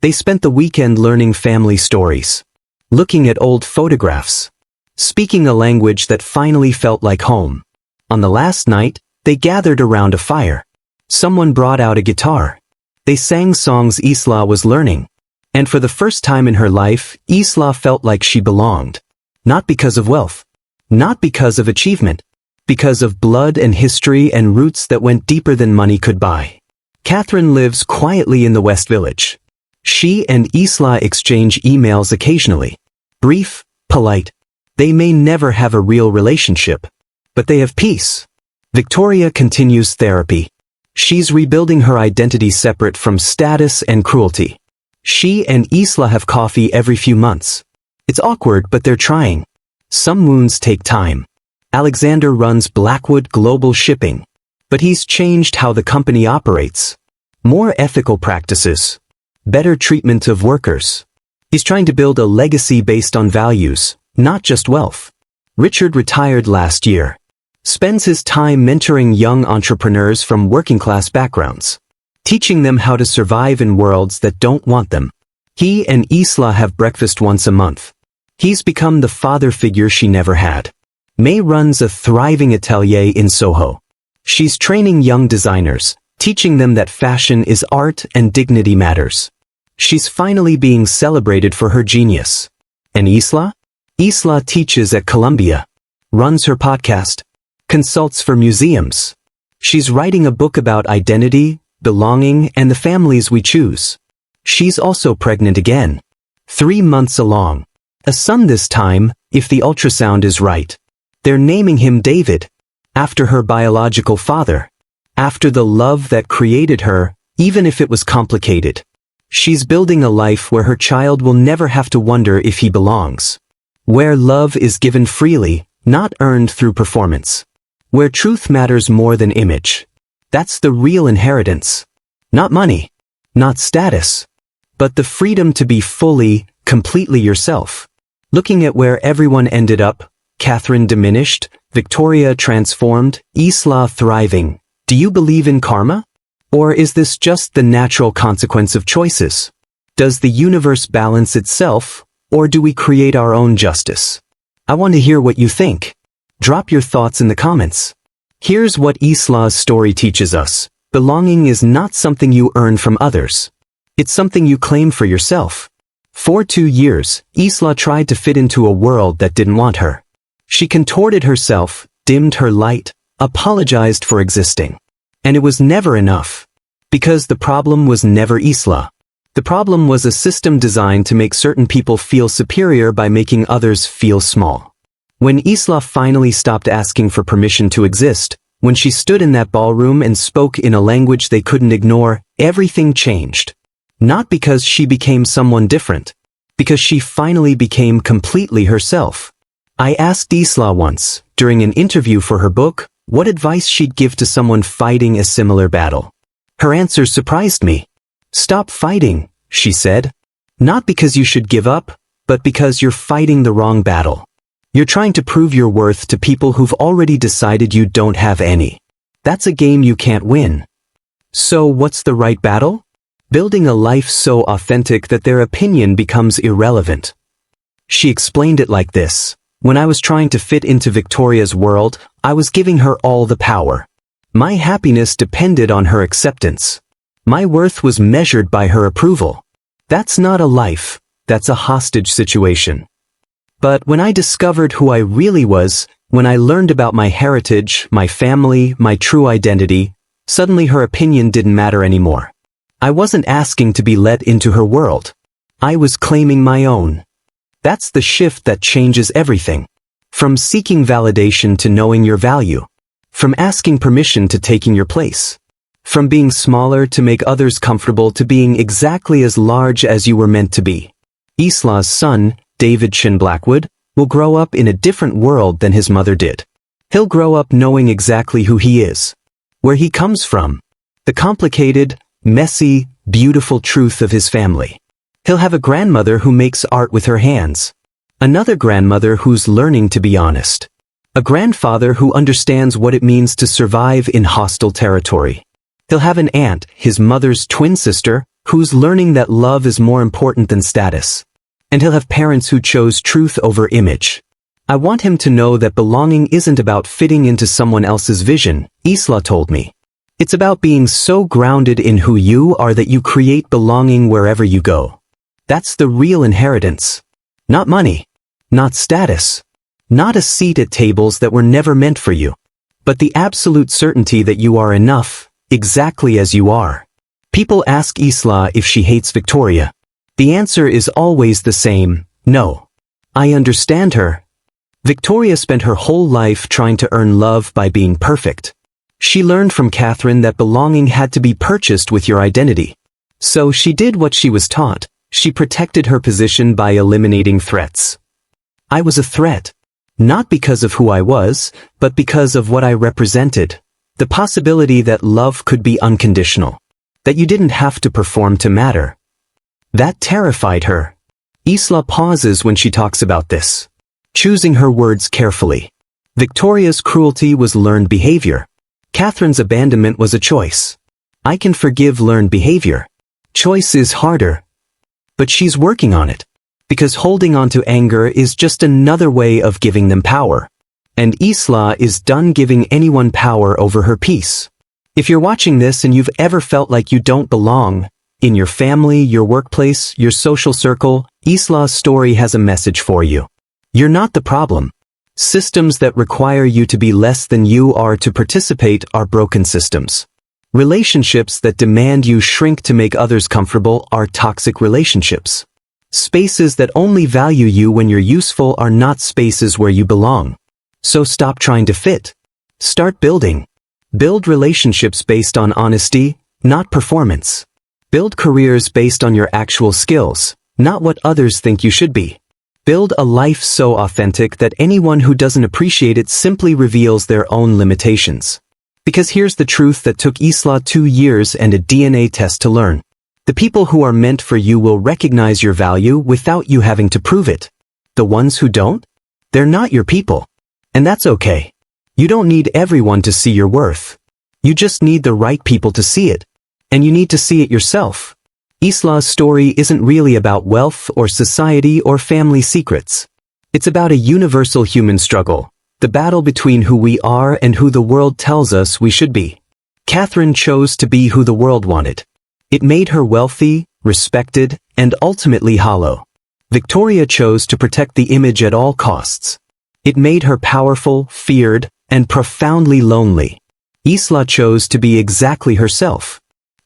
They spent the weekend learning family stories, looking at old photographs, speaking a language that finally felt like home. On the last night, they gathered around a fire. Someone brought out a guitar. They sang songs Isla was learning. And for the first time in her life, Isla felt like she belonged. Not because of wealth. Not because of achievement. Because of blood and history and roots that went deeper than money could buy. Catherine lives quietly in the West Village. She and Isla exchange emails occasionally. Brief, polite. They may never have a real relationship, but they have peace. Victoria continues therapy. She's rebuilding her identity separate from status and cruelty. She and Isla have coffee every few months. It's awkward, but they're trying. Some wounds take time. Alexander runs Blackwood Global Shipping, but he's changed how the company operates. More ethical practices. Better treatment of workers. He's trying to build a legacy based on values, not just wealth. Richard retired last year. Spends his time mentoring young entrepreneurs from working-class backgrounds, teaching them how to survive in worlds that don't want them. He and Isla have breakfast once a month. He's become the father figure she never had. May runs a thriving atelier in Soho. She's training young designers, teaching them that fashion is art and dignity matters. She's finally being celebrated for her genius. And Isla? Isla teaches at Columbia, runs her podcast, consults for museums. She's writing a book about identity, belonging, and the families we choose. She's also pregnant again. 3 months along. A son this time, if the ultrasound is right. They're naming him David, after her biological father, after the love that created her, even if it was complicated. She's building a life where her child will never have to wonder if he belongs. Where love is given freely, not earned through performance. Where truth matters more than image. That's the real inheritance. Not money. Not status. But the freedom to be fully, completely yourself. Looking at where everyone ended up, Catherine diminished, Victoria transformed, Isla thriving. Do you believe in karma? Or is this just the natural consequence of choices? Does the universe balance itself, or do we create our own justice? I want to hear what you think. Drop your thoughts in the comments. Here's what Isla's story teaches us. Belonging is not something you earn from others. It's something you claim for yourself. For 2 years, Isla tried to fit into a world that didn't want her. She contorted herself, dimmed her light, apologized for existing. And it was never enough. Because the problem was never Isla. The problem was a system designed to make certain people feel superior by making others feel small. When Isla finally stopped asking for permission to exist, when she stood in that ballroom and spoke in a language they couldn't ignore, everything changed. Not because she became someone different. Because she finally became completely herself. I asked Isla once, during an interview for her book, what advice she'd give to someone fighting a similar battle. Her answer surprised me. Stop fighting, she said. Not because you should give up, but because you're fighting the wrong battle. You're trying to prove your worth to people who've already decided you don't have any. That's a game you can't win. So what's the right battle? Building a life so authentic that their opinion becomes irrelevant. She explained it like this. When I was trying to fit into Victoria's world, I was giving her all the power. My happiness depended on her acceptance. My worth was measured by her approval. That's not a life, that's a hostage situation. But when I discovered who I really was, when I learned about my heritage, my family, my true identity, suddenly her opinion didn't matter anymore. I wasn't asking to be let into her world. I was claiming my own. That's the shift that changes everything. From seeking validation to knowing your value. From asking permission to taking your place. From being smaller to make others comfortable to being exactly as large as you were meant to be. Isla's son, David Chen Blackwood, will grow up in a different world than his mother did. He'll grow up knowing exactly who he is. Where he comes from. The complicated, messy, beautiful truth of his family. He'll have a grandmother who makes art with her hands. Another grandmother who's learning to be honest. A grandfather who understands what it means to survive in hostile territory. He'll have an aunt, his mother's twin sister, who's learning that love is more important than status. And he'll have parents who chose truth over image. I want him to know that belonging isn't about fitting into someone else's vision, Isla told me. It's about being so grounded in who you are that you create belonging wherever you go. That's the real inheritance. Not money. Not status. Not a seat at tables that were never meant for you. But the absolute certainty that you are enough, exactly as you are. People ask Isla if she hates Victoria. The answer is always the same, no. I understand her. Victoria spent her whole life trying to earn love by being perfect. She learned from Catherine that belonging had to be purchased with your identity. So she did what she was taught. She protected her position by eliminating threats. I was a threat. Not because of who I was, but because of what I represented. The possibility that love could be unconditional. That you didn't have to perform to matter. That terrified her. Isla pauses when she talks about this. Choosing her words carefully. Victoria's cruelty was learned behavior. Catherine's abandonment was a choice. I can forgive learned behavior. Choice is harder. But she's working on it. Because holding on to anger is just another way of giving them power. And Isla is done giving anyone power over her peace. If you're watching this and you've ever felt like you don't belong, in your family, your workplace, your social circle, Isla's story has a message for you. You're not the problem. Systems that require you to be less than you are to participate are broken systems. Relationships that demand you shrink to make others comfortable are toxic relationships. Spaces that only value you when you're useful are not spaces where you belong. So stop trying to fit. Start building. Build relationships based on honesty, not performance. Build careers based on your actual skills, not what others think you should be. Build a life so authentic that anyone who doesn't appreciate it simply reveals their own limitations. Because here's the truth that took Isla 2 years and a DNA test to learn. The people who are meant for you will recognize your value without you having to prove it. The ones who don't? They're not your people. And that's okay. You don't need everyone to see your worth. You just need the right people to see it. And you need to see it yourself. Isla's story isn't really about wealth or society or family secrets. It's about a universal human struggle, the battle between who we are and who the world tells us we should be. Catherine chose to be who the world wanted. It made her wealthy, respected, and ultimately hollow. Victoria chose to protect the image at all costs. It made her powerful, feared, and profoundly lonely. Isla chose to be exactly herself.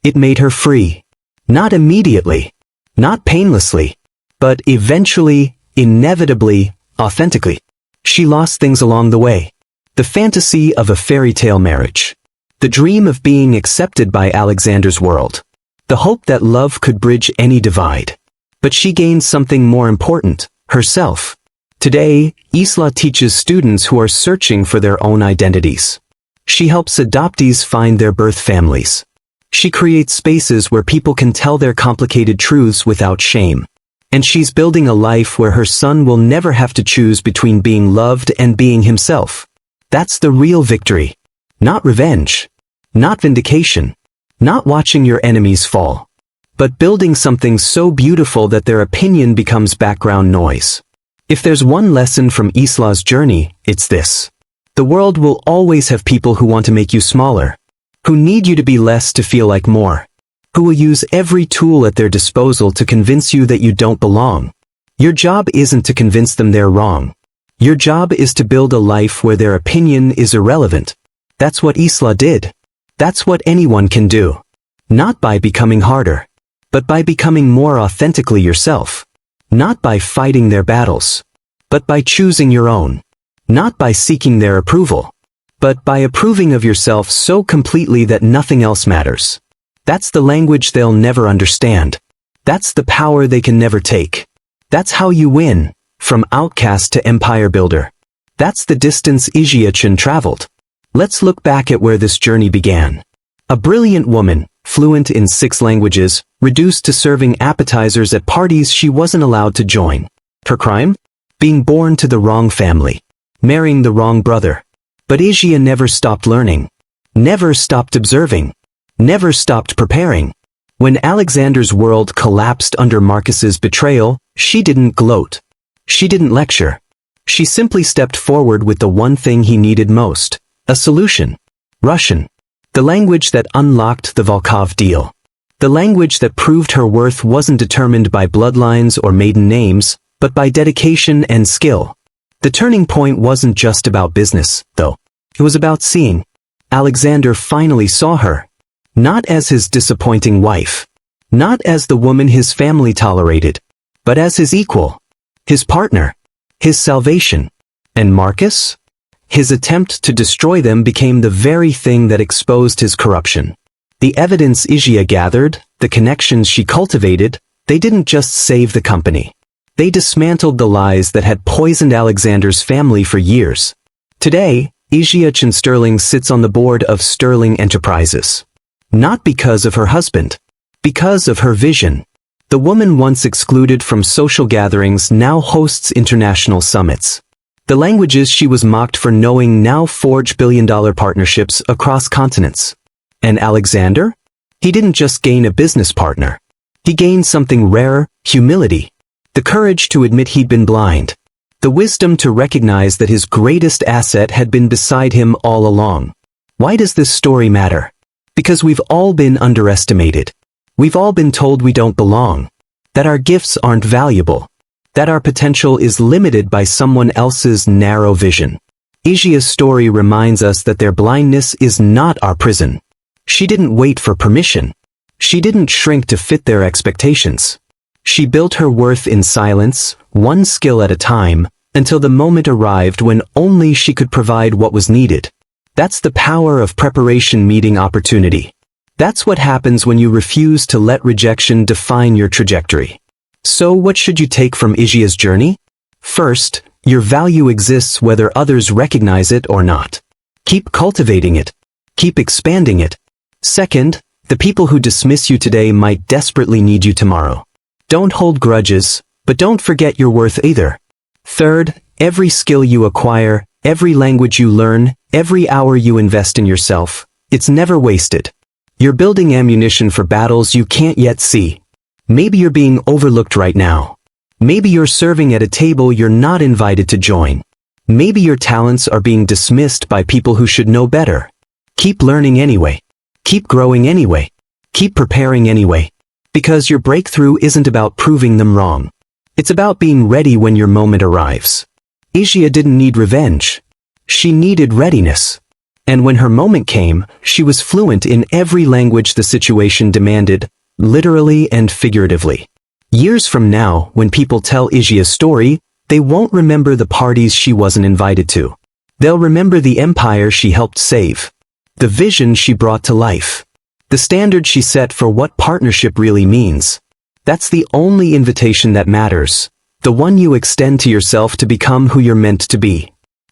It made her free. Not immediately, not painlessly, but eventually, inevitably, authentically. She lost things along the way. The fantasy of a fairy tale marriage. The dream of being accepted by Alexander's world. The hope that love could bridge any divide. But she gained something more important, herself. Today, Isla teaches students who are searching for their own identities. She helps adoptees find their birth families. She creates spaces where people can tell their complicated truths without shame. And she's building a life where her son will never have to choose between being loved and being himself. That's the real victory. Not revenge. Not vindication. Not watching your enemies fall. But building something so beautiful that their opinion becomes background noise. If there's one lesson from Isla's journey, it's this. The world will always have people who want to make you smaller. Who need you to be less to feel like more. Who will use every tool at their disposal to convince you that you don't belong. Your job isn't to convince them they're wrong. Your job is to build a life where their opinion is irrelevant. That's what Isla did. That's what anyone can do. Not by becoming harder, but by becoming more authentically yourself. Not by fighting their battles, but by choosing your own. Not by seeking their approval, but by approving of yourself so completely that nothing else matters. That's the language they'll never understand. That's the power they can never take. That's how you win, from outcast to empire builder. That's the distance Isla Chen traveled. Let's look back at where this journey began. A brilliant woman, fluent in 6 languages, reduced to serving appetizers at parties she wasn't allowed to join. Her crime? Being born to the wrong family. Marrying the wrong brother. But Isla never stopped learning. Never stopped observing. Never stopped preparing. When Alexander's world collapsed under Marcus's betrayal, she didn't gloat. She didn't lecture. She simply stepped forward with the one thing he needed most. A solution. Russian. The language that unlocked the Volkov deal. The language that proved her worth wasn't determined by bloodlines or maiden names, but by dedication and skill. The turning point wasn't just about business, though. It was about seeing. Alexander finally saw her. Not as his disappointing wife. Not as the woman his family tolerated. But as his equal. His partner. His salvation. And Marcus? His attempt to destroy them became the very thing that exposed his corruption. The evidence Isla gathered, the connections she cultivated, they didn't just save the company. They dismantled the lies that had poisoned Alexander's family for years. Today, Isla Chen Sterling sits on the board of Sterling Enterprises. Not because of her husband. Because of her vision. The woman once excluded from social gatherings now hosts international summits. The languages she was mocked for knowing now forge billion-dollar partnerships across continents. And Alexander? He didn't just gain a business partner. He gained something rare, humility. The courage to admit he'd been blind. The wisdom to recognize that his greatest asset had been beside him all along. Why does this story matter? Because we've all been underestimated. We've all been told we don't belong. That our gifts aren't valuable. That our potential is limited by someone else's narrow vision. Isla's story reminds us that their blindness is not our prison. She didn't wait for permission. She didn't shrink to fit their expectations. She built her worth in silence, one skill at a time, until the moment arrived when only she could provide what was needed. That's the power of preparation meeting opportunity. That's what happens when you refuse to let rejection define your trajectory. So what should you take from Isla's journey? First, your value exists whether others recognize it or not. Keep cultivating it. Keep expanding it. Second, the people who dismiss you today might desperately need you tomorrow. Don't hold grudges, but don't forget your worth either. Third, every skill you acquire, every language you learn, every hour you invest in yourself, it's never wasted. You're building ammunition for battles you can't yet see. Maybe you're being overlooked right now. Maybe you're serving at a table you're not invited to join. Maybe your talents are being dismissed by people who should know better. Keep learning anyway. Keep growing anyway. Keep preparing anyway. Because your breakthrough isn't about proving them wrong. It's about being ready when your moment arrives. Isla didn't need revenge. She needed readiness. And when her moment came, she was fluent in every language the situation demanded, literally and figuratively. Years from now, when people tell Isla's story, they won't remember the parties she wasn't invited to. They'll remember the empire she helped save. The vision she brought to life. The standard she set for what partnership really means. That's the only invitation that matters. The one you extend to yourself to become who you're meant to be.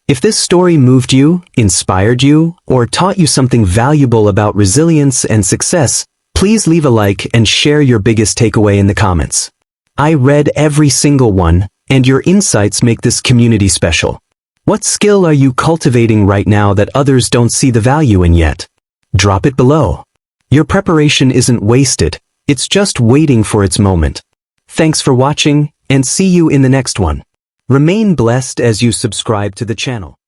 If this story moved you, inspired you, or taught you something valuable about resilience and success, please leave a like and share your biggest takeaway in the comments. I read every single one, and your insights make this community special. What skill are you cultivating right now that others don't see the value in yet? Drop it below. Your preparation isn't wasted, it's just waiting for its moment. Thanks for watching, and see you in the next one. Remain blessed as you subscribe to the channel.